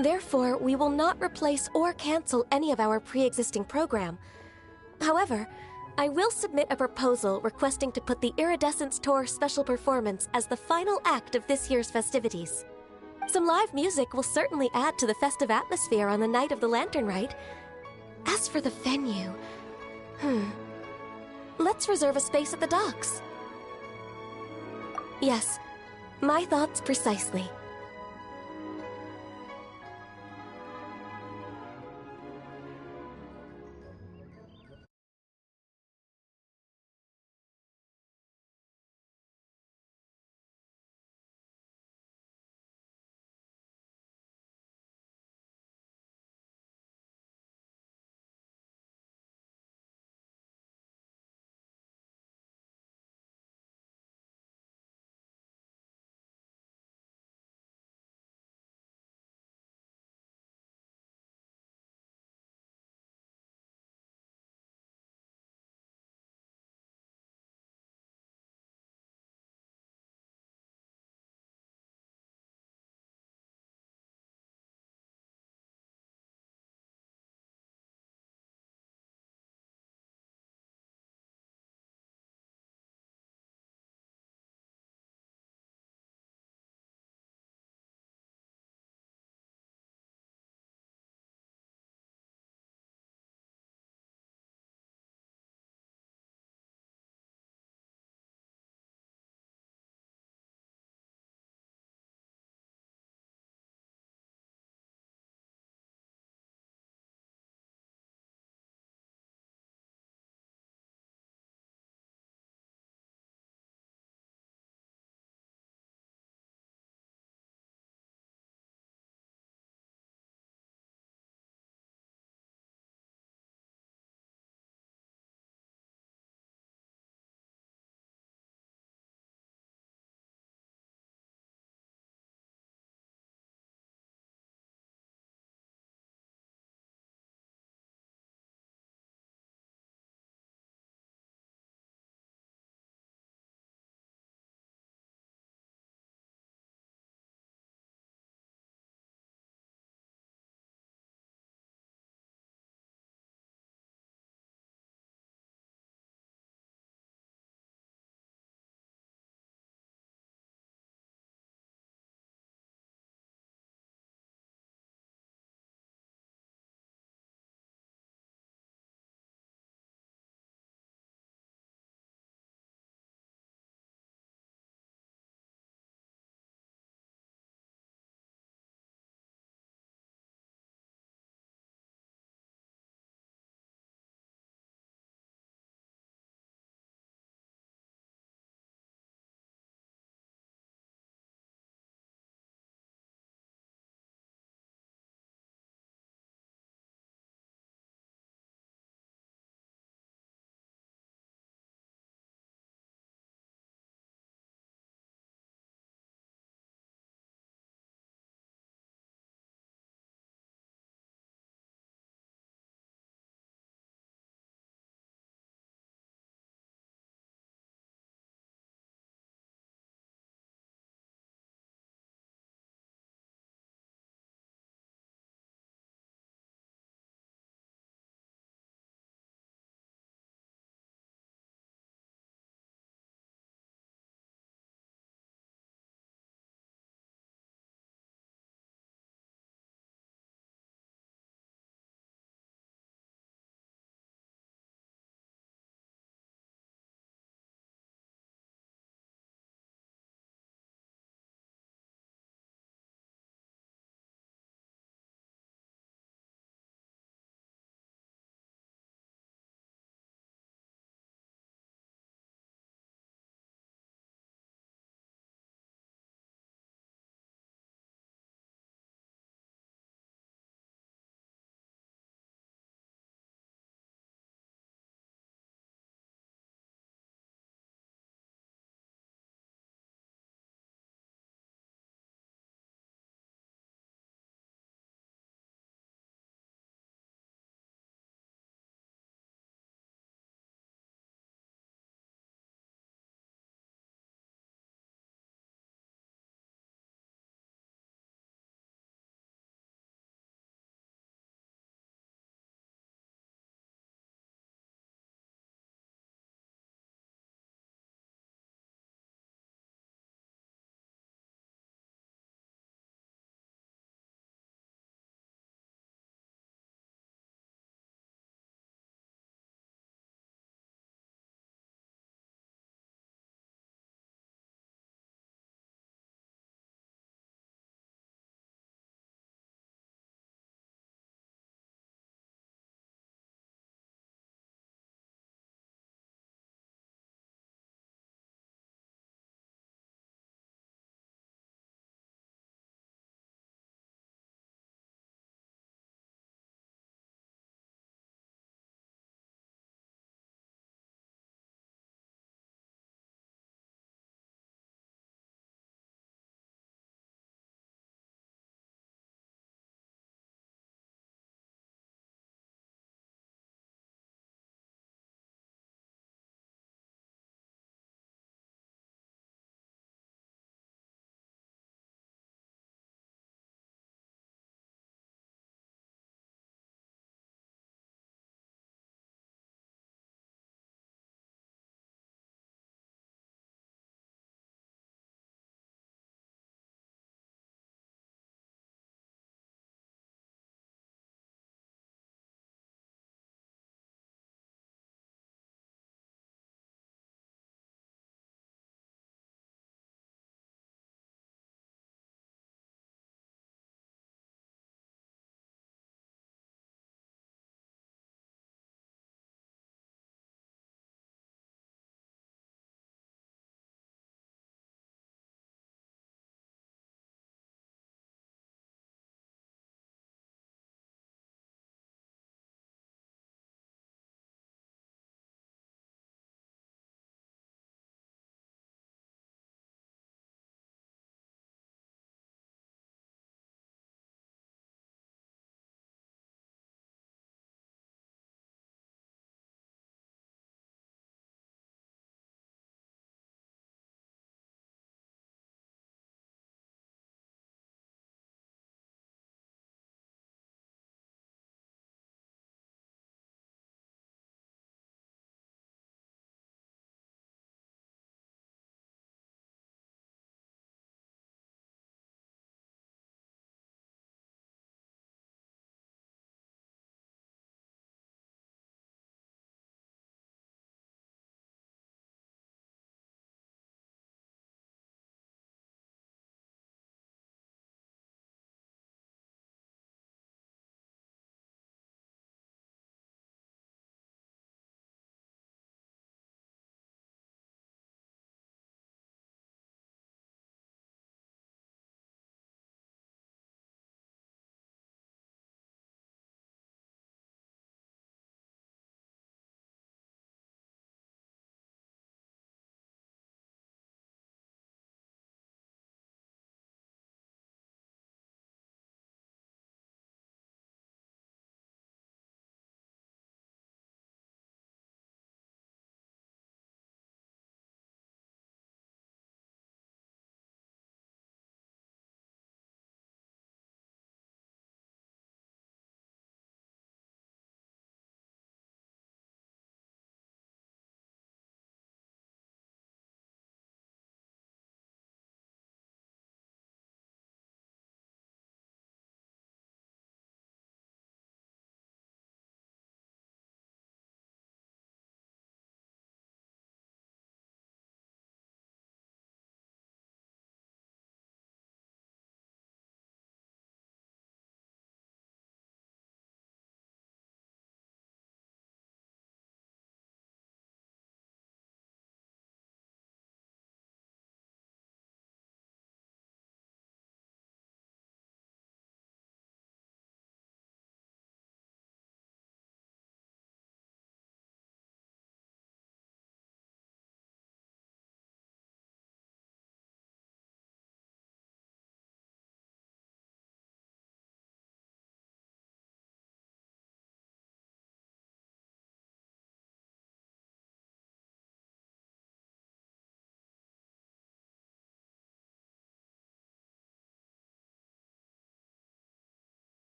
Therefore, we will not replace or cancel any of our pre-existing program. However, I will submit a proposal requesting to put the Iridescence Tour special performance as the final act of this year's festivities. Some live music will certainly add to the festive atmosphere on the night of the Lantern Rite. As for the venue... Let's reserve a space at the docks. Yes, my thoughts precisely.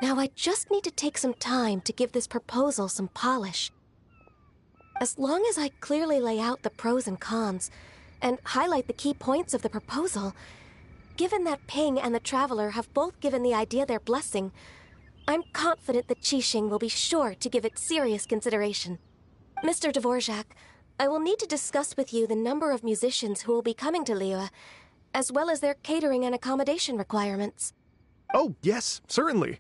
Now I just need to take some time to give this proposal some polish. As long as I clearly lay out the pros and cons, and highlight the key points of the proposal, given that Ping and the Traveler have both given the idea their blessing, I'm confident that Qixing will be sure to give it serious consideration. Mr. Dvorak, I will need to discuss with you the number of musicians who will be coming to Liyue, as well as their catering and accommodation requirements. Oh, yes, certainly.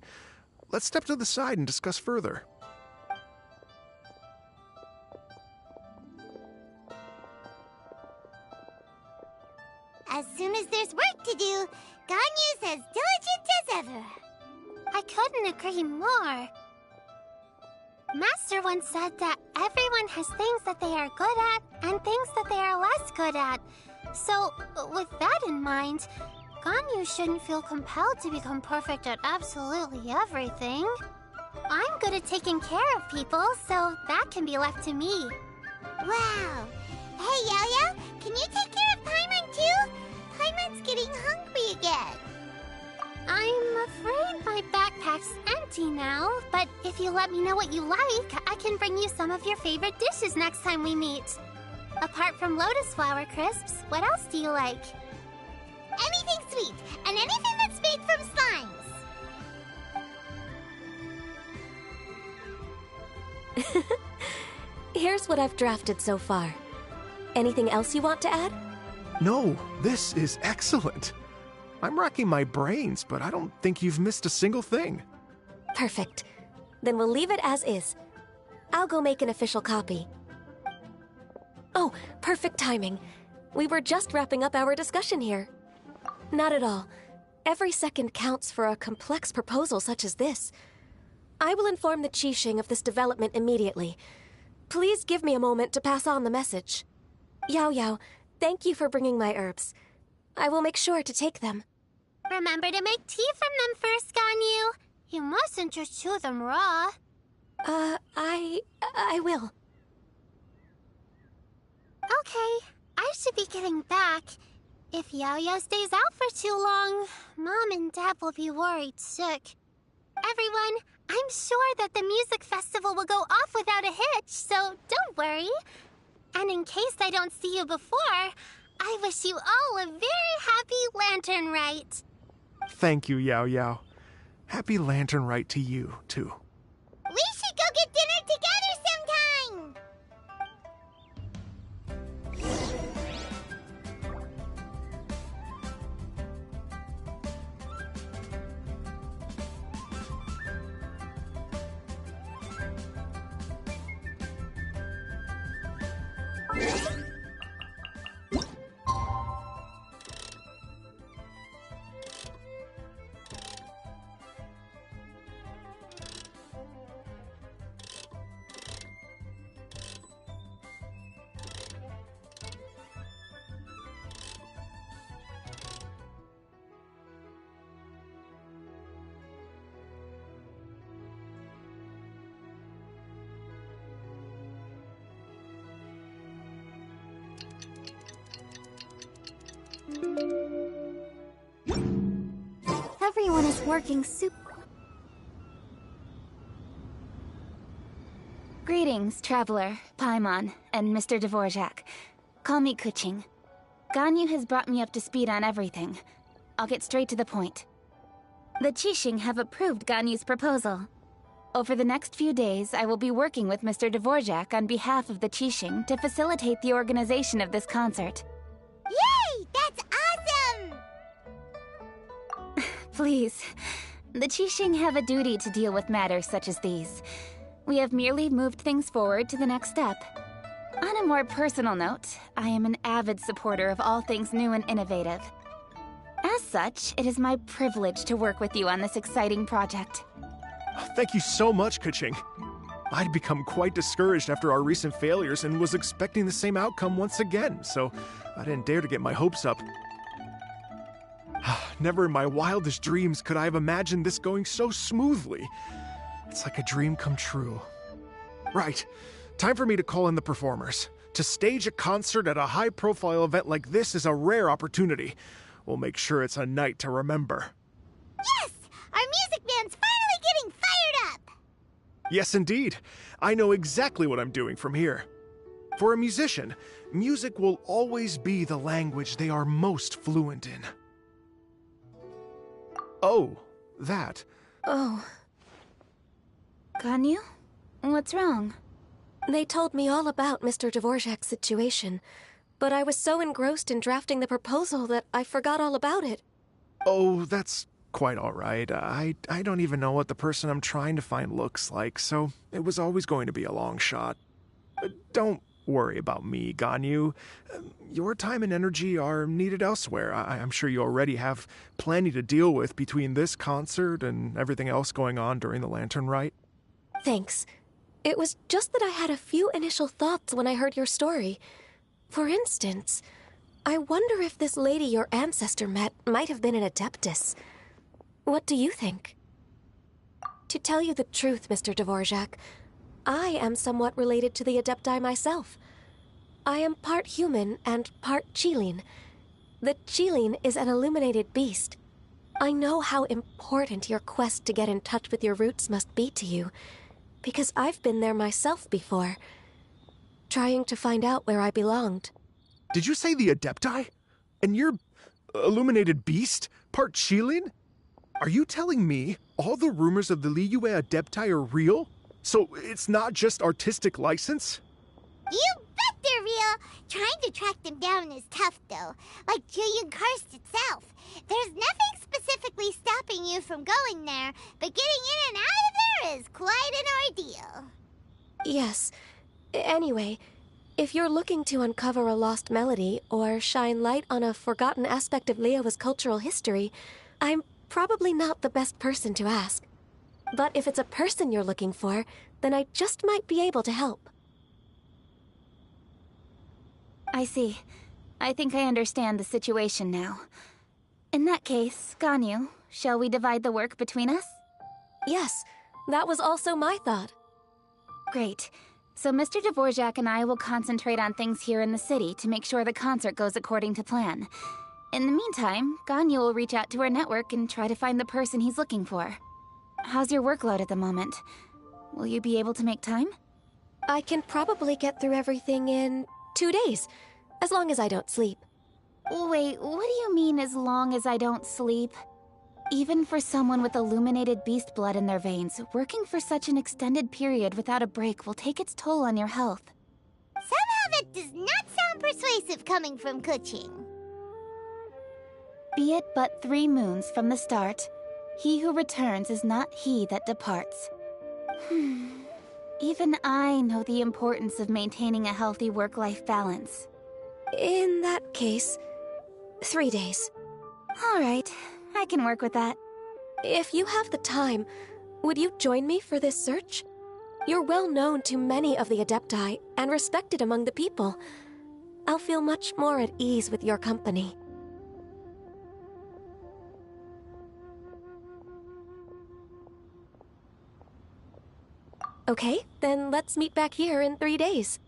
Let's step to the side and discuss further. As soon as there's work to do, Ganyu's as diligent as ever. I couldn't agree more. Master once said that everyone has things that they are good at and things that they are less good at. So, with that in mind, Ganyu shouldn't feel compelled to become perfect at absolutely everything. I'm good at taking care of people, so that can be left to me. Wow! Hey, YaoYao, can you take care of Paimon too? Paimon's getting hungry again. I'm afraid my backpack's empty now, but if you let me know what you like, I can bring you some of your favorite dishes next time we meet. Apart from lotus flower crisps, what else do you like? Anything sweet, and anything that's made from slimes. Here's what I've drafted so far. Anything else you want to add? No, this is excellent. I'm racking my brains, but I don't think you've missed a single thing. Perfect. Then we'll leave it as is. I'll go make an official copy. Oh, perfect timing. We were just wrapping up our discussion here. Not at all. Every second counts for a complex proposal such as this. I will inform the Qixing of this development immediately. Please give me a moment to pass on the message. YaoYao, thank you for bringing my herbs. I will make sure to take them. Remember to make tea from them first, Ganyu. You mustn't just chew them raw. I will. Okay, I should be getting back. If YaoYao stays out for too long, Mom and Dad will be worried sick. Everyone, I'm sure that the music festival will go off without a hitch, so don't worry. And in case I don't see you before, I wish you all a very happy Lantern Rite. Thank you, YaoYao. Happy Lantern Rite to you, too. We should go get dinner together sometime! Everyone is working super... Greetings, Traveler, Paimon, and Mr. Dvorak. Call me Kuching. Ganyu has brought me up to speed on everything. I'll get straight to the point. The Qixing have approved Ganyu's proposal. Over the next few days, I will be working with Mr. Dvorak on behalf of the Qixing to facilitate the organization of this concert. Yay! That's awesome! Please. The Qixing have a duty to deal with matters such as these. We have merely moved things forward to the next step. On a more personal note, I am an avid supporter of all things new and innovative. As such, it is my privilege to work with you on this exciting project. Thank you so much, Kuching. I'd become quite discouraged after our recent failures and was expecting the same outcome once again, so I didn't dare to get my hopes up. Never in my wildest dreams could I have imagined this going so smoothly. It's like a dream come true. Right, time for me to call in the performers. To stage a concert at a high-profile event like this is a rare opportunity. We'll make sure it's a night to remember. Yes! Our music band's finally getting Yes, indeed. I know exactly what I'm doing from here. For a musician, music will always be the language they are most fluent in. Oh, that. Oh. Ganyu? What's wrong? They told me all about Mr. Dvorak's situation, but I was so engrossed in drafting the proposal that I forgot all about it. Oh, that's quite all right. I don't even know what the person I'm trying to find looks like, so it was always going to be a long shot. Don't worry about me, Ganyu. Your time and energy are needed elsewhere. I'm sure you already have plenty to deal with between this concert and everything else going on during the Lantern Rite. Thanks. It was just that I had a few initial thoughts when I heard your story. For instance, I wonder if this lady your ancestor met might have been an Adeptus. What do you think? To tell you the truth, Mr. Dvorak, I am somewhat related to the Adepti myself. I am part human and part Qilin. The Qilin is an illuminated beast. I know how important your quest to get in touch with your roots must be to you, because I've been there myself before, trying to find out where I belonged. Did you say the Adepti? And you're illuminated beast? Part Qilin? Are you telling me all the rumors of the Liyue Adepti are real? So it's not just artistic license? You bet they're real! Trying to track them down is tough, though. Like Julian Karst itself. There's nothing specifically stopping you from going there, but getting in and out of there is quite an ordeal. Yes. Anyway, if you're looking to uncover a lost melody or shine light on a forgotten aspect of Liyue's cultural history, I'm probably not the best person to ask. But if it's a person you're looking for, then I just might be able to help. I see. I think I understand the situation now. In that case, Ganyu, shall we divide the work between us? Yes, that was also my thought. Great. So Mr. Dvorak and I will concentrate on things here in the city to make sure the concert goes according to plan. In the meantime, Ganyu will reach out to our network and try to find the person he's looking for. How's your workload at the moment? Will you be able to make time? I can probably get through everything in 2 days, as long as I don't sleep. Wait, what do you mean, as long as I don't sleep? Even for someone with illuminated beast blood in their veins, working for such an extended period without a break will take its toll on your health. Somehow that does not sound persuasive coming from Kuching. Be it but 3 moons from the start, he who returns is not he that departs. Even I know the importance of maintaining a healthy work-life balance. In that case, 3 days. All right, I can work with that. If you have the time, would you join me for this search? You're well known to many of the Adepti and respected among the people. I'll feel much more at ease with your company. Okay, then let's meet back here in 3 days.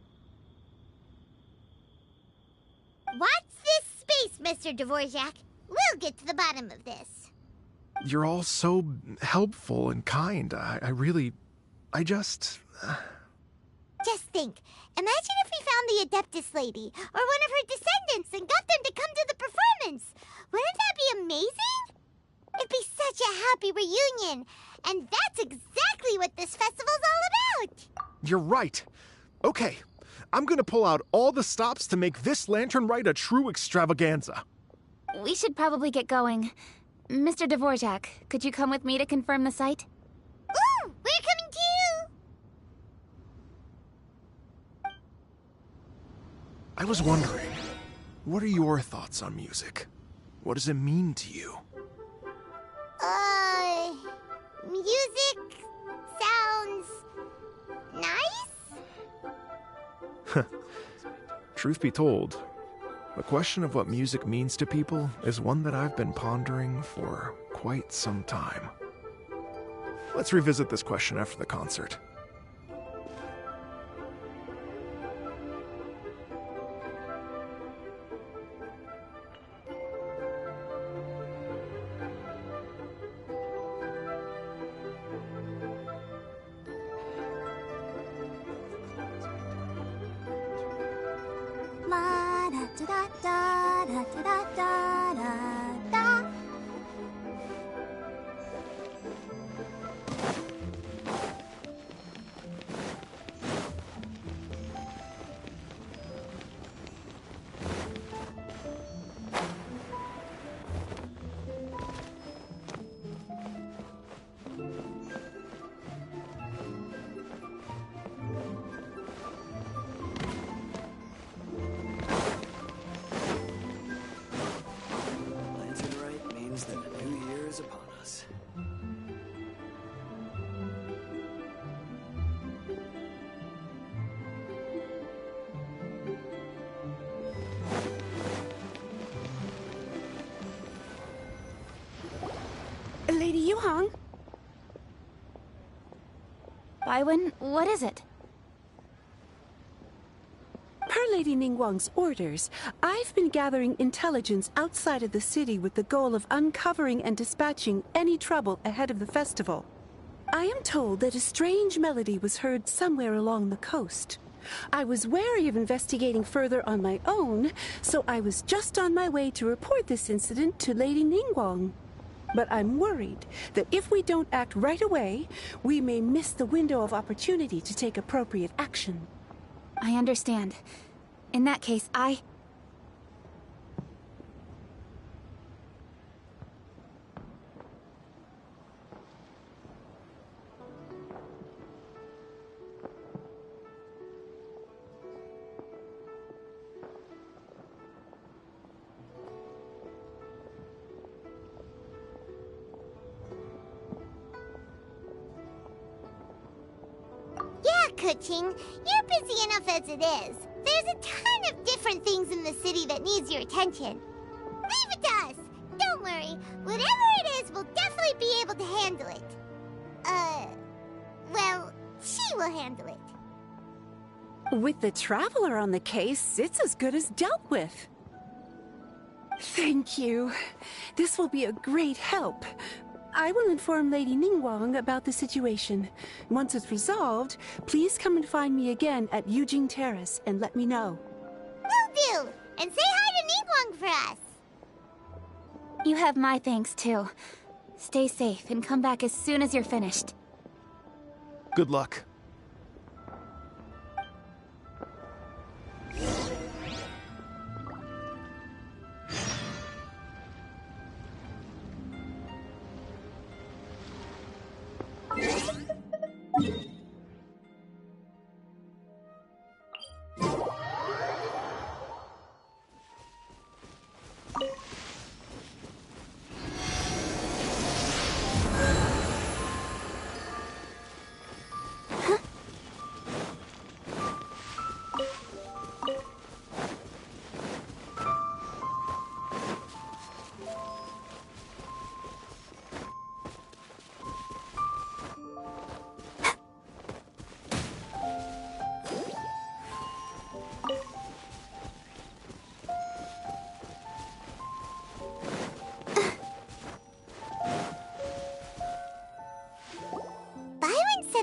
Watch this space, Mr. Dvorak. We'll get to the bottom of this. You're all so helpful and kind. Just think. Imagine if we found the Adeptus lady, or one of her descendants, and got them to come to the performance. Wouldn't that be amazing? It'd be such a happy reunion. And that's exactly what this festival's all about. You're right. Okay, I'm gonna pull out all the stops to make this Lantern Rite a true extravaganza. We should probably get going. Mr. Dvorak, could you come with me to confirm the site? Ooh, we're coming too! I was wondering, what are your thoughts on music? What does it mean to you? Music sounds nice? Truth be told, the question of what music means to people is one that I've been pondering for quite some time. Let's revisit this question after the concert. da da da da da da da. Lady Yuhang? Baiwen, what is it? Per Lady Ningguang's orders, I've been gathering intelligence outside of the city with the goal of uncovering and dispatching any trouble ahead of the festival. I am told that a strange melody was heard somewhere along the coast. I was wary of investigating further on my own, so I was just on my way to report this incident to Lady Ningguang. But I'm worried that if we don't act right away, we may miss the window of opportunity to take appropriate action. I understand. In that case, Kuching, you're busy enough as it is. There's a ton of different things in the city that needs your attention. Leave it to us. Don't worry. Whatever it is, we'll definitely be able to handle it. Well, she will handle it. With the Traveler on the case, it's as good as dealt with. Thank you. This will be a great help. I will inform Lady Ningguang about the situation. Once it's resolved, please come and find me again at Yujing Terrace and let me know. Will do! And say hi to Ningguang for us! you have my thanks too. Stay safe and come back as soon as you're finished. Good luck.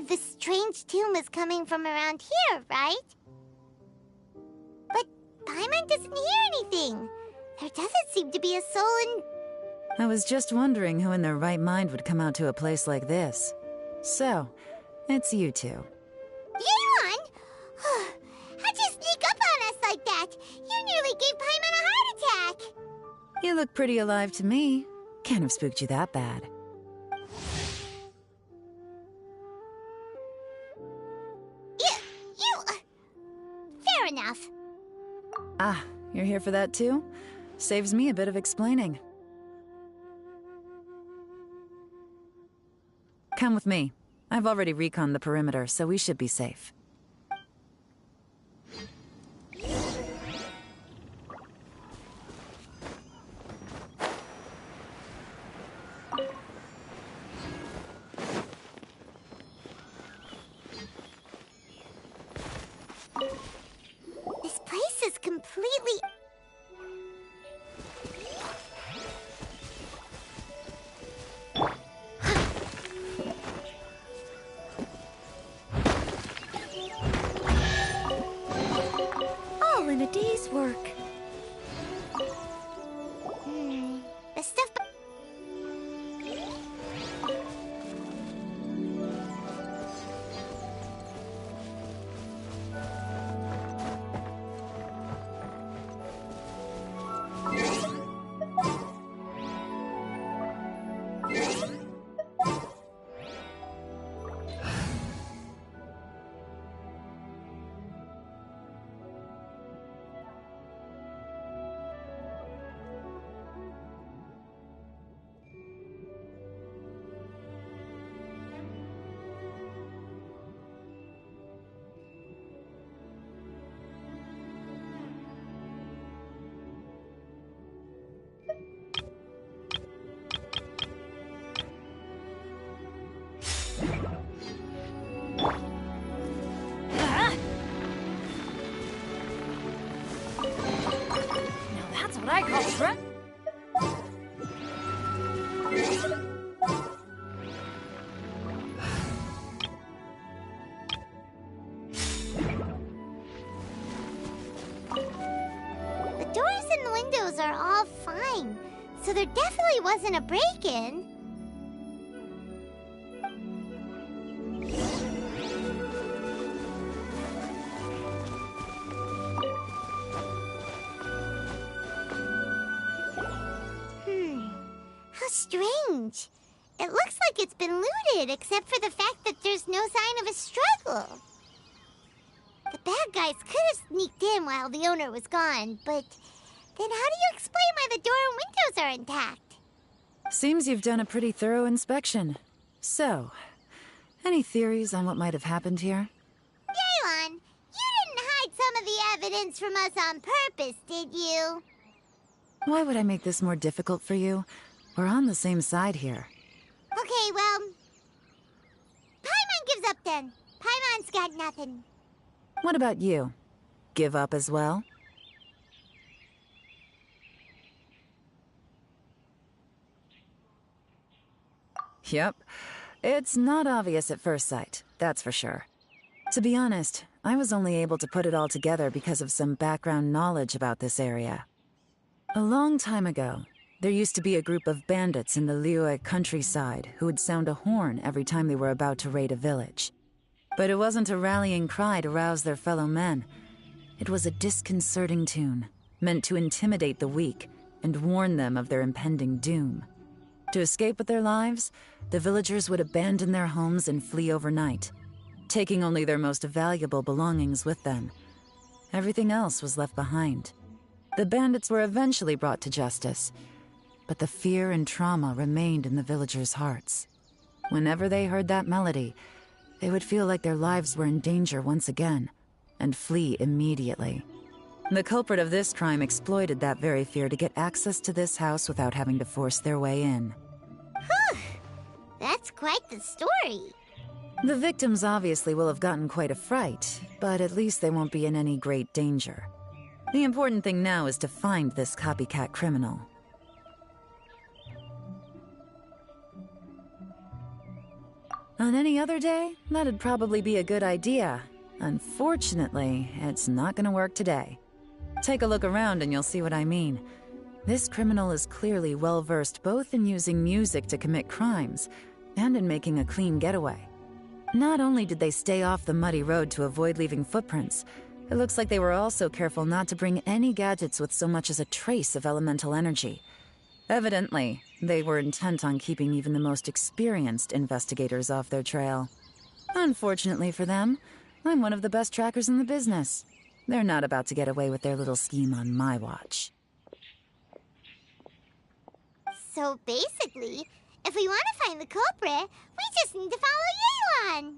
The strange tomb is coming from around here, right? But Paimon doesn't hear anything. There doesn't seem to be a soul in... I was just wondering who in their right mind would come out to a place like this. So, it's you two. Yeon! How'd you sneak up on us like that? You nearly gave Paimon a heart attack! You look pretty alive to me. Can't have spooked you that bad. Fair enough. Ah, you're here for that too? Saves me a bit of explaining. Come with me. I've already reconned the perimeter, so we should be safe. This place is completely... All in a day's work. I call friend. The doors and the windows are all fine, so there definitely wasn't a break-in. How strange. It looks like it's been looted, except for the fact that there's no sign of a struggle. The bad guys could have sneaked in while the owner was gone, but then how do you explain why the door and windows are intact? Seems you've done a pretty thorough inspection. So, any theories on what might have happened here? Yaylon, you didn't hide some of the evidence from us on purpose, did you? Why would I make this more difficult for you? We're on the same side here. Okay, well... Paimon gives up then. Paimon's got nothing. What about you? Give up as well? Yep. It's not obvious at first sight, that's for sure. To be honest, I was only able to put it all together because of some background knowledge about this area. A long time ago, there used to be a group of bandits in the Liyue countryside who would sound a horn every time they were about to raid a village. But it wasn't a rallying cry to rouse their fellow men. It was a disconcerting tune, meant to intimidate the weak and warn them of their impending doom. To escape with their lives, the villagers would abandon their homes and flee overnight, taking only their most valuable belongings with them. Everything else was left behind. The bandits were eventually brought to justice, but the fear and trauma remained in the villagers' hearts. Whenever they heard that melody, they would feel like their lives were in danger once again, and flee immediately. The culprit of this crime exploited that very fear to get access to this house without having to force their way in. Whew! That's quite the story. The victims obviously will have gotten quite a fright, but at least they won't be in any great danger. The important thing now is to find this copycat criminal. On any other day, that'd probably be a good idea. Unfortunately, it's not gonna work today. Take a look around and you'll see what I mean. This criminal is clearly well-versed both in using music to commit crimes and in making a clean getaway. Not only did they stay off the muddy road to avoid leaving footprints, it looks like they were also careful not to bring any gadgets with so much as a trace of elemental energy. Evidently, they were intent on keeping even the most experienced investigators off their trail. Unfortunately for them, I'm one of the best trackers in the business. They're not about to get away with their little scheme on my watch. So basically, if we want to find the culprit, we just need to follow Yaylon.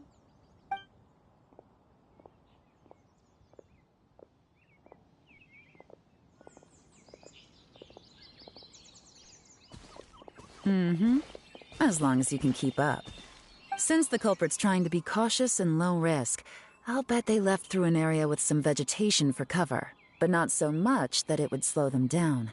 As long as you can keep up. Since the culprit's trying to be cautious and low risk, I'll bet they left through an area with some vegetation for cover, but not so much that it would slow them down.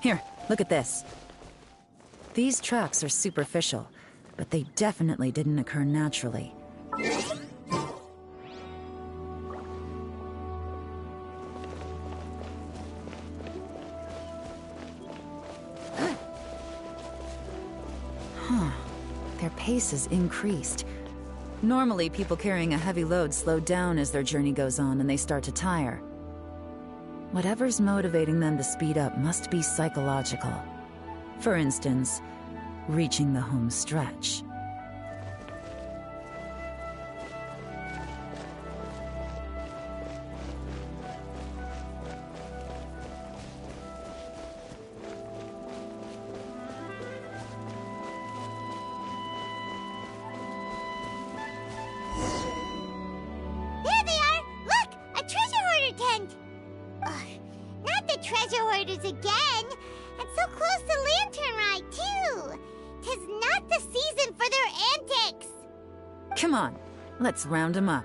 Here, look at this. These tracks are superficial, but they definitely didn't occur naturally. Their pace is increased. Normally, people carrying a heavy load slow down as their journey goes on and they start to tire. Whatever's motivating them to speed up must be psychological. For instance, reaching the home stretch. There they are! Look! A treasure hoarder tent! Ugh, not the treasure hoarders again! And so close to Lantern Ride, too! 'Tis not the season for their antics! Come on, let's round them up.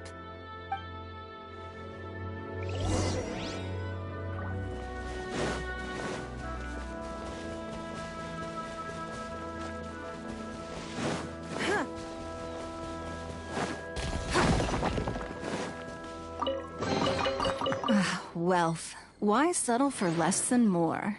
Wealth. Why settle for less than more?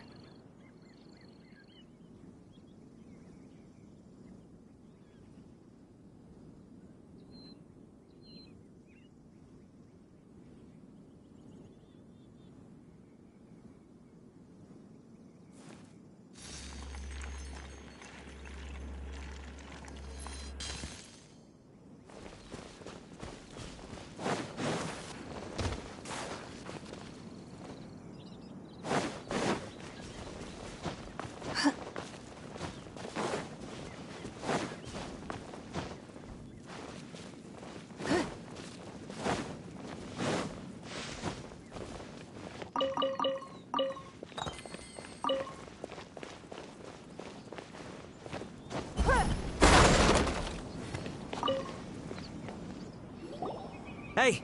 Hey!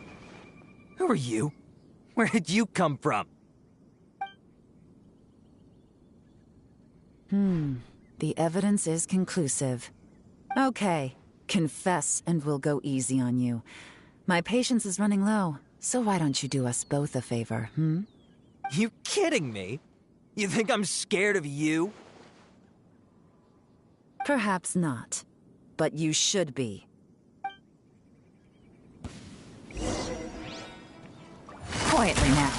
Who are you? Where did you come from? The evidence is conclusive. Okay, confess and we'll go easy on you. My patience is running low, so why don't you do us both a favor, You kidding me? You think I'm scared of you? Perhaps not, but you should be. Quietly now.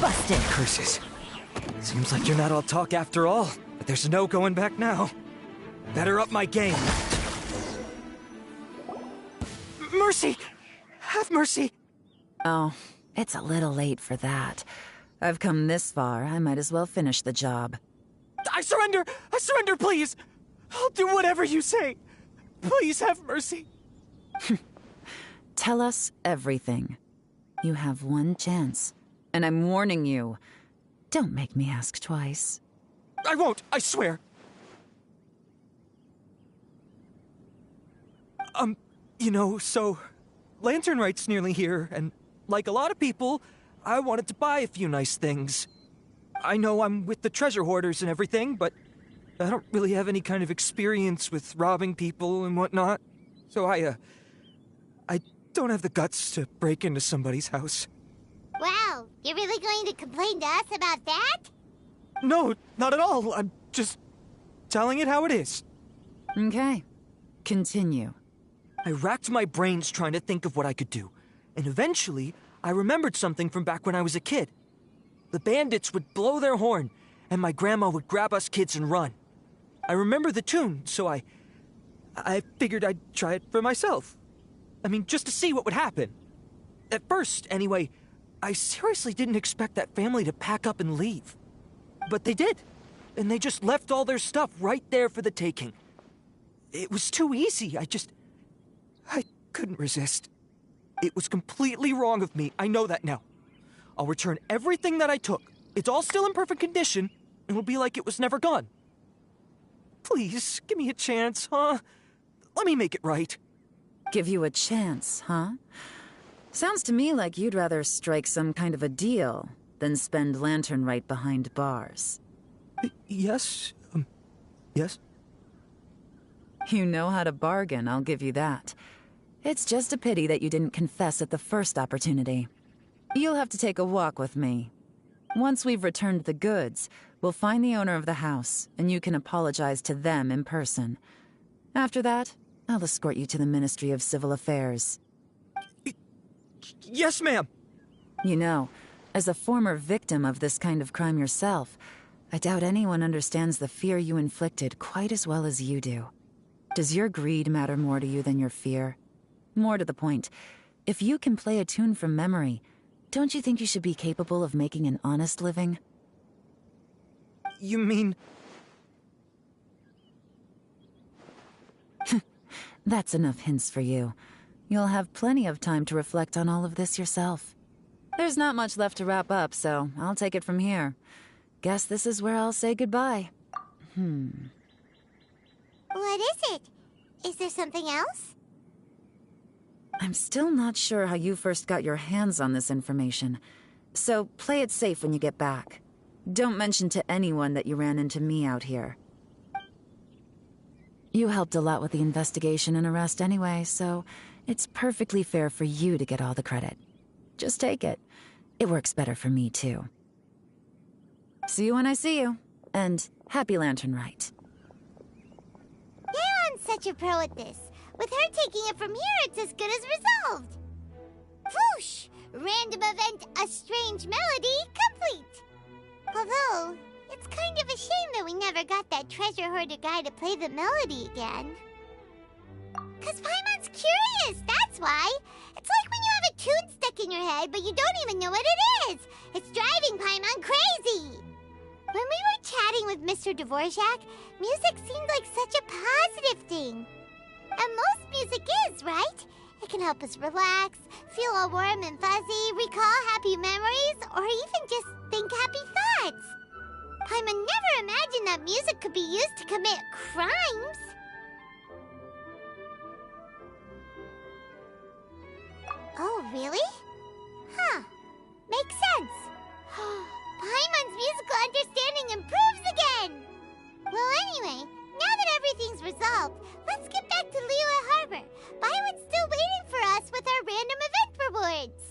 Busted! Curses. Seems like you're not all talk after all, but there's no going back now. Better up my game. Mercy! Have mercy! Oh, it's a little late for that. I've come this far, I might as well finish the job. I surrender! I surrender, please! I'll do whatever you say. Please have mercy. Tell us everything. You have one chance, and I'm warning you. Don't make me ask twice. I won't, I swear. You know, so Lantern Right's nearly here, and like a lot of people, I wanted to buy a few nice things. I know I'm with the treasure hoarders and everything, but I don't really have any kind of experience with robbing people and whatnot. So I don't have the guts to break into somebody's house. Wow, you're really going to complain to us about that? No, not at all. I'm just telling it how it is. Okay, continue. I racked my brains trying to think of what I could do, and eventually I remembered something from back when I was a kid. The bandits would blow their horn, and my grandma would grab us kids and run. I remember the tune, so I figured I'd try it for myself. I mean, just to see what would happen. At first, anyway, I seriously didn't expect that family to pack up and leave. But they did, and they just left all their stuff right there for the taking. It was too easy, I couldn't resist. It was completely wrong of me, I know that now. I'll return everything that I took. It's all still in perfect condition, and it'll be like it was never gone. Please, give me a chance, huh? Let me make it right. Give you a chance, huh? Sounds to me like you'd rather strike some kind of a deal than spend Lantern Right behind bars. Yes, yes. You know how to bargain, I'll give you that. It's just a pity that you didn't confess at the first opportunity. You'll have to take a walk with me. Once we've returned the goods, we'll find the owner of the house, and you can apologize to them in person. After that, I'll escort you to the Ministry of Civil Affairs. Yes, ma'am. You know, as a former victim of this kind of crime yourself, I doubt anyone understands the fear you inflicted quite as well as you do. Does your greed matter more to you than your fear? More to the point, if you can play a tune from memory, don't you think you should be capable of making an honest living? You mean... That's enough hints for you. You'll have plenty of time to reflect on all of this yourself. There's not much left to wrap up, so I'll take it from here. Guess this is where I'll say goodbye. What is it? Is there something else? I'm still not sure how you first got your hands on this information, so play it safe when you get back. Don't mention to anyone that you ran into me out here. You helped a lot with the investigation and arrest anyway, so it's perfectly fair for you to get all the credit. Just take it. It works better for me, too. See you when I see you, and happy Lantern Rite. Yeon's such a pro at this. With her taking it from here, it's as good as resolved. Whoosh! Random event, a strange melody, complete. Although, it's kind of a shame that we never got that treasure hoarder guy to play the melody again. 'Cause Paimon's curious, that's why. It's like when you have a tune stuck in your head, but you don't even know what it is. It's driving Paimon crazy. When we were chatting with Mr. Dvorak, music seemed like such a positive thing. And most music is, right? It can help us relax, feel all warm and fuzzy, recall happy memories, or even just think happy thoughts. Paimon never imagined that music could be used to commit crimes. Oh, really? Huh. Makes sense. Paimon's musical understanding improves again! Well, anyway, now that everything's resolved, let's get back to Liyue Harbor. Byron's still waiting for us with our random event rewards.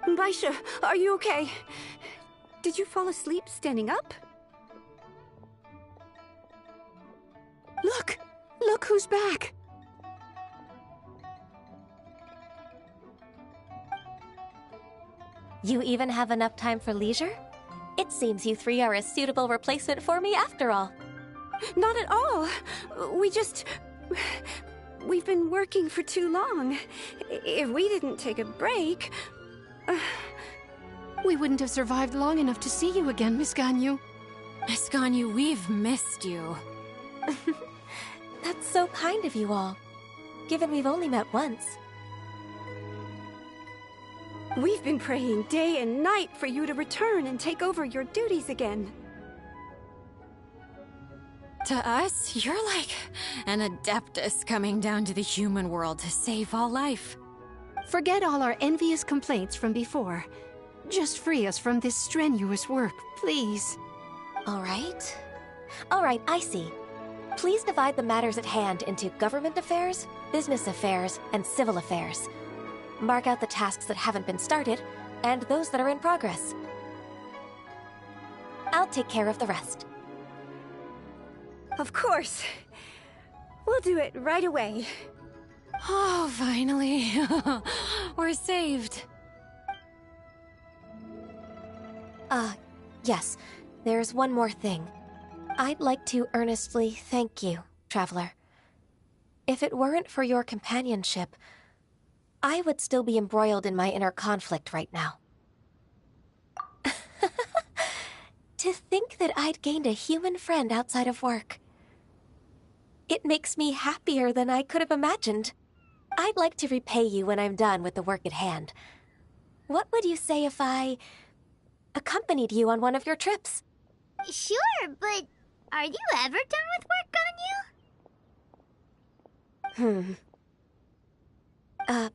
Baisha, are you okay? Did you fall asleep standing up? Look! Look who's back! You even have enough time for leisure? It seems you three are a suitable replacement for me after all. Not at all. We've been working for too long. If we didn't take a break... We wouldn't have survived long enough to see you again, Miss Ganyu. Miss Ganyu, we've missed you. That's so kind of you all, given we've only met once. We've been praying day and night for you to return and take over your duties again. To us, you're like an adeptus coming down to the human world to save all life. Forget all our envious complaints from before. Just free us from this strenuous work, please. All right. All right, I see. Please divide the matters at hand into government affairs, business affairs, and civil affairs. Mark out the tasks that haven't been started, and those that are in progress. I'll take care of the rest. Of course. We'll do it right away. Oh, finally. We're saved. Yes. There's one more thing. I'd like to earnestly thank you, Traveler. If it weren't for your companionship, I would still be embroiled in my inner conflict right now. To think that I'd gained a human friend outside of work. It makes me happier than I could have imagined. I'd like to repay you when I'm done with the work at hand. What would you say if I accompanied you on one of your trips? Sure, but are you ever done with work, Ganyu?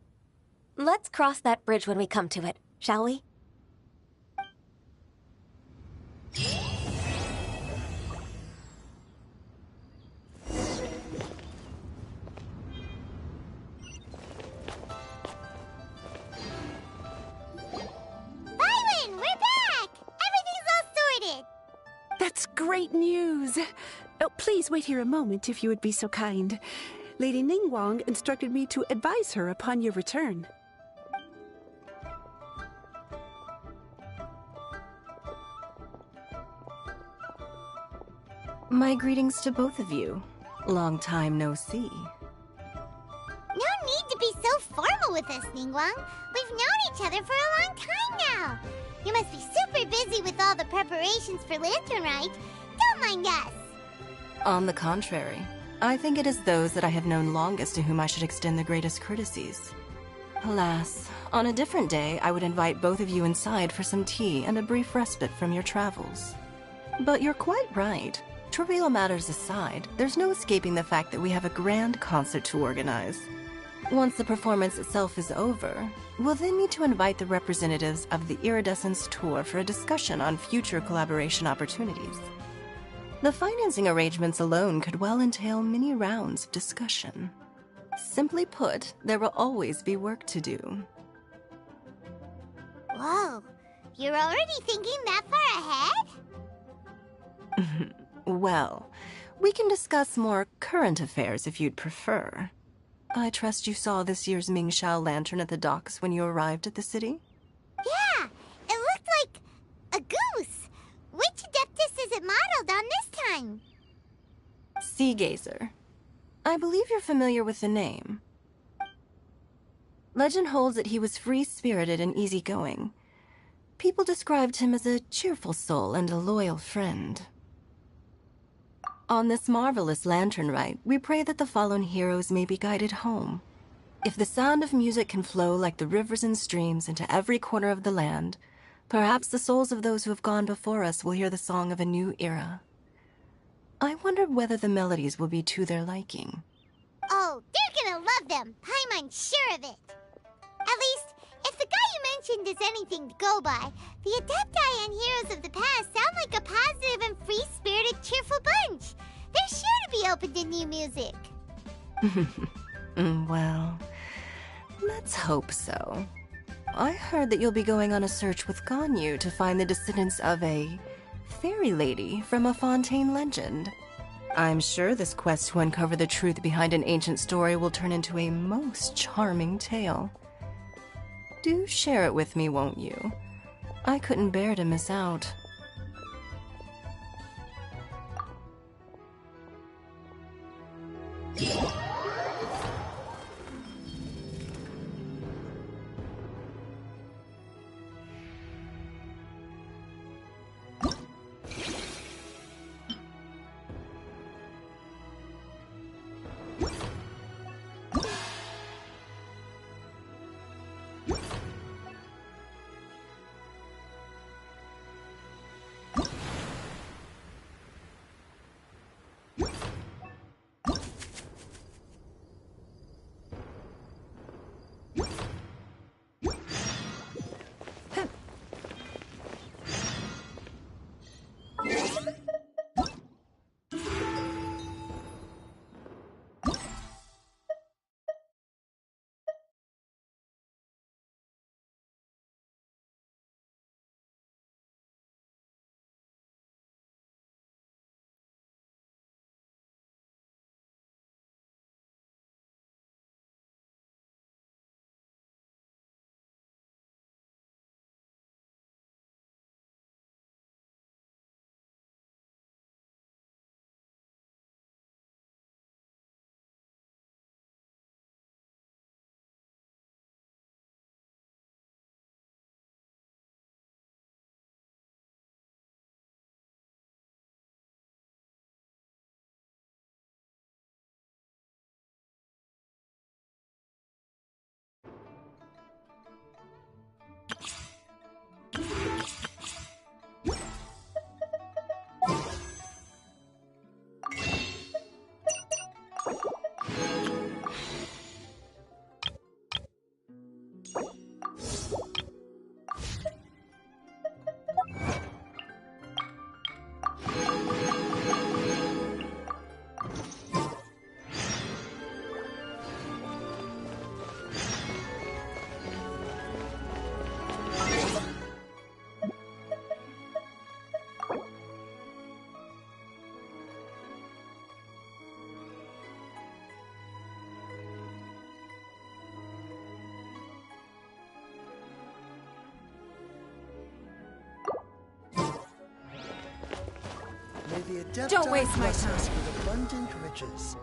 Let's cross that bridge when we come to it, shall we? That's great news! Oh, please wait here a moment if you would be so kind. Lady Ningguang instructed me to advise her upon your return. My greetings to both of you. Long time no see. No need to be so formal with us, Ningguang. We've known each other for a long time now. You must be super busy with all the preparations for Lantern Rite. Don't mind us. On the contrary, I think it is those that I have known longest to whom I should extend the greatest courtesies. Alas, on a different day, I would invite both of you inside for some tea and a brief respite from your travels. But you're quite right. Trivial matters aside, there's no escaping the fact that we have a grand concert to organize. Once the performance itself is over, we'll then need to invite the representatives of the Iridescence Tour for a discussion on future collaboration opportunities. The financing arrangements alone could well entail many rounds of discussion. Simply put, there will always be work to do. Whoa, you're already thinking that far ahead? Well, we can discuss more current affairs if you'd prefer. I trust you saw this year's Mingxiao lantern at the docks when you arrived at the city? Yeah, it looked like a goose. Which Adeptus is it modeled on this time? Sea Gazer. I believe you're familiar with the name. Legend holds that he was free-spirited and easygoing. People described him as a cheerful soul and a loyal friend. On this marvelous lantern rite, we pray that the fallen heroes may be guided home. If the sound of music can flow like the rivers and streams into every corner of the land, perhaps the souls of those who have gone before us will hear the song of a new era. I wonder whether the melodies will be to their liking. Oh, they're gonna love them. Paimon's sure of it. At least, if the guy you mentioned is anything to go by, the Adepti and heroes of the past sound like a positive and free-spirited, cheerful bunch. They're sure to be open to new music. Well, Let's hope so. I heard that you'll be going on a search with Ganyu to find the descendants of a fairy lady from a Fontaine legend. I'm sure this quest to uncover the truth behind an ancient story will turn into a most charming tale. Do share it with me, won't you? I couldn't bear to miss out. May the Adepti Don't waste my bless time. us with abundant riches.